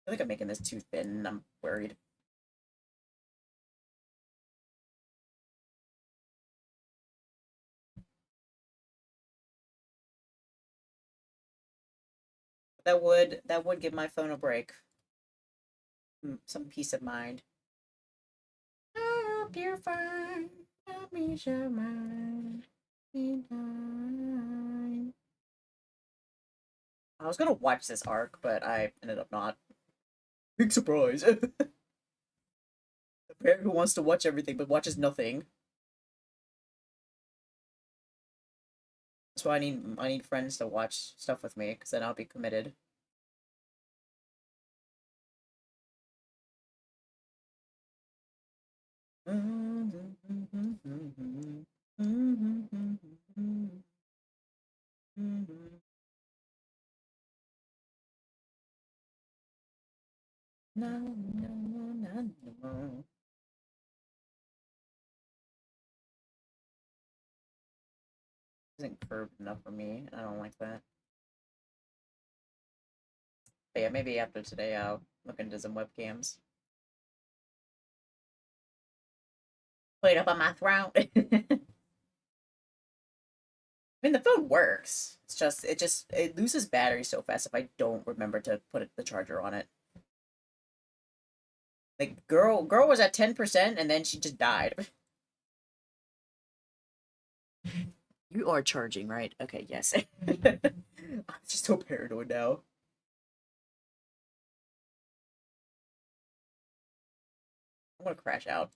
I think I'm making this too thin and I'm worried. That would give my phone a break. Some peace of mind. I hope you're fine. Let me show mine. I was gonna watch this arc, but I ended up not. Big surprise. A parent who wants to watch everything but watches nothing. That's why I need friends to watch stuff with me, because then I'll be committed. No, no, no, Isn't curved enough for me. I don't like that. But yeah, maybe after today I'll look into some webcams. Put it up on my throat. I mean, the phone works. It's just it loses battery so fast if I don't remember to put the charger on it. Like girl was at 10% and then she just died. You are charging, right? Okay, yes. I'm just so paranoid now. I'm gonna crash out.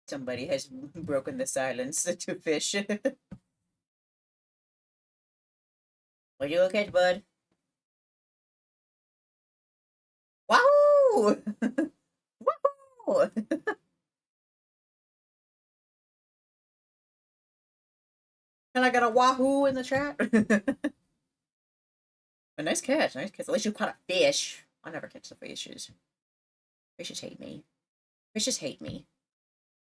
Somebody has broken the silence to fish. Are you okay, bud? Wahoo! Wahoo! And I got a wahoo in the chat. A nice catch, nice catch. At least you caught a fish. I'll never catch the fishes. Fishes hate me. Fishes hate me.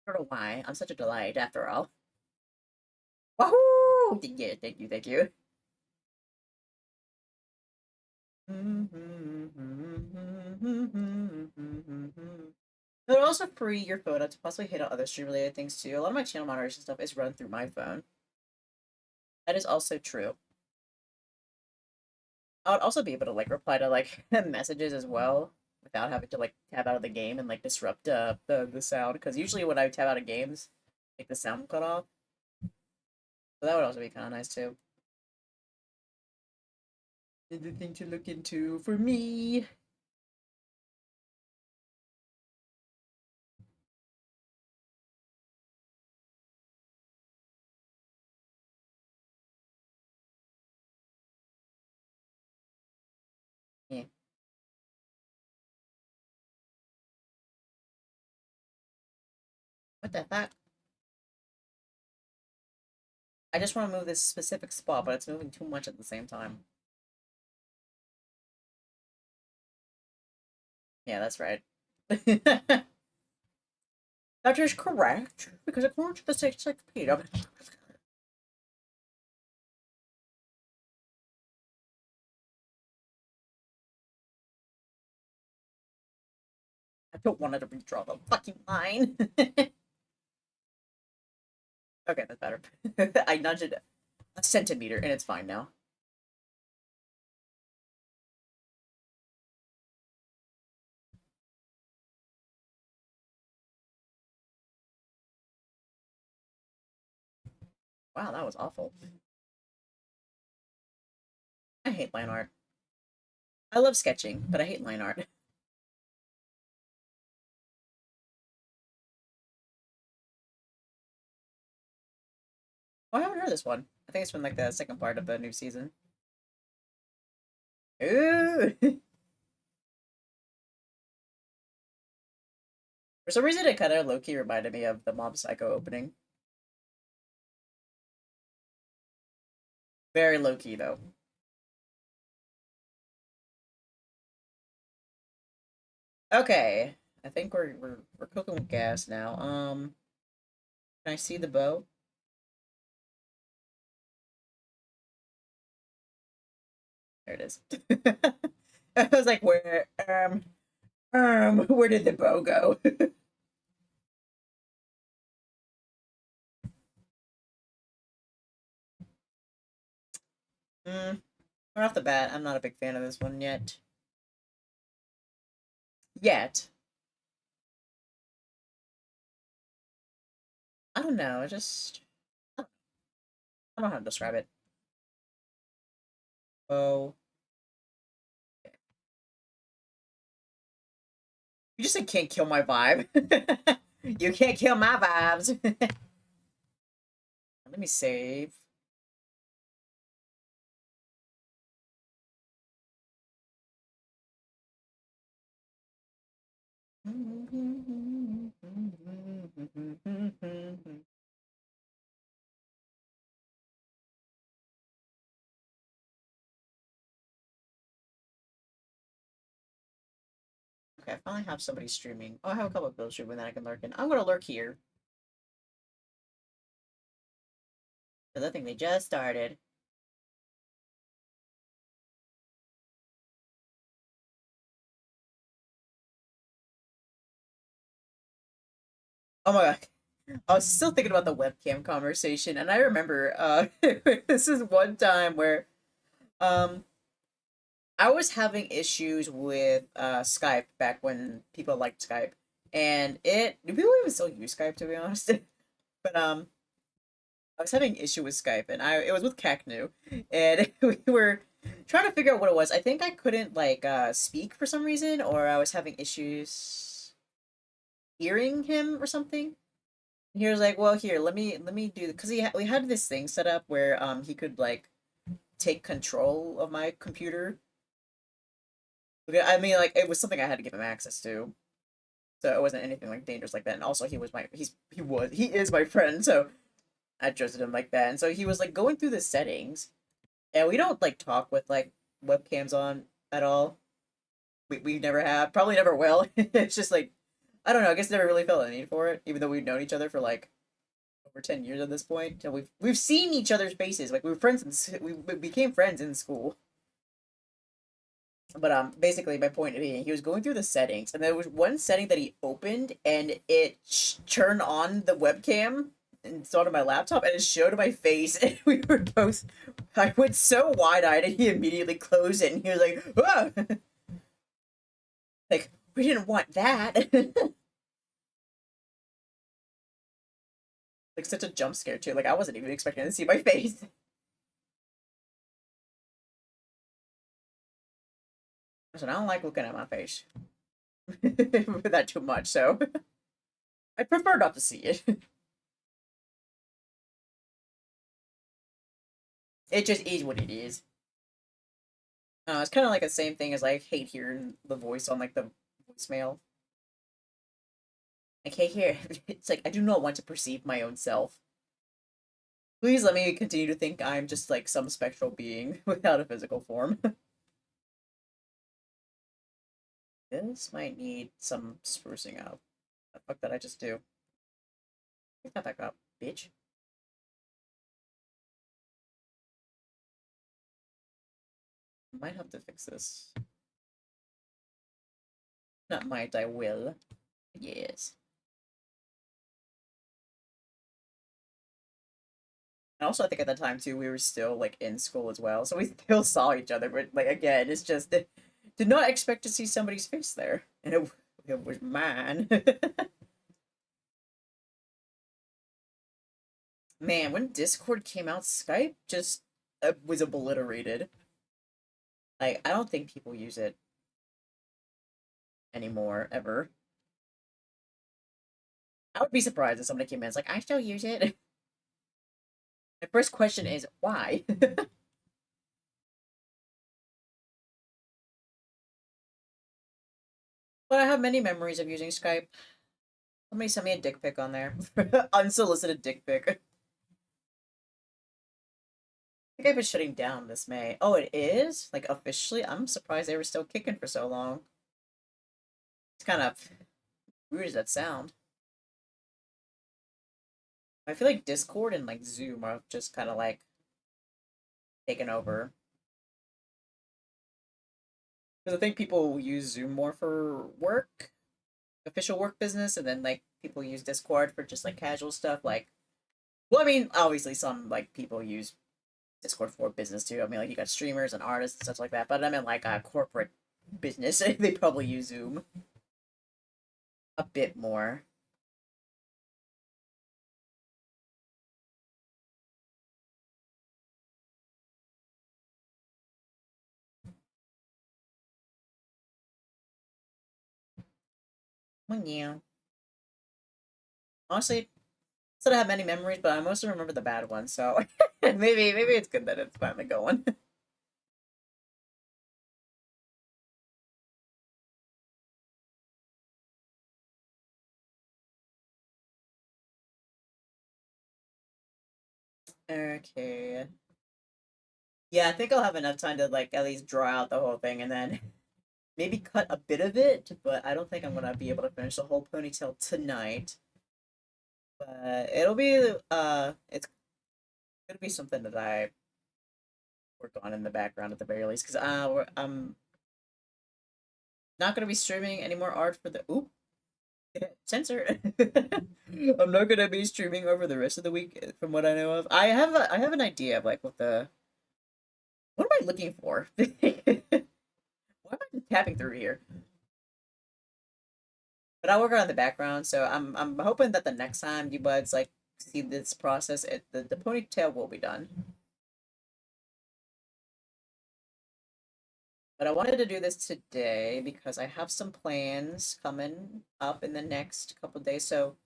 I don't know why. I'm such a delight, after all. Wahoo! Yeah, thank you, thank you. It would also free your phone up to possibly hit on other stream-related things too. A lot of my channel moderation stuff is run through my phone. That is also true. I would also be able to like reply to like messages as well without having to like tab out of the game and like disrupt the sound. Because usually when I tab out of games, like the sound will cut off. So that would also be kind of nice too. Another thing to look into for me. Yeah. What the fuck? I just want to move this specific spot, but it's moving too much at the same time. Yeah, that's right. That is correct, because according to the encyclopedia. I don't want to redraw the fucking line. Okay, that's better. I nudged it a centimeter, and it's fine now. Wow, that was awful. I hate line art. I love sketching, but I hate line art. Oh, I haven't heard this one. I think it's been like the second part of the new season. Ooh! For some reason, it kind of low-key reminded me of the Mob Psycho opening. Very low-key, though. Okay. I think we're cooking with gas now. Can I see the bow? There it is. I was like, where did the bow go? Right off the bat, I'm not a big fan of this one yet. Yet. I don't know, I don't know how to describe it. Oh. You just said can't kill my vibe. You can't kill my vibes. Let me save. Okay, I finally have somebody streaming. Oh, I have a couple of people streaming that I can lurk in. I'm gonna lurk here. Because I think they just started. Oh my god. I was still thinking about the webcam conversation, and I remember this is one time where um I was having issues with Skype back when people liked Skype. And do people even still use Skype, to be honest? But I was having an issue with Skype, and it was with Cacnu, and we were trying to figure out what it was. I think I couldn't like speak for some reason, or I was having issues hearing him or something. And he was like, "Well, here, let me do," because we had this thing set up where he could like take control of my computer. I mean, like it was something I had to give him access to, so it wasn't anything like dangerous like that. And also, he is my friend, so I trusted him like that. And so he was like going through the settings, and we don't like talk with like webcams on at all. We never have, probably never will. It's just like I don't know. I guess never really felt a need for it, even though we've known each other for like over 10 years at this point. So we've seen each other's faces. Like we were friends, we became friends in school. But basically, my point being, he was going through the settings, and there was one setting that he opened, and it turned on the webcam installed on my laptop, and it showed my face, and we were both. I went so wide eyed, and he immediately closed it, and he was like, "Ah!" Like we didn't want that. Like such a jump scare too. Like I wasn't even expecting to see my face. I said I don't like looking at my face that too much, so I prefer not to see it. It just is what it is. It's kind of like the same thing as like hate hearing the voice on like the voicemail. I can't hear. It's like I do not want to perceive my own self. Please let me continue to think I'm just like some spectral being without a physical form. This might need some sprucing up. The fuck did I just do? Get that back up, bitch. Might have to fix this. Not might, I will. Yes. And also, I think at the time too, we were still like in school as well, so we still saw each other. But like again, it's just did not expect to see somebody's face there, and it was mine. Man, when Discord came out, Skype just was obliterated. Like I don't think people use it anymore ever. I would be surprised if somebody came in and was like, "I still use it." My first question is why. But I have many memories of using Skype. Somebody sent me a dick pic on there. Unsolicited dick pic. I think I've been shutting down this May. Oh, it is? Like, officially? I'm surprised they were still kicking for so long. It's kind of weird as that sound. I feel like Discord and, like, Zoom are just kind of, like, taking over. Because I think people use Zoom more for work, official work business, and then, like, people use Discord for just, like, casual stuff. Like, well, I mean, obviously some, like, people use Discord for business too. I mean, like you got streamers and artists and stuff like that. But I mean, like a corporate business, they probably use Zoom a bit more. Well, yeah. Honestly, still don't have many memories, but I mostly remember the bad ones. So maybe it's good that it's finally going. Okay. Yeah, I think I'll have enough time to like at least draw out the whole thing and then maybe cut a bit of it, but I don't think I'm gonna be able to finish the whole ponytail tonight. But it'll be it's gonna be something that I work on in the background at the very least because I'm not gonna be streaming any more art for the oop censor. I'm not gonna be streaming over the rest of the week from what I know of. I have an idea of like what am I looking for? Why am I just tapping through here? But I'll work on the background, so I'm hoping that the next time you buds like see this process, the ponytail will be done. But I wanted to do this today because I have some plans coming up in the next couple days. So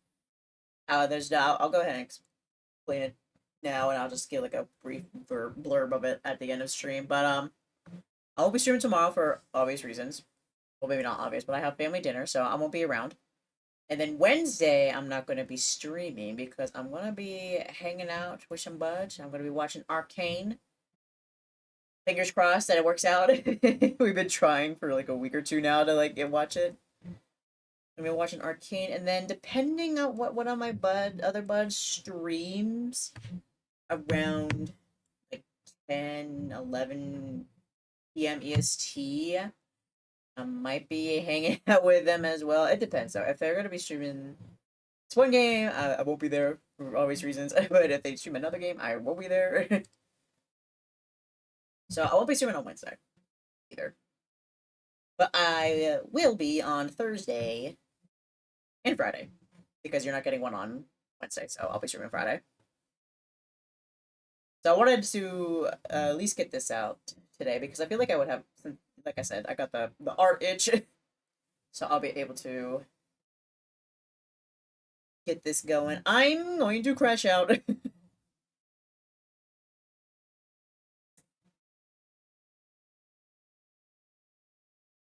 there's I'll go ahead and explain it now, and I'll just get like a brief blurb of it at the end of stream. But I'll be streaming tomorrow for obvious reasons. Well, maybe not obvious, but I have family dinner, so I won't be around. And then Wednesday, I'm not going to be streaming because I'm going to be hanging out with some buds. I'm going to be watching Arcane. Fingers crossed that it works out. We've been trying for like a week or two now to like watch it. I'm gonna be watching Arcane, and then depending on what one of my other buds streams around like 10, 11 p.m. EST, I might be hanging out with them as well. It depends though. If they're gonna be streaming it's one game, I won't be there for obvious reasons. But if they stream another game, I will be there. So I won't be streaming on Wednesday either. But I will be on Thursday and Friday because you're not getting one on Wednesday. So I'll be streaming Friday. So I wanted to at least get this out today because I feel like I would have, like I said, I got the art itch. So I'll be able to get this going. I'm going to crash out.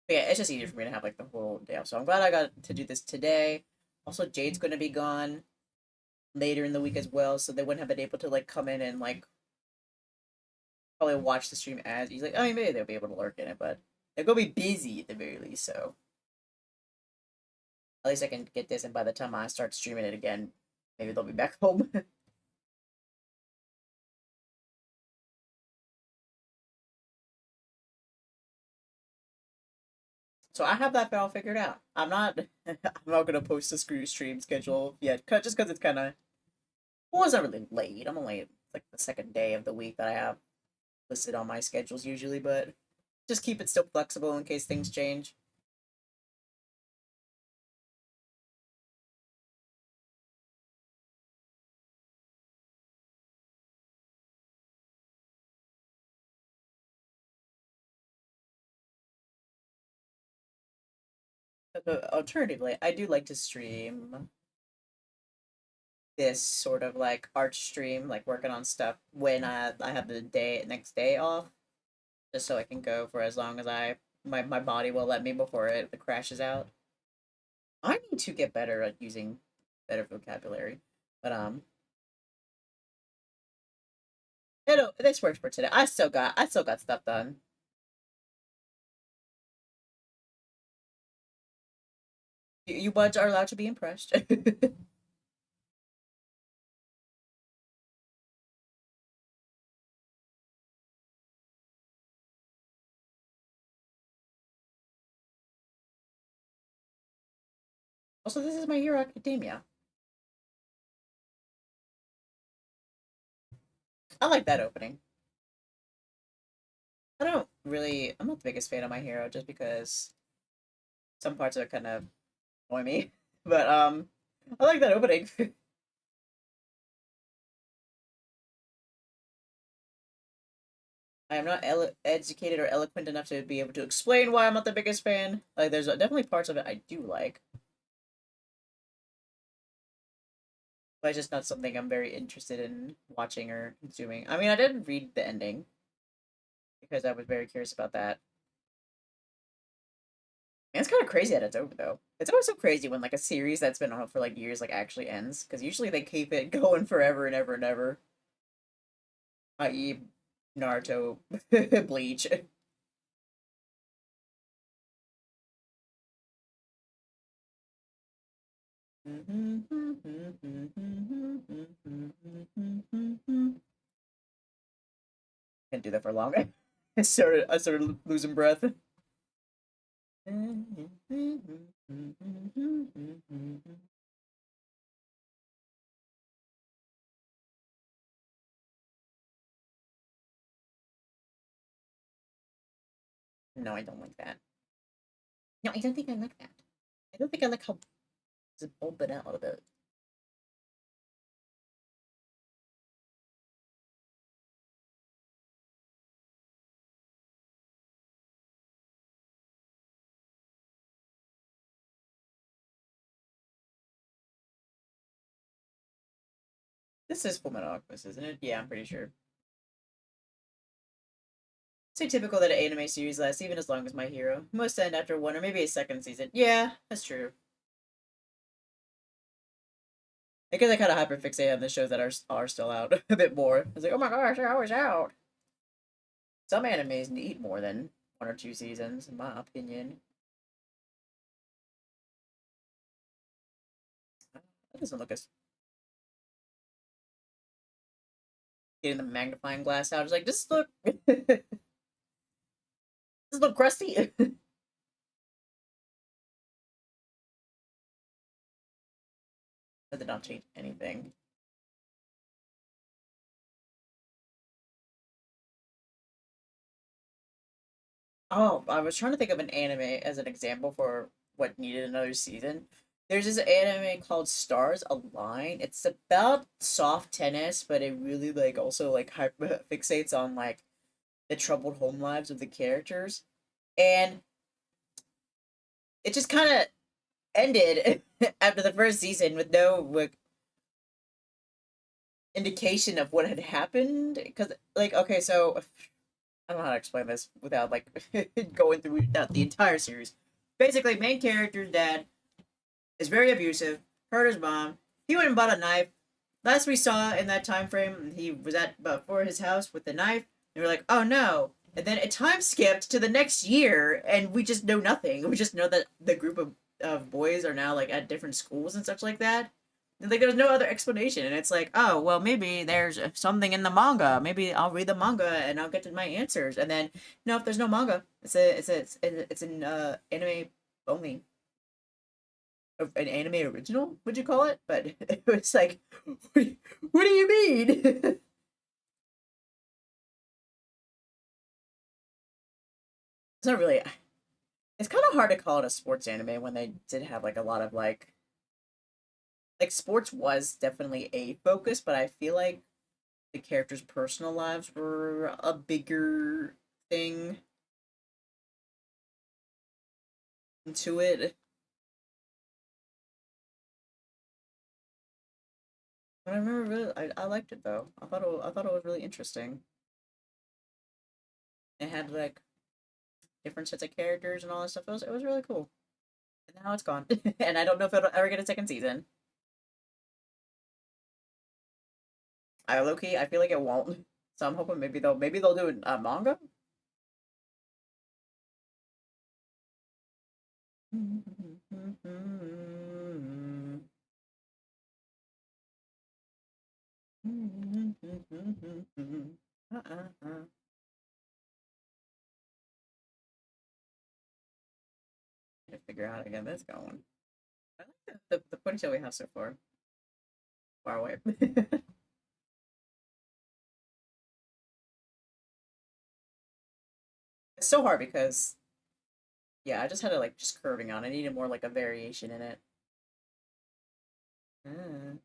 But yeah, it's just easier for me to have like the whole day off. So I'm glad I got to do this today. Also, Jade's going to be gone later in the week as well, so they wouldn't have been able to like come in and like probably watch the stream as he's like, oh, maybe they'll be able to lurk in it, but they're gonna be busy at the very least. So at least I can get this, and by the time I start streaming it again, maybe they'll be back home. So I have that all figured out. I'm not I'm not gonna post a stream schedule yet, just because it's kind of well, it's not really late. I'm only like the second day of the week that I have listed on my schedules usually, but just keep it still flexible in case things change. But alternatively, I do like to stream this sort of like art stream, like working on stuff when I have the next day off, just so I can go for as long as my body will let me before it crashes out. I need to get better at using better vocabulary, but this works for today. I still got stuff done. You buds are allowed to be impressed. Also, this is My Hero Academia. I like that opening. I'm not the biggest fan of My Hero just because some parts are kind of annoy me. But I like that opening. I am not educated or eloquent enough to be able to explain why I'm not the biggest fan. Like, there's definitely parts of it I do like, but it's just not something I'm very interested in watching or consuming. I mean, I did read the ending because I was very curious about that. And it's kind of crazy that it's over though. It's always so crazy when like a series that's been on for like years like actually ends because usually they keep it going forever and ever and ever. i.e. Naruto, Bleach. Can't do that for long. I started losing breath. No, I don't like that. No, I don't think I like that. I don't think I like how it's open out a little bit. This is Fullmetal Alchemist, isn't it? Yeah, I'm pretty sure. It's so typical that an anime series lasts even as long as My Hero. Most end after one or maybe a second season. Yeah, that's true. I guess I kind of hyperfixate on the shows that are still out a bit more. It's like, oh my gosh, they're always out. Some animes need more than 1 or 2 seasons, in my opinion. That doesn't look as getting the magnifying glass out. It's like, just look, just look crusty. That did not change anything. Oh, I was trying to think of an anime as an example for what needed another season. There's this anime called Stars Align. It's about soft tennis, but it really like also like hyper fixates on like the troubled home lives of the characters. And it just kind of ended after the first season with no like indication of what had happened. Because like, okay, so I don't know how to explain this without like going through the entire series. Basically, main character's dad is very abusive, hurt his mom. He went and bought a knife. Last we saw in that time frame, he was at before his house with the knife. And we're like, oh no. And then a time skipped to the next year, and we just know nothing. We just know that the group of boys are now like at different schools and such like that. And, like there's no other explanation, and it's like, oh well, maybe there's something in the manga. Maybe I'll read the manga and I'll get to my answers. And then no, if there's no manga, it's an anime only an anime original, would you call it? But it was like, what do you mean? It's not really. It's kind of hard to call it a sports anime when they did have like a lot of like sports was definitely a focus, but I feel like the characters' personal lives were a bigger thing to it. But I remember really, I liked it though. I thought it was really interesting. It had like different sets of characters and all that stuff. It was really cool. And now it's gone. And I don't know if it'll ever get a second season. I low key, I feel like it won't. So I'm hoping maybe they'll do a manga. To figure out how to get this going. I like the ponytail we have so far. Far away. It's so hard because yeah, I just had it like just curving on. I needed more like a variation in it. Mm.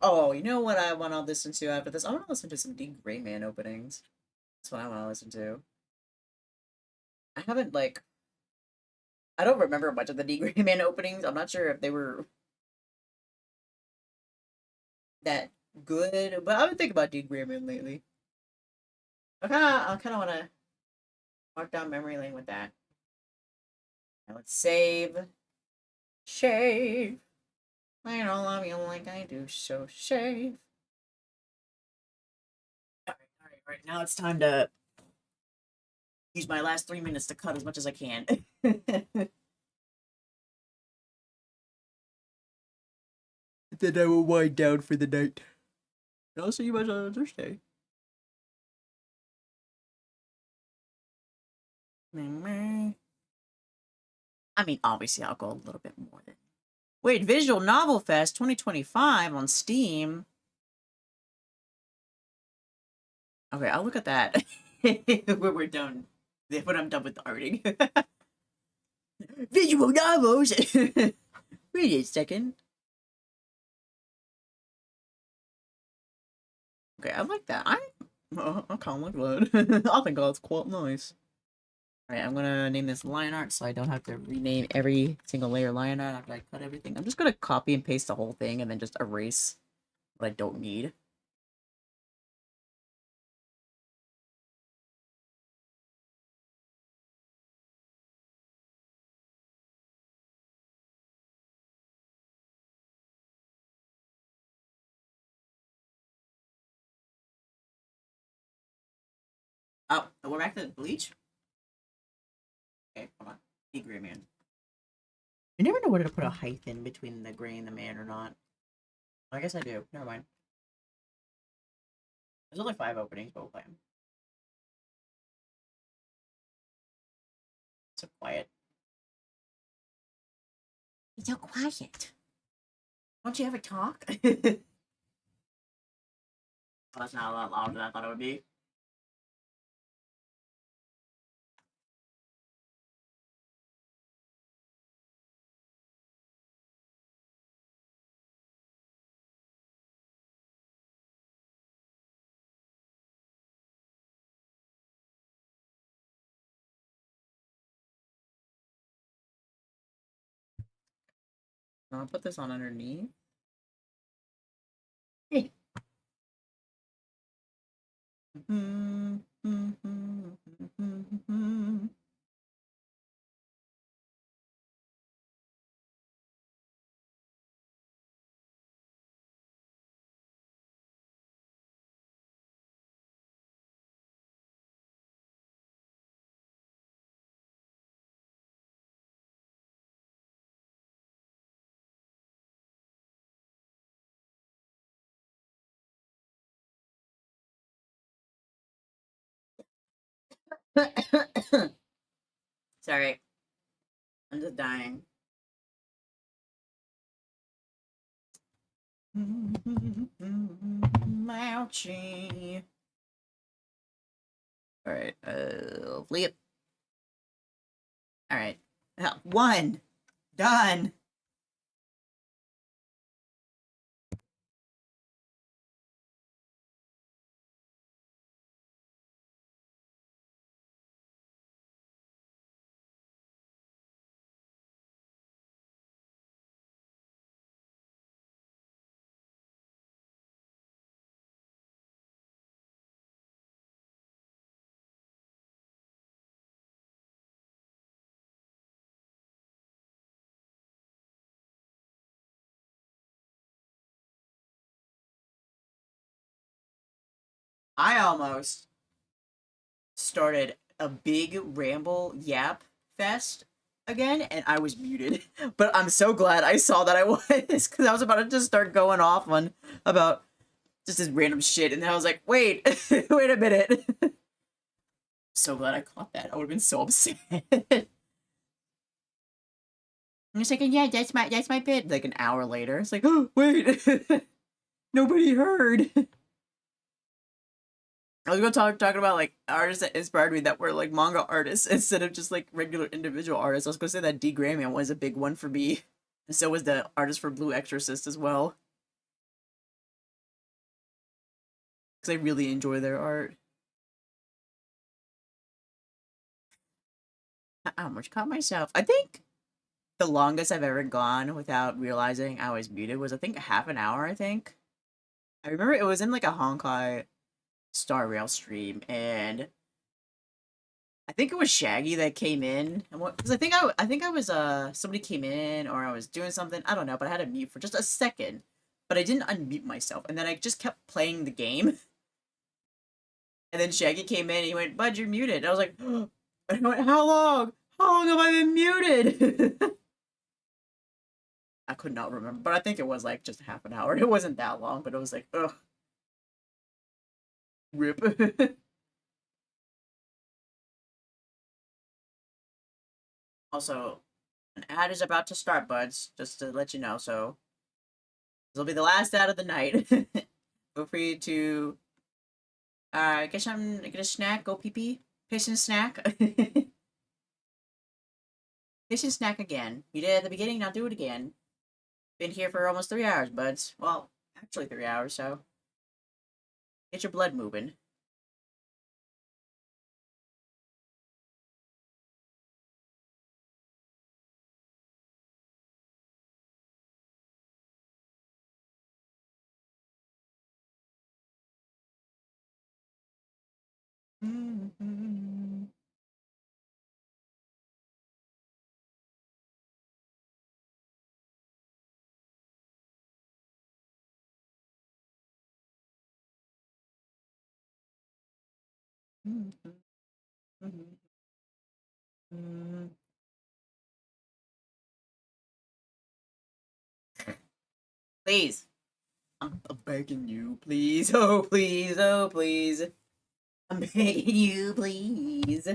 Oh, you know what I want to listen to after this? I want to listen to some D Rayman openings. That's what I want to listen to. I haven't like I don't remember much of the D Rayman openings. I'm not sure if they were that good, but I've been thinking about degramming lately. I kind of want to mark down memory lane with that. Now let's save. Shave. I don't love you like I do, so shave. Alright. Now it's time to use my last 3 minutes to cut as much as I can. Then I will wind down for the night. And I'll see you guys on Thursday. I mean, obviously, I'll go a little bit more than. Wait, Visual Novel Fest 2025 on Steam. Okay, I'll look at that when we're done. When I'm done with the arting. Visual novels! Wait a second. Okay, I like that. I kind of like that. I think that's quite nice. Alright, I'm gonna name this line art so I don't have to rename every single layer line art after I cut everything. I'm just gonna copy and paste the whole thing and then just erase what I don't need. Oh, we're back to bleach? Okay, hold on. The gray man. You never know whether to put a hyphen between the gray and the man or not. I guess I do. Never mind. There's only 5 openings, but we'll play them. So quiet. It's so quiet. Don't you ever talk? Oh, that's not a lot louder than I thought it would be. I'll put this on underneath. Hey. Sorry. I'm just dying. Ouchie. Alright, flip. Alright. 1. Done. I almost started a big ramble yap fest again, and I was muted. But I'm so glad I saw that I was, because I was about to just start going off on about just this random shit, and then I was like, wait, wait a minute. So glad I caught that. I would have been so upset. I'm just like, yeah, that's my bit. Like an hour later, it's like, oh wait, nobody heard. I was gonna talking about like artists that inspired me that were like manga artists instead of just like regular individual artists. I was gonna say that D. Gramian was a big one for me, and so was the artist for Blue Exorcist as well, because I really enjoy their art. I almost caught myself. I think the longest I've ever gone without realizing I was muted was I think half an hour. I think I remember it was in like a Honkai Star Rail stream, and I think it was Shaggy that came in, and what? Because I think I was somebody came in or I was doing something. I don't know, but I had to mute for just a second, but I didn't unmute myself, and then I just kept playing the game. And then Shaggy came in and he went, "Bud, you're muted." And I was like, and I went, "How long? How long have I been muted?" I could not remember, but I think it was like just half an hour. It wasn't that long, but it was like, ugh, rip. Also, an ad is about to start, buds, just to let you know. So this will be the last ad of the night. Feel free to, get a snack, go pee pee, piss and snack, piss and snack again. You did it at the beginning, now do it again. Been here for almost 3 hours, buds. Well, actually 3 hours. So get your blood moving. Please. I'm begging you, please. Oh, please. Oh, please. I'm begging you, please.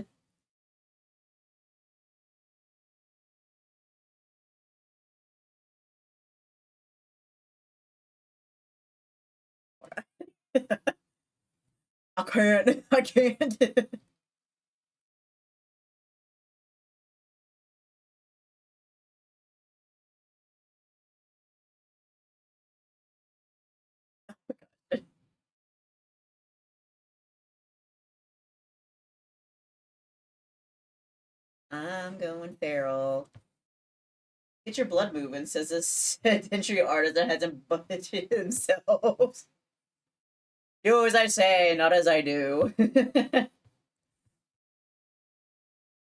I can't. I can't. I'm going feral. Get your blood moving, says this sedentary artist that hasn't budgeted themselves. Do as I say, not as I do.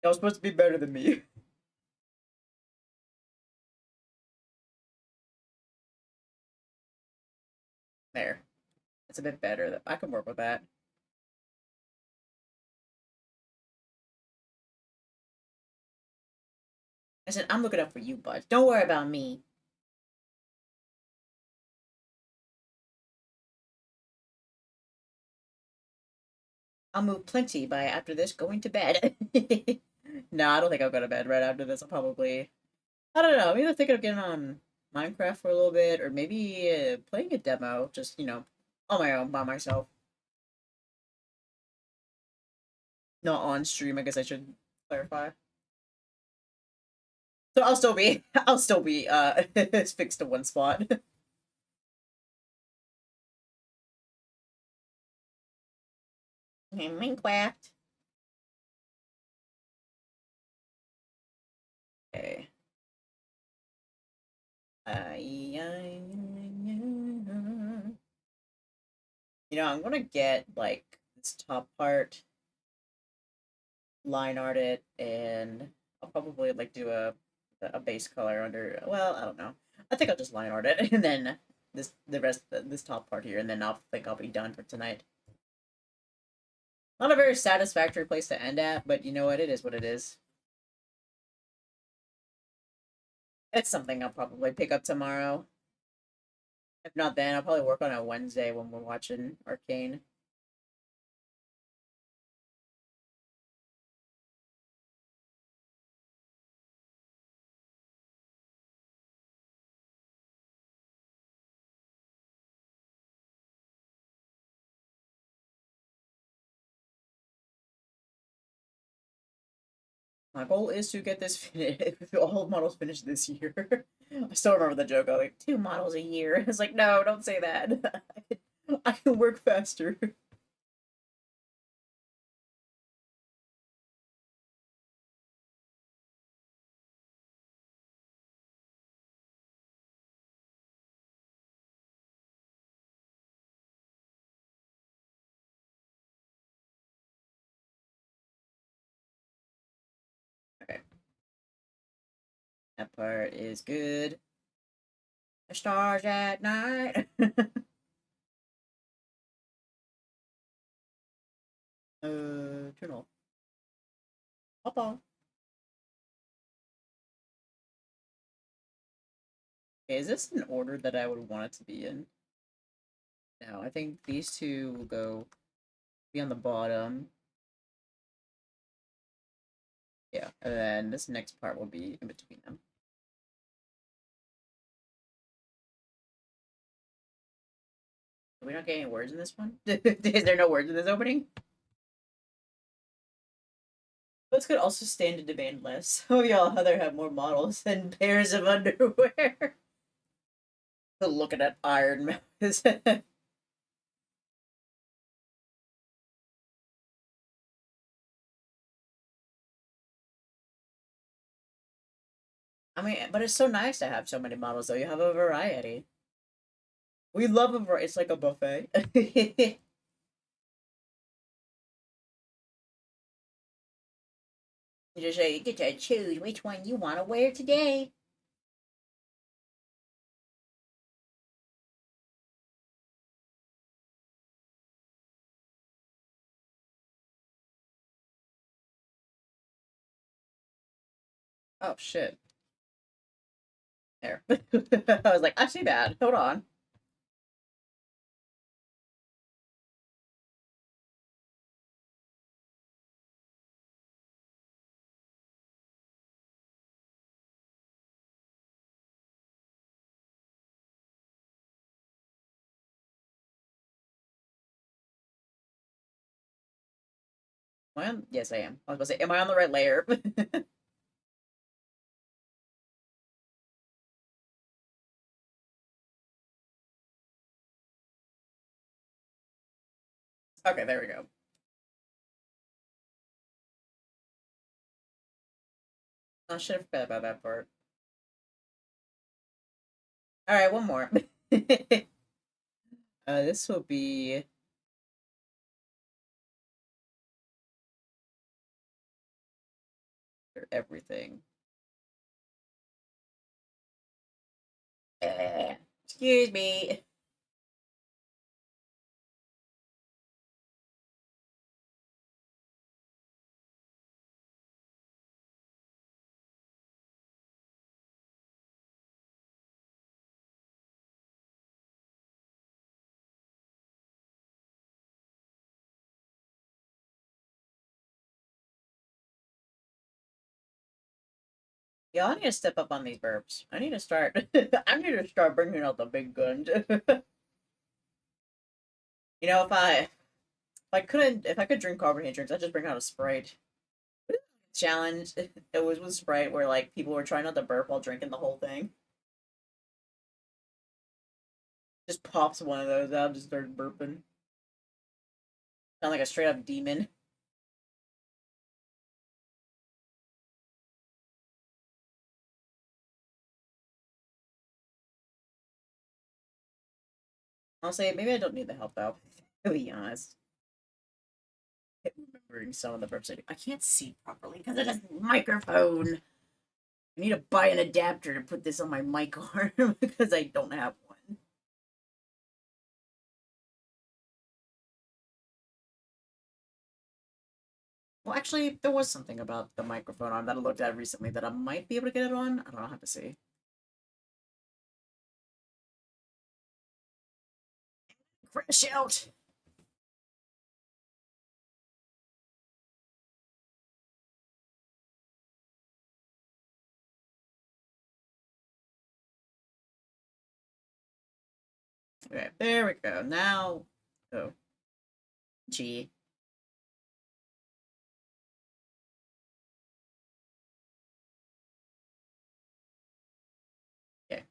Y'all supposed to be better than me. There. It's a bit better. I can work with that. I said, I'm looking up for you, bud. Don't worry about me. I'll move plenty by after this going to bed. No, I don't think I'll go to bed right after this. I'll probably, I don't know, I'm either thinking of getting on Minecraft for a little bit or maybe playing a demo, just, on my own by myself. Not on stream, I guess I should clarify. So I'll still be, fixed to one spot. Minecraft. Okay. I'm gonna get like this top part, line art it, and I'll probably like do a base color under. Well, I don't know. I think I'll just line art it, and then this top part here, and then I'll think I'll be done for tonight. Not a very satisfactory place to end at, but you know what? It is what it is. It's something I'll probably pick up tomorrow. If not then, I'll probably work on it Wednesday when we're watching Arcane. My goal is to get this finished, all models finished this year. I still remember the joke of like 2 models a year. It's like, no, don't say that. I can work faster. That part is good. The stars at night. Turn off. Papa. Okay, is this an order that I would want it to be in? No, I think these two will be on the bottom. Yeah, and then this next part will be in between them. Are we not getting words in this one? Is there no words in this opening? Those could also stand to demand less. Some of y'all other have more models than pairs of underwear. Looking at Iron Mouse. I mean, but it's so nice to have so many models, though. You have a variety. We love a variety. It's like a buffet. You just say, you get to choose which one you want to wear today. Oh, shit. There. I was like, I see that. Hold on. Am I on? Yes, I am. I was going to say, am I on the right layer? Okay, there we go. I should have forgot about that part. Alright, one more. This will be for everything. Excuse me. Y'all need to step up on these burps. I need to start. I need to start bringing out the big guns. You know, if I could drink carbonated drinks, I'd just bring out a Sprite. Challenge. It was with Sprite where like people were trying not to burp while drinking the whole thing. Just pops one of those out, just started burping. Sound like a straight up demon. Honestly, maybe I don't need the help though. To be honest. Remembering some of the burps I do. I can't see properly because of this microphone. I need to buy an adapter to put this on my mic arm because I don't have one. Well, actually, there was something about the microphone arm that I looked at recently that I might be able to get it on. I don't know. I'll have to see. Crash out! Okay, there we go. Now, oh, G. Okay.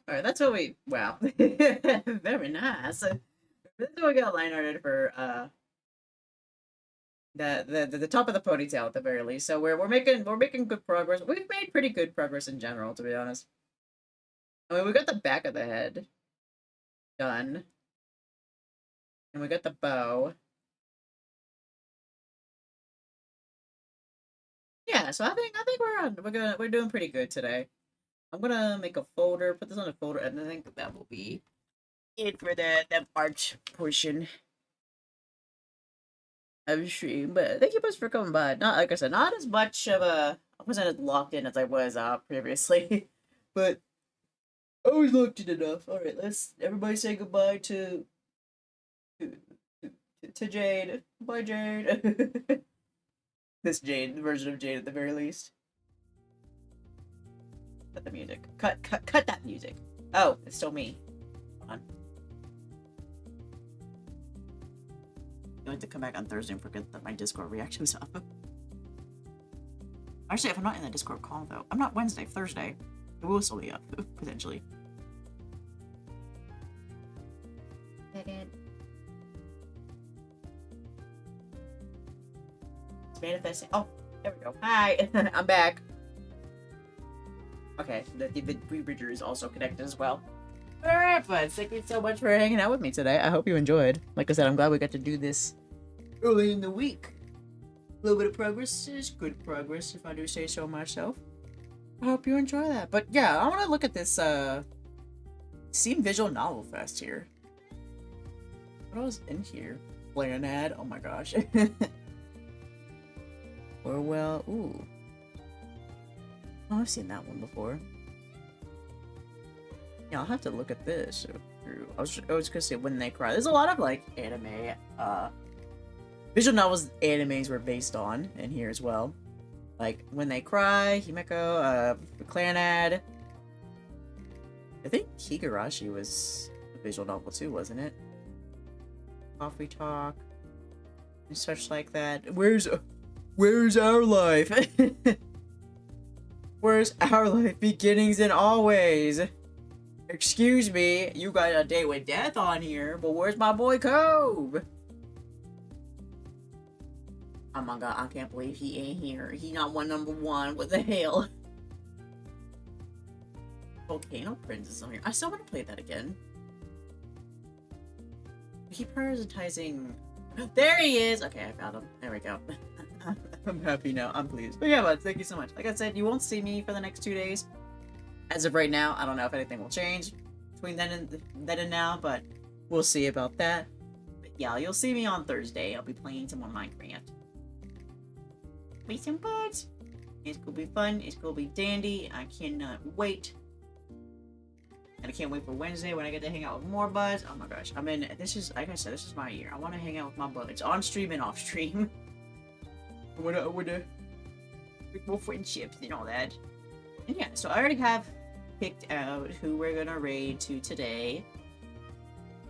All right, that's what we. Wow, very nice. This is what we got line arted for the top of the ponytail at the very least. So we're making good progress. We've made pretty good progress in general, to be honest. I mean, we got the back of the head done, and we got the bow. Yeah, so I think we're doing pretty good today. I'm gonna make a folder, put this on a folder, and I think that will be it for the March portion of the stream. But thank you much for coming by. Not like I said, not as much of a I wasn't as locked in as I was previously, but I was locked in enough. All right, let's everybody say goodbye to, to Jade. Bye, Jade. This Jade, the version of Jade at the very least. Cut the music. Cut that music. Oh, it's still me. Hold on. You have to come back on Thursday and forget that my Discord reaction's up. Actually, if I'm not in the Discord call, though, I'm not Wednesday, Thursday. It will still be up, potentially. It's manifesting. Oh, there we go. Hi, I'm back. Okay, the rebridger is also connected as well. Alright, buds, thank you so much for hanging out with me today. I hope you enjoyed. Like I said, I'm glad we got to do this early in the week. A little bit of progress is good progress, if I do say so myself. I hope you enjoy that. But yeah, I want to look at this, Steam Visual Novel Fest here. What else in here? Player ad. Oh my gosh. Orwell. Ooh. Oh, I've seen that one before. Yeah, I'll have to look at this. I was gonna say When They Cry. There's a lot of like anime, visual novels animes were based on in here as well. Like When They Cry, Himeko, Clannad. I think Higurashi was a visual novel too, wasn't it? Coffee Talk and such like that. Where's our life? Where's our life? Beginnings and always. Excuse me, you got A Date with Death on here, but where's my boy Cove? Oh my god, I can't believe he ain't here. He not number one. What the hell? Volcano Prince is on here. I still want to play that again. Keep prioritizing. There he is! Okay, I found him. There we go. I'm happy now. I'm pleased. But yeah, buds, thank you so much. Like I said, you won't see me for the next 2 days. As of right now, I don't know if anything will change between then and now, but we'll see about that. But yeah, you'll see me on Thursday. I'll be playing some more Minecraft. Be some buds. It's gonna be fun. It's gonna be dandy. I cannot wait. And I can't wait for Wednesday when I get to hang out with more buds. Oh my gosh. This is, like I said, this is my year. I want to hang out with my buds on stream and off stream. I wanna make more friendships and all that. And yeah, so I already have picked out who we're gonna raid to today.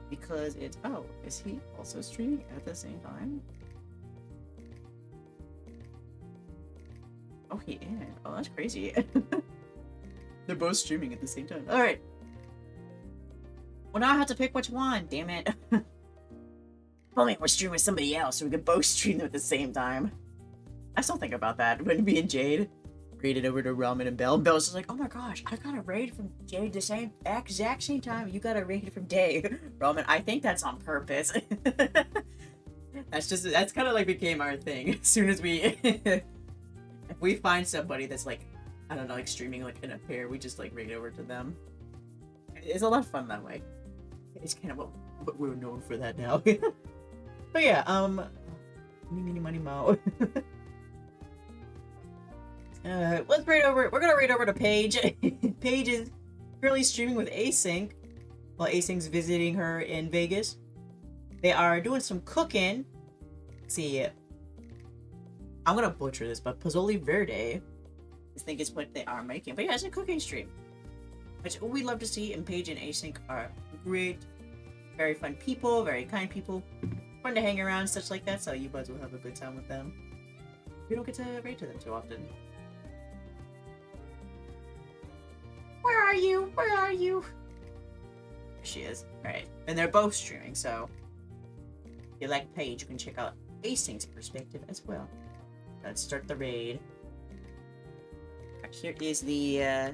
Because it's, oh, is he also streaming at the same time? Oh, he is. Oh, that's crazy. They're both streaming at the same time. Alright. Well, now I have to pick which one. Damn it. If only we're streaming with somebody else so we could both stream them at the same time. I still think about that when me and Jade raided over to Ramen and Belle. And Belle's just like, oh my gosh, I got a raid from Jade the exact same time you got a raid from Dae. Ramen, I think that's on purpose. That's kind of like became our thing. As soon as we, if we find somebody that's like, I don't know, like streaming like in a pair, we just like raid over to them. It's a lot of fun that way. It's kind of what we're known for that now. But yeah, money mo. Let's raid over. We're gonna raid over to Paige. Paige is currently streaming with Async, while Async's visiting her in Vegas. They are doing some cooking. Let's see, I'm gonna butcher this, but Pozzoli Verde, I think is what they are making. But yeah, it's a cooking stream, which we love to see. And Paige and Async are great, very fun people, very kind people, fun to hang around, such like that. So you buds will have a good time with them. We don't get to raid to them too often. Where are you? Where are you? There she is. Alright. And they're both streaming, so if you like Paige, you can check out Async's perspective as well. Let's start the raid. Here is the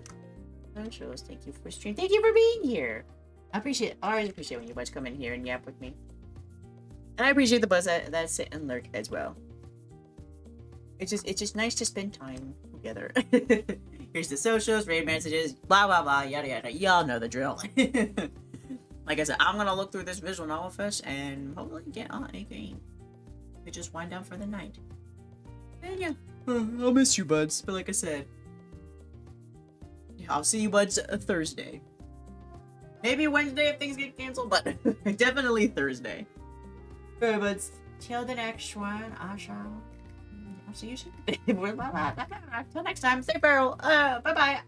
shows. Thank you for streaming. Thank you for being here. I always appreciate when you guys come in here and yap with me. And I appreciate the buzz that sit and lurk as well. it's just nice to spend time together. Here's the socials, raid messages, blah blah blah, yada yada. Y'all know the drill. Like I said, I'm gonna look through this visual novel first and hopefully get on a game. We just wind down for the night. And yeah, I'll miss you, buds. But like I said, I'll see you, buds, Thursday. Maybe Wednesday if things get canceled, but definitely Thursday. Alright, buds. Till the next one, I'll see you soon. Till next time, stay feral. Bye bye.